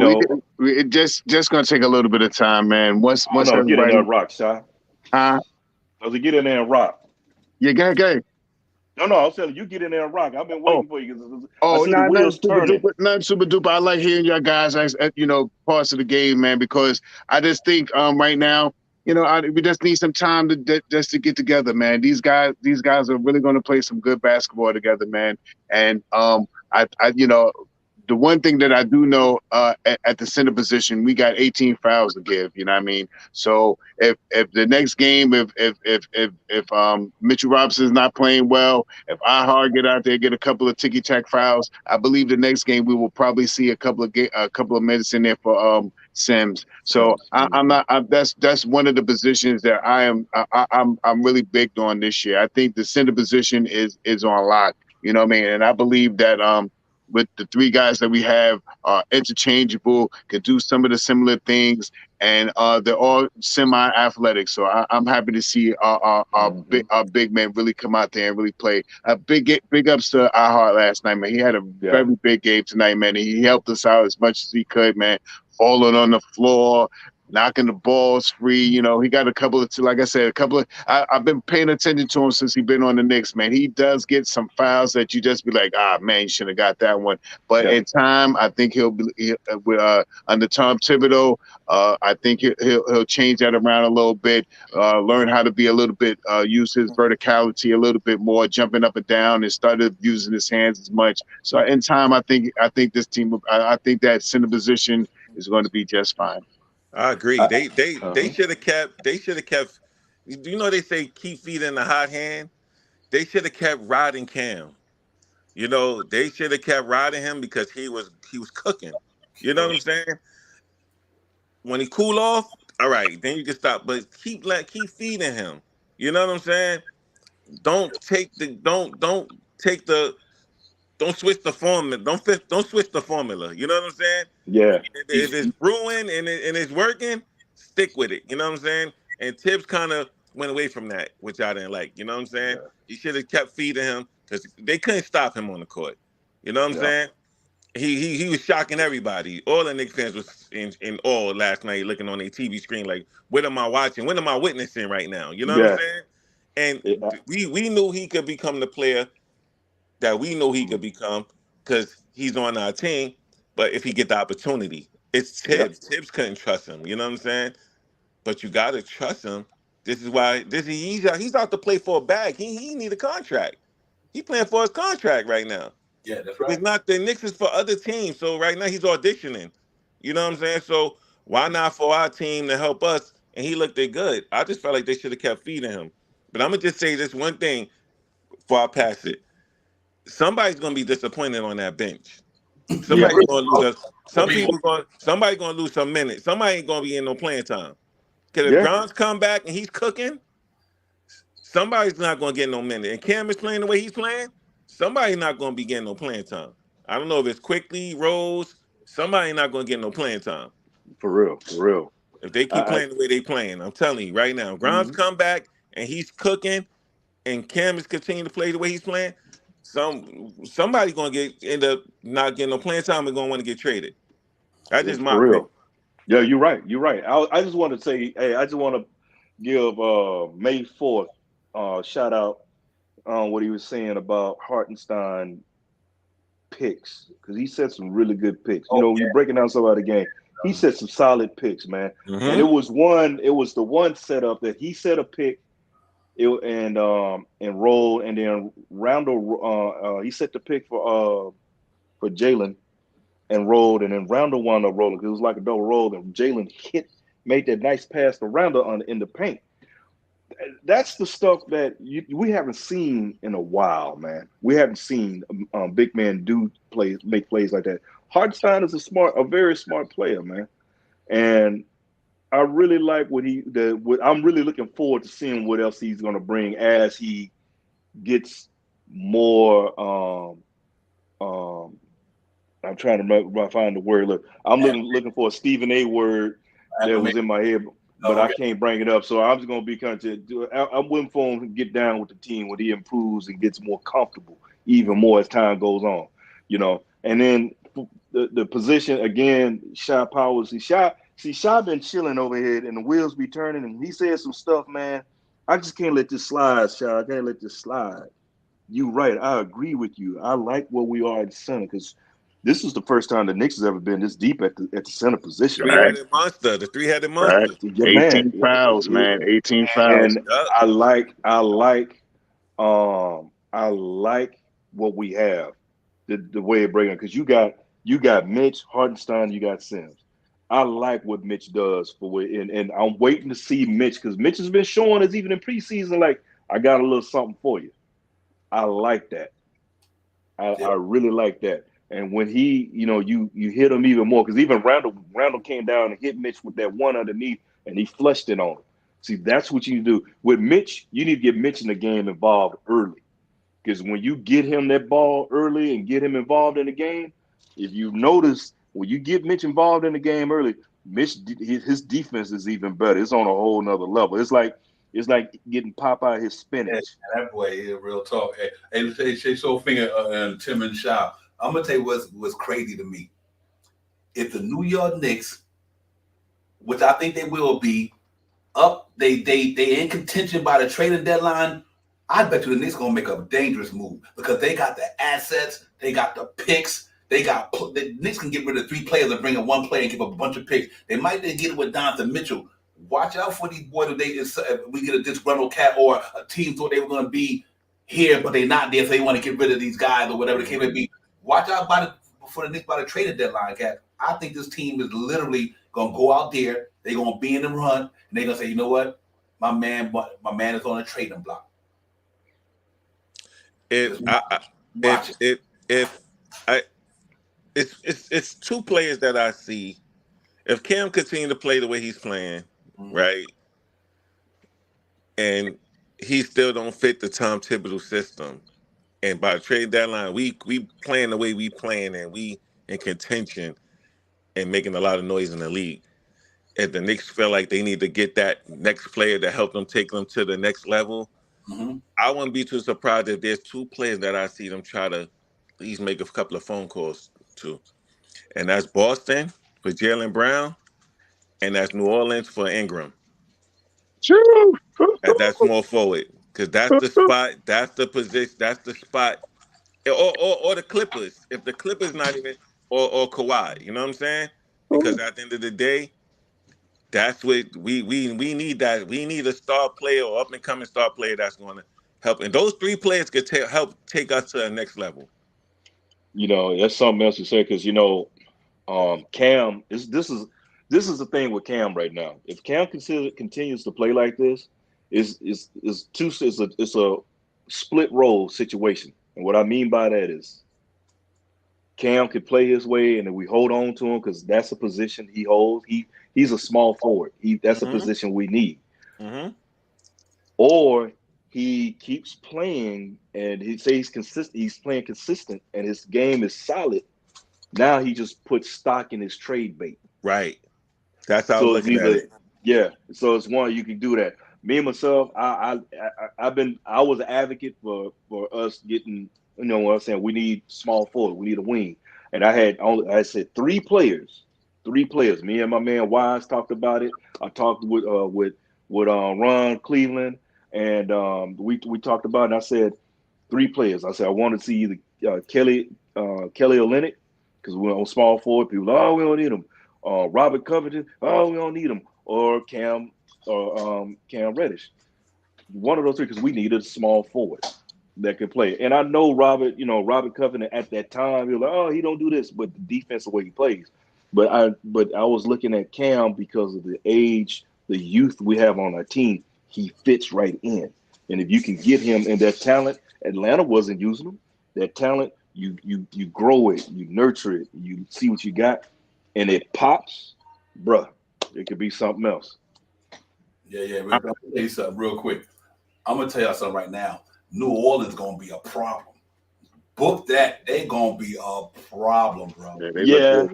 [SPEAKER 4] it just gonna take a little bit of time, man. Once
[SPEAKER 6] get in there and rock, Shy. Get in there and rock.
[SPEAKER 4] Yeah, go ahead.
[SPEAKER 6] No, I was telling you, get in there and rock. I've been waiting for you.
[SPEAKER 4] Nothing super duper. I like hearing y'all guys as parts of the game, man, because I just think right now, we just need some time to get together, man. These guys are really going to play some good basketball together, man. And the one thing that I do know at the center position, we got 18 fouls to give. You know what I mean? So if the next game, if Mitchell Robinson is not playing well, if iHeart get out there get a couple of ticky tack fouls, I believe the next game we will probably see a couple of minutes in there for Sims. So that's one of the positions that I'm really big on this year. I think the center position is on lock. You know what I mean? And I believe that with the 3 guys that we have are interchangeable, can do some of the similar things, and they're all semi-athletic. So I'm happy to see our big men really come out there and really play. Big ups to iHeart last night, man. He had a very big game tonight, man. And he helped us out as much as he could, man. Falling on the floor, knocking the balls free. He got a couple of, like I said, I've been paying attention to him since he's been on the Knicks, man. He does get some fouls that you just be like, man, you should have got that one. But in time, I think he'll be under Tom Thibodeau. I think he'll change that around a little bit, learn how to be a little bit, use his verticality a little bit more, jumping up and down, and started using his hands as much. So in time, I think this team, I think that center position is going to be just fine.
[SPEAKER 7] I agree. They should have kept. They say keep feet in the hot hand. They should have kept riding Cam. You know, they should have kept riding him because he was cooking. You know what I'm saying? When he cool off, all right, then you can stop. But keep feeding him. You know what I'm saying? Don't take the don't switch the formula. Don't switch the formula. You know what I'm saying?
[SPEAKER 6] Yeah.
[SPEAKER 7] If it's brewing and it's working, stick with it. You know what I'm saying? And Tibbs kind of went away from that, which I didn't like. You know what I'm saying?
[SPEAKER 6] Yeah.
[SPEAKER 7] He should have kept feeding him because they couldn't stop him on the court. You know what I'm saying? He was shocking everybody. All the Knicks fans was in awe last night, looking on their TV screen like, what am I watching? What am I witnessing right now? You know what I'm saying? And we knew he could become the player that we know he could become because he's on our team. But if he get the opportunity, it's Tibbs. Tibbs couldn't trust him. You know what I'm saying? But you got to trust him. This is why he's out to play for a bag. He need a contract. He playing for his contract right now.
[SPEAKER 1] Yeah, that's right.
[SPEAKER 7] It's not the Knicks is for other teams. So right now he's auditioning. You know what I'm saying? So why not for our team to help us? And he looked good. I just felt like they should have kept feeding him. But I'm gonna just say this one thing before I pass it. Somebody's gonna be disappointed on that bench. Somebody's gonna lose somebody's gonna lose some minutes. Somebody ain't gonna be in no playing time. Because if Bron's come back and he's cooking, somebody's not gonna get no minute. And Cam is playing the way he's playing, somebody's not gonna be getting no playing time. I don't know if it's Quickly, Rose, somebody not gonna get no playing time.
[SPEAKER 6] For real.
[SPEAKER 7] If they keep playing the way they playing, I'm telling you right now, Grimes come back and he's cooking, and Cam is continuing to play the way he's playing. Somebody gonna end up not getting no playing time and gonna want to get traded. That's just my opinion.
[SPEAKER 6] Yeah, you're right. I just want to say, hey, I just want to give May 4th shout out on what he was saying about Hartenstein picks, because he said some really good picks. You know, when you're breaking down some of the game, he said some solid picks, man. And it was the one setup that he set a pick. And rolled, and then Randle he set the pick for Jalen and rolled, and then Randle wound up rolling. It was like a double roll, and Jalen made that nice pass to Randle in the paint. That's the stuff that we haven't seen in a while, man. We haven't seen big men make plays like that. Hartenstein is a very smart player, man, and I really like I'm really looking forward to seeing what else he's going to bring as he gets more. I'm trying to find the word. Look, I'm looking for a Stephen A. word that was in my head, but I can't bring it up. So I'm just going to be I'm waiting for him to get down with the team when he improves and gets more comfortable, even more as time goes on. You know, and then the position again, Shy Powers. Shy been chilling over here, and the wheels be turning, and he said some stuff, man. I just can't let this slide, Shy. I can't let this slide. You right. I agree with you. I like where we are at center, because this is the first time the Knicks has ever been this deep at the center position.
[SPEAKER 7] The three-headed monster.
[SPEAKER 4] Right. 18 fouls, man. 18 fouls.
[SPEAKER 6] And I like what we have, the way it breaks, because you got Mitch, Hartenstein, you got Sims. I like what Mitch does and I'm waiting to see Mitch, because Mitch has been showing us even in preseason, like, I got a little something for you. I like that. I really like that. And when he, you hit him even more, because even Randle came down and hit Mitch with that one underneath, and he flushed it on him. See, that's what you do. With Mitch, you need to get Mitch in the game involved early, because when you get him that ball early and get him involved in the game, if you notice, when you get Mitch involved in the game early, his defense is even better. It's on a whole nother level. It's like getting Popeye his spinach.
[SPEAKER 1] Yeah, that boy is real talk. Hey, so Finger and Tim and Shaw. I'm gonna tell you what's crazy to me. If the New York Knicks, which I think they will be, up, they in contention by the trading deadline, I bet you the Knicks gonna make a dangerous move, because they got the assets, they got the picks. The Knicks can get rid of 3 players and bring in 1 player and give up a bunch of picks. They might then get it with Donovan Mitchell. Watch out for these boys if we get a disgruntled cat, or a team thought they were going to be here, but they're not there, so they want to get rid of these guys or whatever the case may be. Watch out for the Knicks by the trading deadline, cat. I think this team is literally going to go out there. They're going to be in the run, and they're going to say, you know what? My man is on a trading block.
[SPEAKER 7] if I it's two players that I see. If Cam continue to play the way he's playing, right, and he still don't fit the Tom Thibodeau system, and by the trade deadline, we playing the way we playing, and we in contention and making a lot of noise in the league. If the Knicks feel like they need to get that next player to help them take them to the next level, I wouldn't be too surprised if there's two players that I see them try to at least make a couple of phone calls to. And that's Boston for Jalen Brown, and that's New Orleans for Ingram. At that small forward. Because that's the spot, that's the position, that's the spot. Or the Clippers. If the Clippers not even, or Kawhi, you know what I'm saying? Because at the end of the day, that's what we need. That we need a star player or up and coming star player that's going to help. And those three players could help take us to the next level.
[SPEAKER 6] You know, that's something else to say because you know, Cam this is the thing with Cam right now. If Cam continues to play like this, it's a split role situation. And what I mean by that is Cam could play his way, and then we hold on to him because that's a position he holds. He's a small forward. That's a position we need. Or he keeps playing, and he says he's consistent. He's playing consistent, and his game is solid. Now he just puts stock in his trade bait.
[SPEAKER 7] Right. That's how I was looking at it.
[SPEAKER 6] Yeah. So it's one you can do that. Me and myself, I was an advocate for us getting, you know what I'm saying, we need small forward, we need a wing. And I said three players. Me and my man Wise talked about it. I talked with Ron Cleveland, and we talked about it, and I said three players. I said I want to see either Kelly Olynyk, because we're on small forward. People, we don't need him. Robert Covington, we don't need him. Or Cam Reddish. One of those three, because we needed a small forward that could play. And I know Robert Covington at that time, he was like, he don't do this, but the defense, the way he plays. But I was looking at Cam because of the age, the youth we have on our team. He fits right in. And if you can get him and that talent, Atlanta wasn't using him. That talent, you grow it, you nurture it, you see what you got, and it pops, bruh. It could be something else.
[SPEAKER 1] Yeah. I'm gonna tell you something real quick. I'm gonna tell you something right now. New Orleans gonna be a problem. Book that. They gonna be a problem, bro.
[SPEAKER 4] Yeah.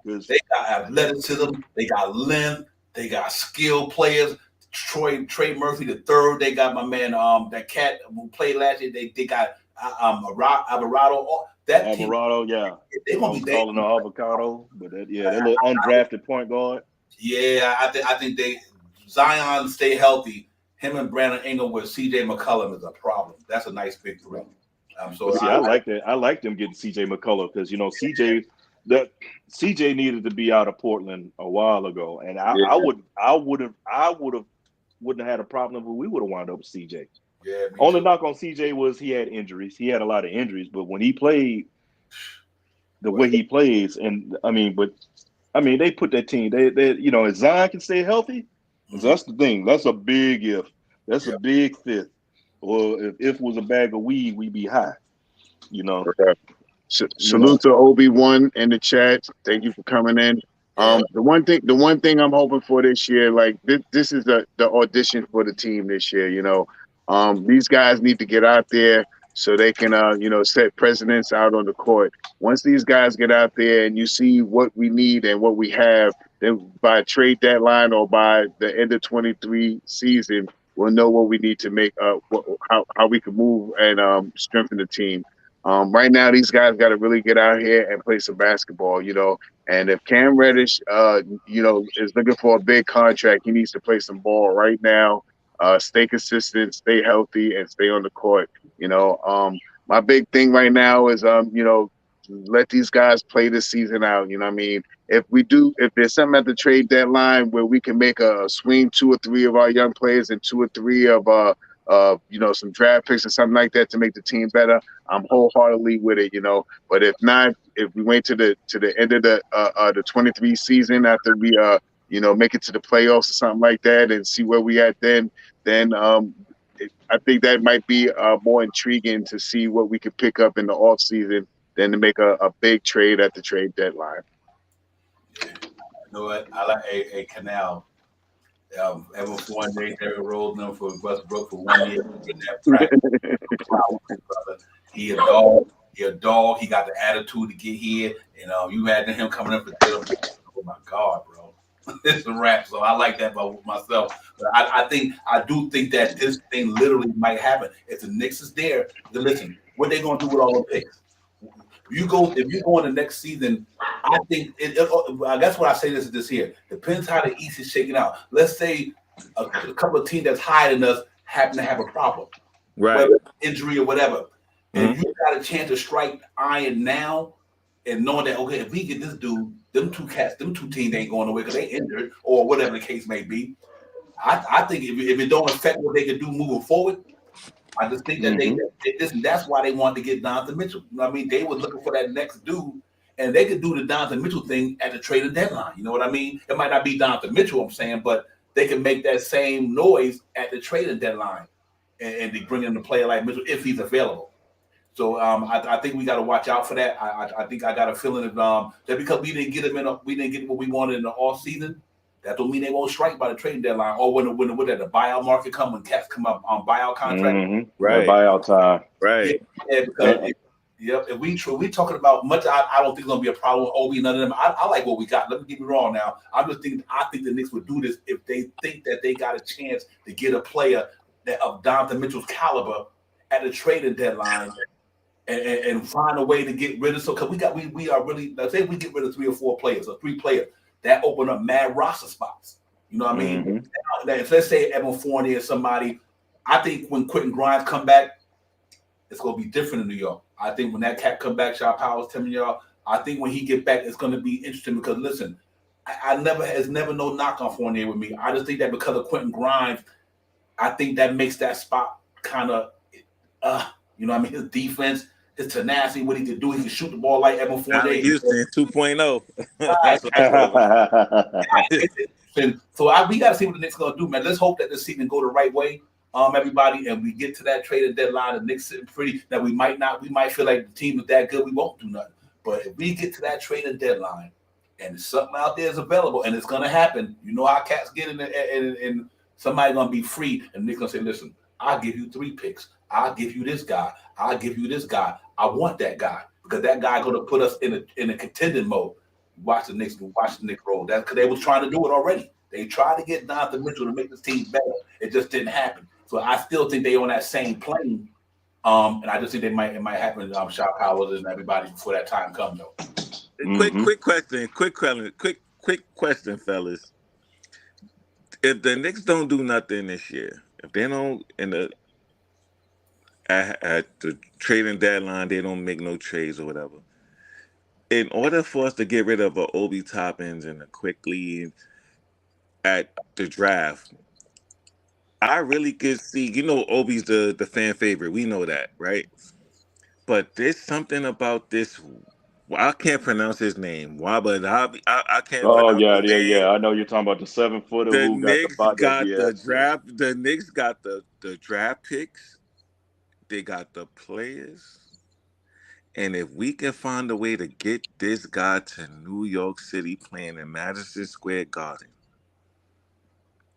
[SPEAKER 6] They
[SPEAKER 1] got athleticism. They got length. They got skilled players. Trey Murphy the third. They got my man that cat who played last year. They got Alvarado. That team,
[SPEAKER 6] yeah.
[SPEAKER 1] They're gonna be
[SPEAKER 6] calling an avocado, but that little undrafted point guard.
[SPEAKER 1] Yeah, I think Zion stay healthy. Him and Brandon Ingram with CJ McCollum is a problem. That's a nice big three.
[SPEAKER 6] I like that. I like them getting CJ McCollum because CJ needed to be out of Portland a while ago, and I wouldn't have had a problem if we would have wound up with CJ.
[SPEAKER 1] Yeah.
[SPEAKER 6] Only knock on CJ was he had injuries. He had a lot of injuries, but when he played the way he plays, and they put that team. They if Zion can stay healthy, that's the thing. That's a big if. That's a big fifth. Or if was a bag of weed, we'd be high.
[SPEAKER 4] Salute to Obi-Wan in the chat. Thank you for coming in. The one thing I'm hoping for this year, like this is the audition for the team this year. These guys need to get out there so they can, set precedents out on the court. Once these guys get out there and you see what we need and what we have, then by trade deadline or by the end of 23 season, we'll know what we need to make how we can move and strengthen the team. Right now, these guys got to really get out here and play some basketball, And if Cam Reddish, is looking for a big contract, he needs to play some ball right now. Stay consistent, stay healthy, and stay on the court. My big thing right now is, let these guys play this season out. If there's something at the trade deadline where we can make a swing 2 or 3 of our young players and 2 or 3 of some draft picks or something like that to make the team better, I'm wholeheartedly with it. But if not, if we wait to the end of the 23 season after we make it to the playoffs or something like that and see where we at then I think that might be more intriguing to see what we could pick up in the off season than to make a big trade at the trade deadline.
[SPEAKER 1] Yeah. You know what? I like a Canal. Ever for one day, Derrick Rose them for Westbrook for 1 year. That practice, brother. He a dog. He a dog. He got the attitude to get here. You know, you had him coming up and tell him, oh my God, bro. It's a wrap. So I like that about myself. But I do think that this thing literally might happen. If the Knicks is there, then listen, what they gonna do with all the picks? If you go in the next season, I think I guess what I say this here. Depends how the East is shaking out. Let's say a couple of teams that's higher than us happen to have a problem,
[SPEAKER 7] Right?
[SPEAKER 1] whether injury or whatever. And you got a chance to strike iron now, and knowing that okay, if we get this dude, them two teams ain't going away because they injured or whatever the case may be. I think if it don't affect what they can do moving forward. I just think that that's why they wanted to get Donovan Mitchell. You know what I mean? They were looking for that next dude, and they could do the Donovan Mitchell thing at the trading deadline. You know what I mean? It might not be Donovan Mitchell, I'm saying, but they can make that same noise at the trading deadline, and they bring in a player like Mitchell if he's available. So I think we got to watch out for that. I think I got a feeling that because we didn't get what we wanted in the off season. That don't mean they won't strike by the trading deadline or when the buyout market come when cats come up on buyout contract.
[SPEAKER 6] Right, buyout time.
[SPEAKER 7] Right.
[SPEAKER 1] If we talking about much, I don't think it's gonna be a problem with Obi. None of them. I like what we got. Let me get me wrong now. I think the Knicks would do this if they think that they got a chance to get a player of Donovan Mitchell's caliber at the trading deadline. And find a way to get rid of because we are really, let's say we get rid of 3 or 4 players or 3 players. That open up mad roster spots. You know what I mean? If let's say Evan Fournier or somebody, I think when Quentin Grimes come back, it's gonna be different in New York. I think when that cat come back, Shaw Powers telling y'all, I think when he get back, it's gonna be interesting because listen, it's never no knock on Fournier with me. I just think that because of Quentin Grimes, I think that makes that spot kind of, you know what I mean? His defense. His tenacity, what he can do, he can shoot the ball like Evan Fournier.
[SPEAKER 7] Houston 2.0.
[SPEAKER 1] So we got to see what the Knicks gonna do, man. Let's hope that this season go the right way, everybody, and we get to that trading deadline. The Knicks sitting pretty. That we might feel like the team is that good, we won't do nothing. But if we get to that trading deadline, and something out there is available, and it's gonna happen, you know how cats get in there, and somebody gonna be free, and Nick's gonna say, "Listen, I'll give you 3 picks. I'll give you this guy. I'll give you this guy. I want that guy because that guy going to put us in a contending mode." Watch the Knicks roll. That's because they was trying to do it already. They tried to get Donovan Mitchell to make this team better. It just didn't happen. So I still think they on that same plane. And I just think it might happen. Shaw Powers and everybody before that time comes though.
[SPEAKER 7] Quick question, fellas. If the Knicks don't do nothing this year, if they don't at the trading deadline, they don't make no trades or whatever. In order for us to get rid of Obi Toppins and a quickly at the draft, I really could see, Obi's the fan favorite. We know that, right? But there's something about this. I can't pronounce his name. Why? But I can't.
[SPEAKER 6] Oh yeah. I know you're talking about the 7-footer who
[SPEAKER 7] Knicks
[SPEAKER 6] got
[SPEAKER 7] the draft. The Knicks got the draft picks. They got the players. And if we can find a way to get this guy to New York City playing in Madison Square Garden.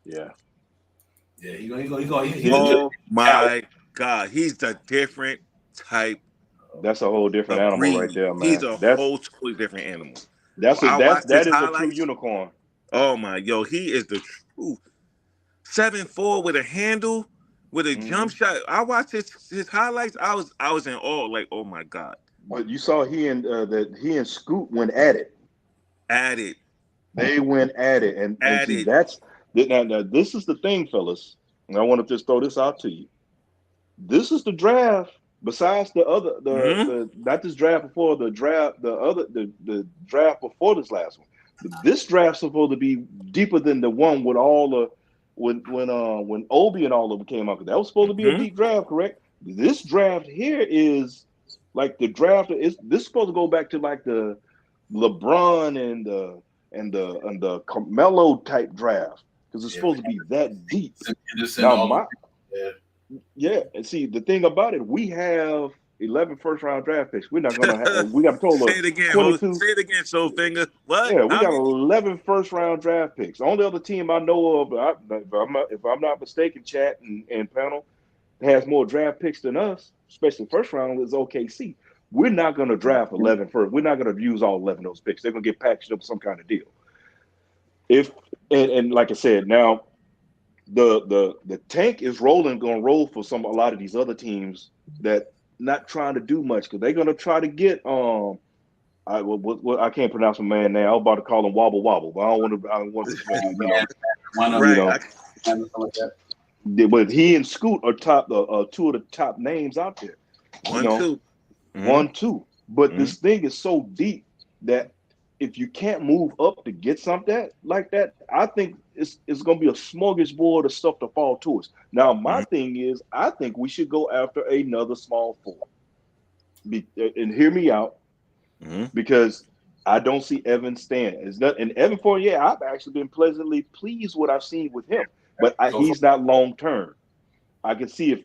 [SPEAKER 6] Yeah.
[SPEAKER 1] Yeah, he's
[SPEAKER 7] oh my God. He's a different type.
[SPEAKER 6] That's a whole different animal
[SPEAKER 7] breed.
[SPEAKER 6] right there, man.
[SPEAKER 7] He's a whole totally different animal.
[SPEAKER 6] That is a true unicorn.
[SPEAKER 7] Oh my, he is the true 7'4" with a handle. With a jump shot, I watched his highlights. I was in awe, like, oh my God.
[SPEAKER 6] But you saw he and Scoot went at it. They went at it, and see, that's now. This is the thing, fellas. And I want to just throw this out to you. This is the draft. Besides the not this draft before the draft, the draft before this last one. This draft's supposed to be deeper than the one with all the. When Obi and all of them came out, that was supposed to be a deep draft, correct? This draft here is like the draft. This is supposed to go back to like the LeBron and the Carmelo type draft because it's supposed to be that deep. Yeah, and see the thing about it, we have 11 first-round draft picks. We're not gonna have. We got a total
[SPEAKER 7] Say it
[SPEAKER 6] of
[SPEAKER 7] again,
[SPEAKER 6] 22.
[SPEAKER 7] Say it again, Soulfinger. What?
[SPEAKER 6] Yeah, we
[SPEAKER 7] How
[SPEAKER 6] got
[SPEAKER 7] many?
[SPEAKER 6] 11 first-round draft picks. The only other team I know of, if I'm not mistaken, chat and panel, has more draft picks than us, especially first round, is OKC. We're not going to draft 11 first. We're not going to use all 11 of those picks. They're going to get packaged up some kind of deal. If and like I said, now the tank is rolling, going to roll for a lot of these other teams that not trying to do much because they're going to try to get I can't pronounce my man now. I was about to call him Wobble Wobble, but I don't want to
[SPEAKER 7] Right.
[SPEAKER 6] But he and Scoot are two of the top names out there.
[SPEAKER 7] 1, 2. Mm-hmm.
[SPEAKER 6] 1, 2. But this thing is so deep that if you can't move up to get something like that, I think it's going to be a smorgasbord of stuff to fall to us. Now, my thing is, I think we should go after another small forward. And hear me out, because I don't see Evan staying. And Evan Fournier, I've actually been pleasantly pleased what I've seen with him. But he's not long term. I can see if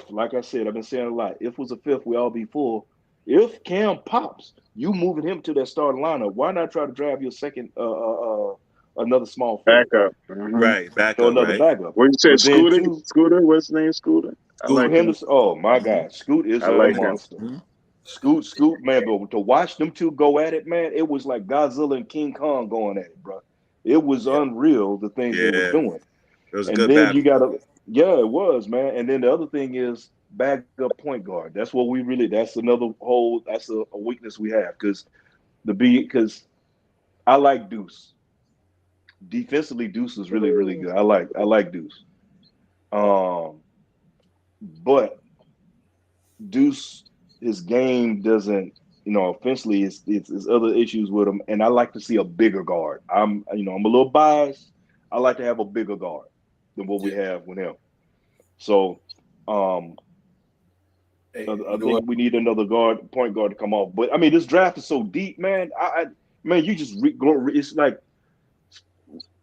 [SPEAKER 6] like I said, I've been saying a lot. If was a fifth, we all be full. If Cam pops, you moving him to that starting lineup. Why not try to drive your second, another small forward?
[SPEAKER 4] Backup,
[SPEAKER 7] Right? Backup.
[SPEAKER 6] So another
[SPEAKER 7] right?
[SPEAKER 6] backup.
[SPEAKER 4] What you said, Scooter?
[SPEAKER 6] Too,
[SPEAKER 4] Scooter? What's his name? Scooter. I
[SPEAKER 6] Scoot
[SPEAKER 4] like
[SPEAKER 6] Henderson. Oh my God, Scoot is
[SPEAKER 4] I
[SPEAKER 6] a
[SPEAKER 4] like him.
[SPEAKER 6] monster. Scoot, man, but to watch them two go at it, man, it was like Godzilla and King Kong going at it, bro. It was unreal, the things they were doing.
[SPEAKER 7] It was
[SPEAKER 6] and
[SPEAKER 7] good
[SPEAKER 6] then
[SPEAKER 7] battle.
[SPEAKER 6] it was, man. And then the other thing is backup point guard. That's what that's another that's a weakness we have because I like Deuce. Defensively, Deuce is really, really good. I like Deuce. But Deuce, his game doesn't, offensively, it's other issues with him. And I like to see a bigger guard. I'm a little biased. I like to have a bigger guard than what we have with him. So, I think we need another point guard to come off. But I mean, this draft is so deep, man. You just it's like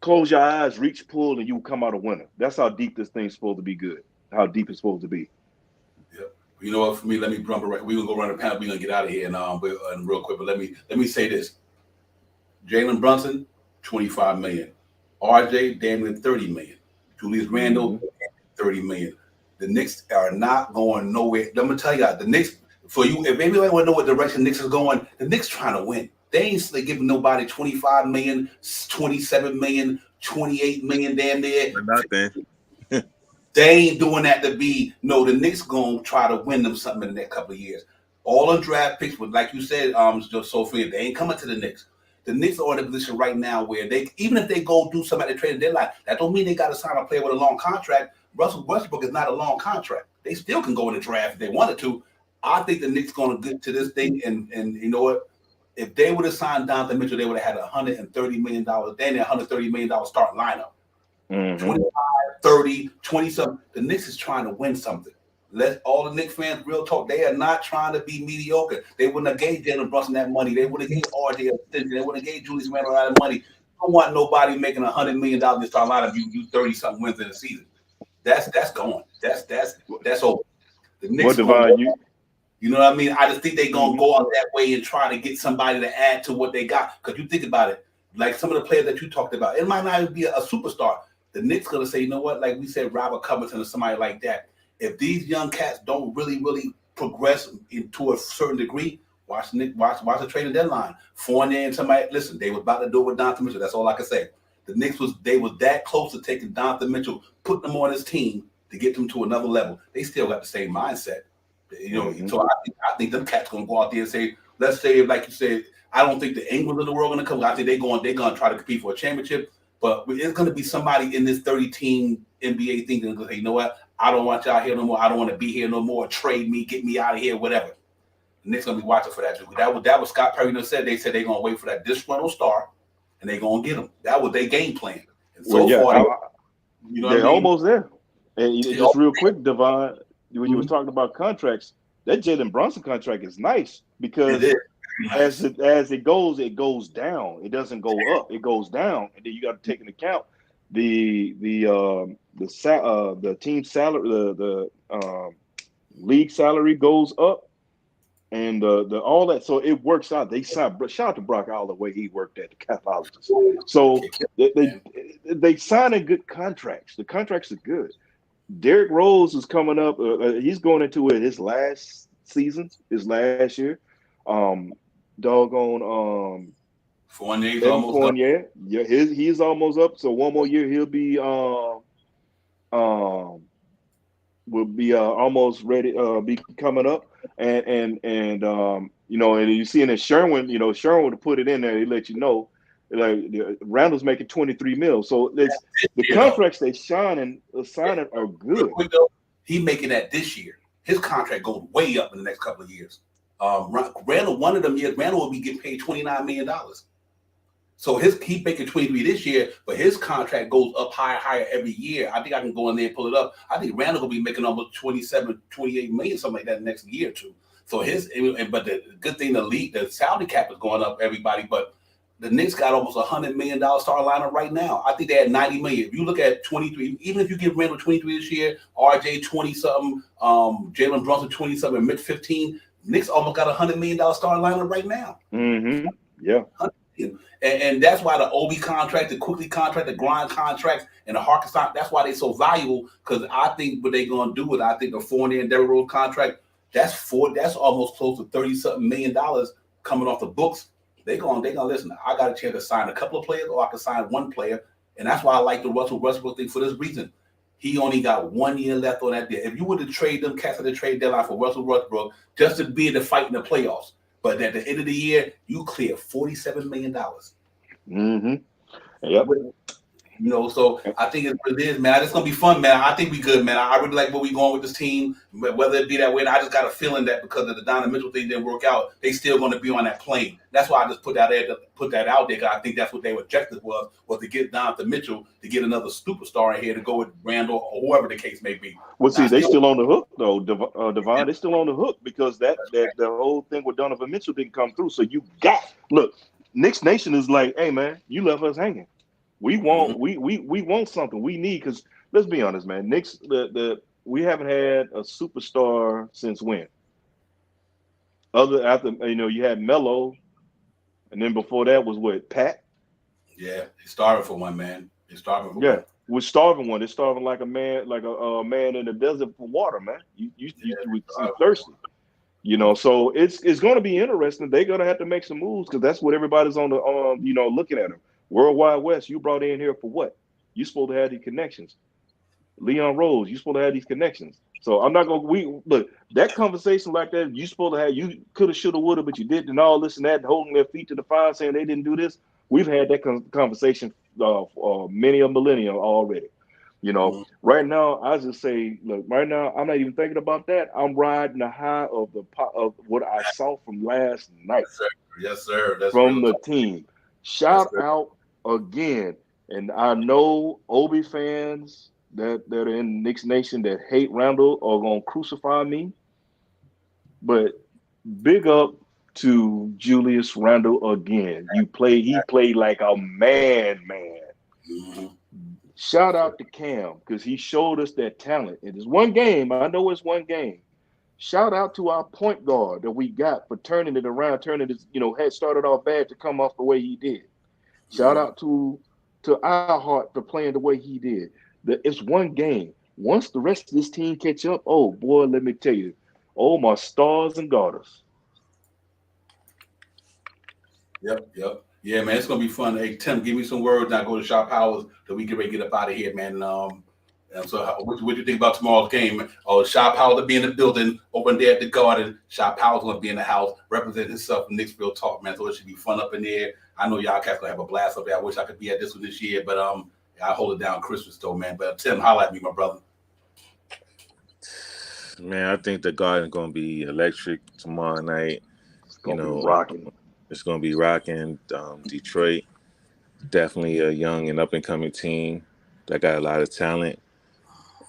[SPEAKER 6] close your eyes, reach, pull, and you come out a winner. That's how deep this thing's supposed to be. Good. How deep it's supposed to be.
[SPEAKER 1] Yeah. You know what? For me, let me bump it right. We're gonna go run the panel. We're gonna get out of here and real quick. But let me say this: Jalen Brunson, $25 million. RJ, damn near $30 million. Julius Randle, $30 million. The Knicks are not going nowhere. Let me tell you, the Knicks, for you, if anybody want to know what direction the Knicks is going, the Knicks trying to win. They ain't giving nobody $25 million, $27 million, $28 million damn near.
[SPEAKER 7] Nothing.
[SPEAKER 1] They ain't doing that to be, no, the Knicks going to try to win them something in the next couple of years. All on draft picks, but like you said, Sophia, they ain't coming to the Knicks. The Knicks are in a position right now where even if they go do something at the trade deadline, that don't mean they got to sign a player with a long contract. Russell Westbrook is not a long contract. They still can go in the draft if they wanted to. I think the Knicks going to get to this thing, and you know what? If they would have signed Donovan Mitchell, they would have had $130 million, then $130 million starting lineup. 25, 30, 20-something. The Knicks is trying to win something. Let all the Knicks fans real talk. They are not trying to be mediocre. They wouldn't have gave Jalen Brunson that money. They would have gave RJ a stint. They would have gave Julius Randle a lot of money. I don't want nobody making $100 million in start lineup. You 30-something wins in the season. That's going. That's over. The Knicks. You know what I mean? I just think they're gonna go out that way and try to get somebody to add to what they got. Because you think about it, like some of the players that you talked about, it might not even be a superstar. The Knicks gonna say, you know what? Like we said, Robert Covington or somebody like that. If these young cats don't really, really progress to a certain degree, watch the trading deadline. Fournier and somebody, listen, they was about to do it with Donovan Mitchell. That's all I can say. The Knicks was that close to taking Donovan Mitchell, putting them on his team to get them to another level. They still got the same mindset. So I think them cats gonna go out there and say, let's say, like you said, I don't think the England of the world gonna come. I think they're gonna try to compete for a championship. But it's gonna be somebody in this 30-team NBA thing that's gonna say, you know what? I don't want y'all here no more. I don't want to be here no more. Trade me, get me out of here, whatever. The Knicks gonna be watching for that. That was Scott Perry said. They said they're gonna wait for that disgruntled star, and they're gonna get him. That was their game plan. And so far,
[SPEAKER 6] they're almost there. And just real quick, Devon, when you were talking about contracts, that Jalen Brunson contract is nice because as it goes down. It doesn't go up. It goes down, and then you got to take into account the the team salary, the league salary goes up, and the all that, so it works out. They signed. Shout out to Brock all the way he worked at the capologist. So they signing good contracts. The contracts are good. Derrick Rose is coming up. He's going into his last season, his last year.
[SPEAKER 1] Fournier's almost
[SPEAKER 6] Fournier, up. Yeah, he's almost up. So one more year, he'll be will be almost ready. Be coming up, and you know, and you see in Sherwin, you know, Sherwin would put it in there. He let you know, like Randall's making 23 mil. So the contracts they signing are good.
[SPEAKER 1] He making that this year. His contract goes way up in the next couple of years. Randall, one of them years, Randall will be getting paid $29 million. So he making 23 this year, but his contract goes up higher every year. I think I can go in there and pull it up. I think Randall will be making almost 27, 28 million, something like that next year or two. So but the good thing, the salary cap is going up, everybody, but the Knicks got almost $100 million star lineup right now. I think they had 90 million. If you look at 23, even if you give Randall 23 this year, RJ 20 something, Jalen Brunson 20 something, mid 15, Knicks almost got $100 million star lineup right now.
[SPEAKER 6] Mm-hmm. Yeah.
[SPEAKER 1] And that's why the Obi contract, the Quickly contract, the Grind contract, and the Harkins contract, that's why they're so valuable. Because I think what they're going to do with, I think the Fournier and Derrick Rose contract, that's almost close to $30-something million coming off the books. They're going to listen. I got a chance to sign a couple of players, or I can sign one player, and that's why I like the Russell Westbrook thing for this reason. He only got 1 year left on that deal. If you were to trade them cats at the trade deadline for Russell Westbrook, just to be in the fight in the playoffs, but at the end of the year, you clear $47 million.
[SPEAKER 6] Mm-hmm. Yep.
[SPEAKER 1] You know, so I think it's what it is, man. It's gonna be fun, man. I think we good, man. I really like where we going with this team, whether it be that way. And I just got a feeling that because of the Donovan Mitchell thing didn't work out, they still going to be on that plane. That's why I just put that out there. Because I think that's what their objective was to get Donovan Mitchell, to get another superstar in here to go with Randall or whoever the case may be.
[SPEAKER 6] Well, see, they still on the hook though, Devon. They still on the hook because that the whole thing with Donovan Mitchell didn't come through. So you look, Knicks Nation is like, hey man, you left us hanging. We want we want something. We need, because let's be honest, man. Knicks we haven't had a superstar since when? After you had Melo, and then before that was what, Pat?
[SPEAKER 1] Yeah, they starving for one, man. They starving for one.
[SPEAKER 6] We're starving one. They're starving like a man, man in the desert for water, man. You thirsty. You know, so it's going to be interesting. They're going to have to make some moves because that's what everybody's on the looking at them. Worldwide West, you brought in here for what? You supposed to have these connections. Leon Rose, you supposed to have these connections. So I'm not gonna look that conversation like that. You supposed to have, you coulda, shoulda, woulda, but you didn't, and all this and that, holding their feet to the fire, saying they didn't do this. We've had that conversation many a millennium already. You know, right now I just say, look, right now I'm not even thinking about that. I'm riding the high of what I saw from last night.
[SPEAKER 1] Yes, sir. That's
[SPEAKER 6] from the team. Shout out again, and I know Obi fans that are in Knicks Nation that hate Randall are gonna crucify me, but big up to Julius Randle again. He played like a man.
[SPEAKER 1] Mm-hmm.
[SPEAKER 6] Shout out to Cam because he showed us that talent. It is one game. I know it's one game. Shout out to our point guard that we got for turning it around, had started off bad to come off the way he did. Shout out to Ironheart for playing the way he did. It's one game. Once the rest of this team catch up, oh boy, let me tell you, oh my stars and garters.
[SPEAKER 1] Yep. Yeah, man, it's gonna be fun. Hey, Tim, give me some words. Now go to Shop Powers so we get ready to get up out of here, man. So what do you think about tomorrow's game? Oh, Shop Powers will be in the building over there at the Garden. Shop Powers gonna be in the house, representing himself in Knicksville Talk, man. So it should be fun up in there. I know y'all cats gonna have a blast up there. I wish I could be at this one this year, but I hold it down Christmas though, man. But Tim, holla at me, my brother.
[SPEAKER 7] Man, I think the Garden gonna be electric tomorrow night.
[SPEAKER 6] It's gonna be rocking.
[SPEAKER 7] It's gonna be rocking. Detroit, definitely a young and up and coming team that got a lot of talent.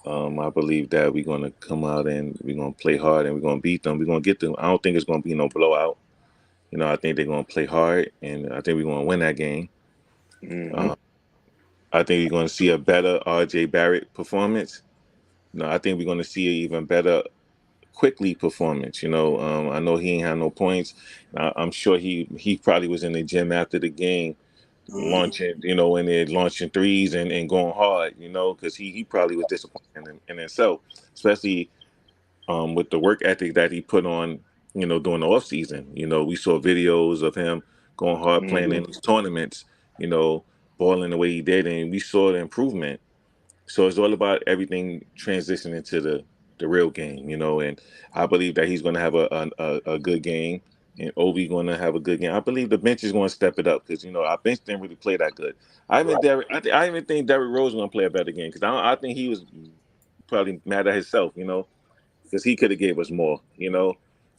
[SPEAKER 7] I believe that we're gonna come out and we're gonna play hard and we're gonna beat them. We're gonna get them. I don't think it's gonna be no blowout. I think they're gonna play hard and I think we're gonna win that game.
[SPEAKER 6] Mm-hmm.
[SPEAKER 7] I think you're going to see a better R.J. Barrett performance. I think we're going to see an even better quickly performance. I know he ain't had no points. I'm sure he probably was in the gym after the game, launching, and they're launching threes and going hard, because he probably was disappointed in himself, especially with the work ethic that he put on, during the off season. We saw videos of him going hard, playing in these tournaments, balling the way he did, and we saw the improvement. So it's all about everything transitioning to the real game, and I believe that he's going to have a good game, and Obi going to have a good game. I believe the bench is going to step it up because our bench didn't really play that good. I even think Derrick Rose is going to play a better game because I think he was probably mad at himself, because he could have gave us more.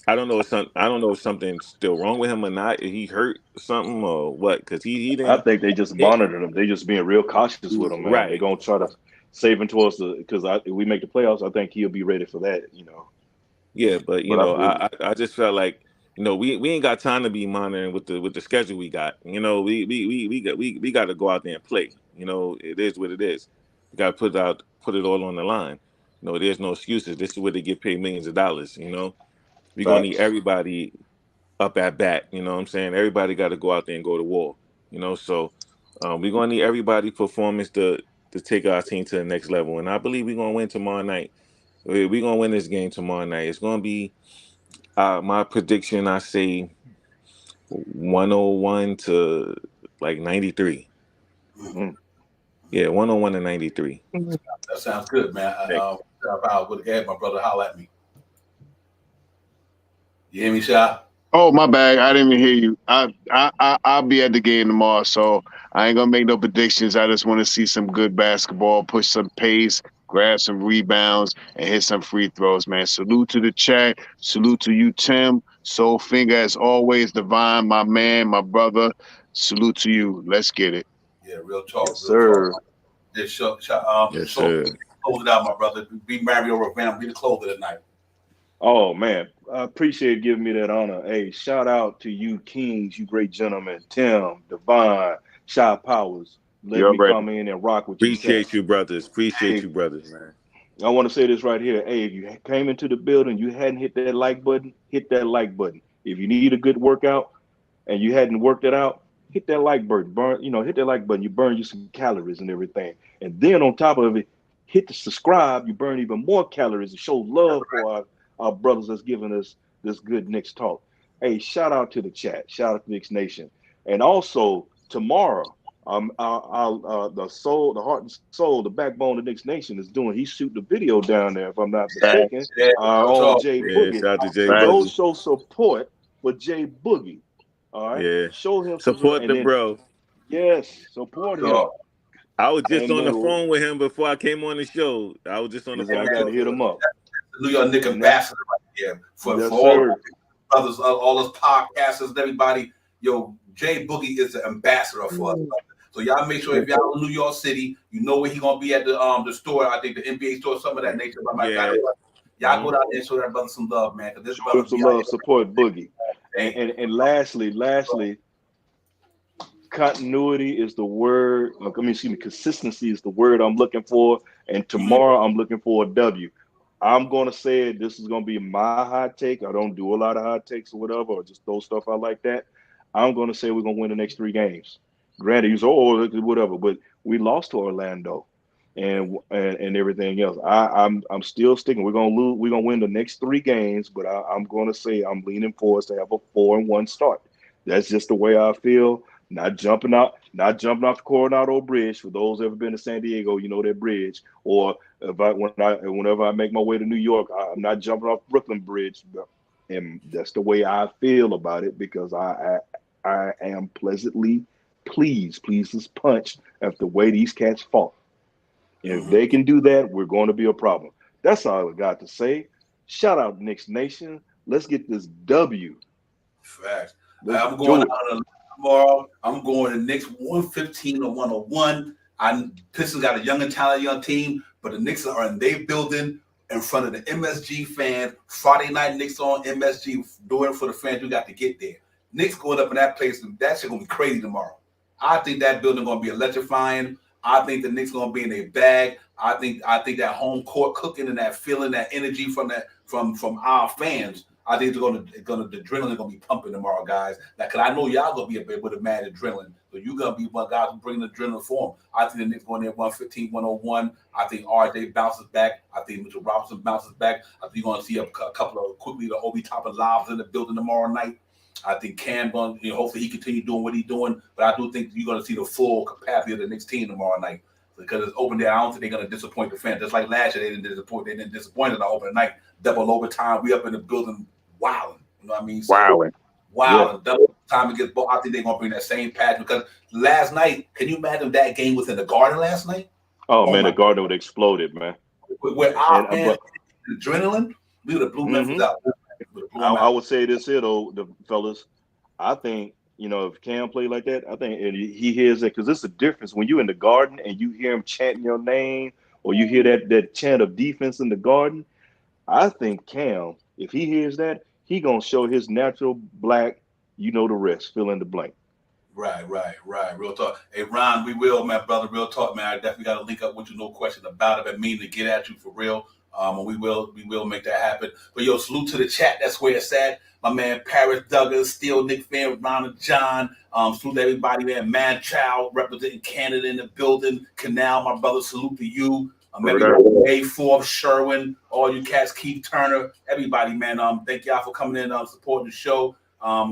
[SPEAKER 7] I don't know if something's still wrong with him or not. If he hurt something or what, because he didn't.
[SPEAKER 6] I think they just monitored him. They just being real cautious with him, man.
[SPEAKER 7] Right.
[SPEAKER 6] They're gonna try to save him towards because if we make the playoffs, I think he'll be ready for that.
[SPEAKER 7] Yeah, but I just felt like we ain't got time to be monitoring with the schedule we got. We got to go out there and play. It is what it is. We got to put it all on the line. There's no excuses. This is where they get paid millions of dollars. We're gonna need everybody up at bat. You know what I'm saying? Everybody got to go out there and go to war. So we're gonna need everybody performance to take our team to the next level. And I believe we're gonna win tomorrow night. We're gonna win this game tomorrow night. It's gonna be my prediction. I say 101 to like 93.
[SPEAKER 6] Mm-hmm.
[SPEAKER 7] Yeah, 101 to 93.
[SPEAKER 1] That sounds good, man. I would have my brother holler at me. You hear me, Shy?
[SPEAKER 4] Oh, my bad. I didn't even hear you. I'll be at the game tomorrow, so I ain't gonna make no predictions. I just want to see some good basketball, push some pace, grab some rebounds, and hit some free throws, man. Salute to the chat. Salute to you, Tim. Soul Finger, as always. Divine, my man, my brother. Salute to you. Let's get it.
[SPEAKER 1] Yeah, real talk.
[SPEAKER 6] Yes, sir.
[SPEAKER 1] Yes,
[SPEAKER 7] sir.
[SPEAKER 1] Close it out, my brother. Be Mario Ravan. Be the closer tonight.
[SPEAKER 6] Oh man, I appreciate giving me that honor. Hey, shout out to you, Kings, you great gentlemen, Tim, Devon, Shy Powers. Let me come in and rock with you.
[SPEAKER 7] Appreciate you, brothers. Appreciate you, brothers, man.
[SPEAKER 6] I want to say this right here. Hey, if you came into the building, you hadn't hit that like button, hit that like button. If you need a good workout and you hadn't worked it out, hit that like button. Hit that like button. You burn you some calories and everything. And then on top of it, hit the subscribe. You burn even more calories and show love for our brothers that's giving us this good Knicks talk. Hey, shout out to the chat. Shout out to Knicks Nation. And also tomorrow, the heart and soul, the backbone of Knicks Nation is doing. He's shooting a video down there, if I'm not mistaken, on Jay Boogie.
[SPEAKER 7] Shout out to Jay
[SPEAKER 6] Go
[SPEAKER 7] Boogie.
[SPEAKER 6] show support for Jay Boogie. All right.
[SPEAKER 7] Yeah.
[SPEAKER 6] Show him
[SPEAKER 7] support the bro.
[SPEAKER 6] Yes, support him.
[SPEAKER 7] I was just on the phone with him before I came on the show. I was just on the phone.
[SPEAKER 6] I gotta hit him up.
[SPEAKER 1] New York Knicks ambassador right here for all brothers, all those podcasters and everybody. Yo, Jay Boogie is the ambassador for us. So y'all make sure if y'all in New York City, you know where he gonna be at the store. I think the NBA store, some of that nature. Y'all go down there and show that brother some love, man. This brother
[SPEAKER 6] some love, support Boogie. And lastly, continuity is the word. Consistency is the word I'm looking for. And tomorrow I'm looking for a W. I'm going to say it. This is going to be my hot take. I don't do a lot of hot takes or whatever, or just throw stuff out like that. I'm going to say we're going to win the next 3 games. Granted, you say, whatever, but we lost to Orlando and everything else. I'm still sticking. We're going to lose. We're going to win the next 3 games, but I'm going to say I'm leaning for us to have a 4-1 start. That's just the way I feel. Not jumping off the Coronado Bridge. For those who ever been to San Diego, you know that bridge. Or whenever I make my way to New York, I'm not jumping off Brooklyn Bridge. And that's the way I feel about it because I am pleasantly pleased as punch at the way these cats fought. If they can do that, we're going to be a problem. That's all I got to say. Shout out Knicks Nation. Let's get this W.
[SPEAKER 1] Facts. I'm going out tomorrow. I'm going to Knicks 115 to 101. Pistons got a young and talented young team, but the Knicks are in their building in front of the MSG fans. Friday night, Knicks on MSG, doing it for the fans. We got to get there. Knicks going up in that place. That shit going to be crazy tomorrow. I think that building going to be electrifying. I think the Knicks gonna be in their bag. I think that home court cooking and that feeling, that energy from our fans. I think the adrenaline gonna be pumping tomorrow, guys. Like, cause I know y'all gonna be a bit with a mad adrenaline. So you gonna be one guy who bring the adrenaline for them. I think the Knicks going there 115, 101. I think RJ bounces back. I think Mitchell Robinson bounces back. I think you're gonna see a couple of quickly the Obi Toppin lobs in the building tomorrow night. I think Cam going, hopefully he continue doing what he's doing. But I do think you're gonna see the full capacity of the Knicks team tomorrow night. Because it's open there, I don't think they're gonna disappoint the fans. Just like last year, they didn't disappoint in the open night. Double overtime, we up in the building wilding. You know what I mean?
[SPEAKER 4] Wilding.
[SPEAKER 1] Yeah. Double time against both. I think they're gonna bring that same passion because last night, can you imagine that game was in the Garden last night?
[SPEAKER 6] Oh man, the Garden would have exploded, man.
[SPEAKER 1] With our fans, adrenaline, we would have blew Memphis out.
[SPEAKER 6] I would say this here though, the fellas. I think if Cam play like that, I think and he hears that because it's a difference when you in the Garden and you hear him chanting your name or you hear that chant of defense in the Garden. I think Cam, if he hears that, he gonna show his natural black, the rest, fill in the blank. Right.
[SPEAKER 1] Real talk. Hey, Ron, we will, my brother. Real talk, man. I definitely got to link up with you, no question about it. I mean to get at you for real. And we will make that happen. But salute to the chat. That's where it's at. My man Paris Douglas, still Nick fan, Ronald John. Salute to everybody, man. Man Child representing Canada in the building. Canal, my brother. Salute to you. A4, Sherwin, all you cats, Keith Turner, everybody, man. Thank y'all for coming in, supporting the show.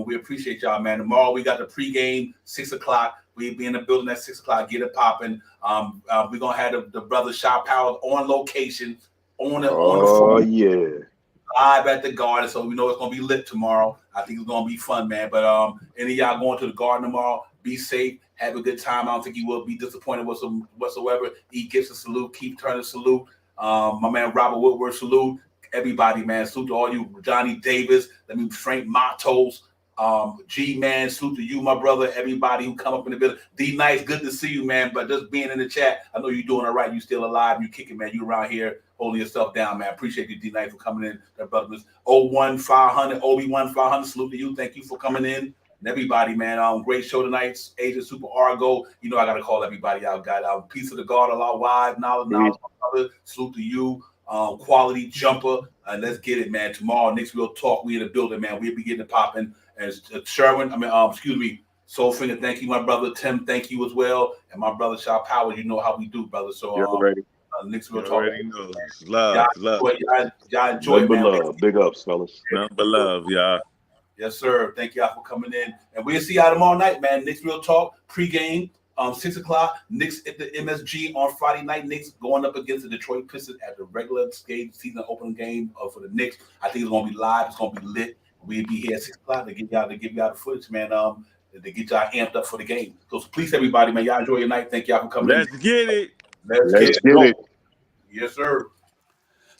[SPEAKER 1] We appreciate y'all, man. Tomorrow we got the pregame, 6 o'clock. We be in the building at 6 o'clock. Get it popping. We're gonna have the brother Shaw Powers on location on the phone.
[SPEAKER 6] Yeah.
[SPEAKER 1] Live at the Garden, so we know it's gonna be lit tomorrow. I think it's gonna be fun, man. But any of y'all going to the Garden tomorrow, be safe. Have a good time. I don't think you will be disappointed whatsoever. E gives a salute. Keep turning salute. My man Robert Woodward salute. Everybody, man. Salute to all you. Johnny Davis. Frank Matos. G-Man. Salute to you, my brother. Everybody who come up in the building. D-Nice. Good to see you, man. But just being in the chat, I know you're doing all right. You still alive. You kicking, man. You around here holding yourself down, man. Appreciate you, D-Nice, for coming in. That brother 01500. Obi-1500. Salute to you. Thank you for coming in. And everybody, man, great show tonight. Agent Super Argo. I got to call everybody out. Got Piece of the God, Allah Wide, Knowledge, my brother. Salute to you. Quality Jumper. Let's get it, man. Tomorrow, Knicks Real Talk. We in the building, man. We'll be getting it popping. And Sherwin, Soulfinger, thank you, my brother. Tim, thank you as well. And my brother, Shaw Powers, you know how we do, brother. So, Knicks Real Talk.
[SPEAKER 7] Love.
[SPEAKER 1] Y'all enjoy it, man.
[SPEAKER 6] Love. Big ups, fellas.
[SPEAKER 7] Number love, y'all.
[SPEAKER 1] Yes, sir. Thank y'all for coming in. And we'll see y'all tomorrow night, man. Knicks Real Talk, pregame, 6 o'clock. Knicks at the MSG on Friday night. Knicks going up against the Detroit Pistons at the regular season opening game for the Knicks. I think it's going to be live. It's going to be lit. We'll be here at 6 o'clock to give y'all the footage, man, to get y'all amped up for the game. So please, everybody, man, y'all enjoy your night. Thank y'all for coming
[SPEAKER 7] Let's get it.
[SPEAKER 1] Let's get it. Yes, sir.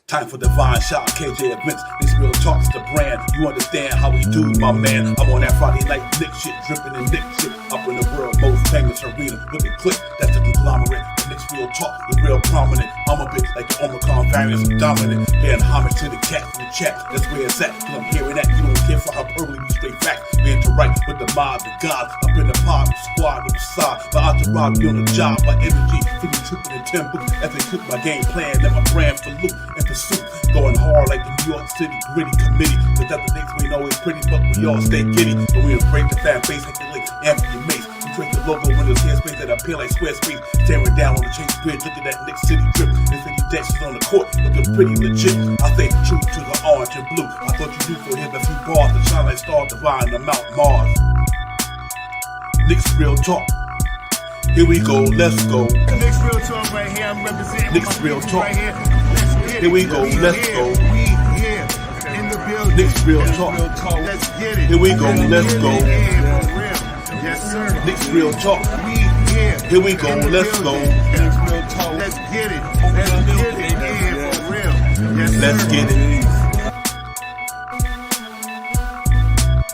[SPEAKER 2] Time for Divine Shot, KJ events. This Real Talk's the brand. You understand how we do, my man. I'm on that Friday night Knicks shit, dripping in Knicks shit. Up in the world, most famous arena with the click. That's the conglomerate. The Knicks Real Talk, the real prominent. I'm a bit like the Omicron variants, dominant. Paying homage to the cat in the chat. That's where it's at. Cause I'm hearing that. You don't care for how early we straight facts. We interact with the mob, the gods. Up in the pod, the squad, with the side. My entourage be on the job, my energy. Feeling tripping in tempo. As they cook my game plan, and my brand for loop and pursuit. Going hard like the New York City gritty committee. Cause that the Knicks ain't always pretty, but we all stay giddy. And we break the fan base like the lake, Anthony Mace. We drink the logo when there's hairspace that appear like Squarespace. Staring down on the Chase Bridge, look at that Knicks City drip. There's 50 dashes on the court, looking pretty legit. I stay true to the orange and blue. I thought you knew for him a few bars to shine like Star Divine to Mount Mars. Knicks Real Talk. Here we go, let's go.
[SPEAKER 3] Knicks Real Talk right here. I'm representing
[SPEAKER 2] Knicks Real Talk.
[SPEAKER 3] right here.
[SPEAKER 2] Here we go, let's go.
[SPEAKER 3] We here in the building.
[SPEAKER 2] Knicks Real Talk.
[SPEAKER 3] Let's get it.
[SPEAKER 2] Here we go, let's go.
[SPEAKER 3] Yeah, for real. Yes, sir.
[SPEAKER 2] Knicks Real Talk.
[SPEAKER 3] We here.
[SPEAKER 2] Here we go, let's go.
[SPEAKER 3] Let's get it. Let's get it. Yeah, for real. Yes, sir.
[SPEAKER 2] Let's get it.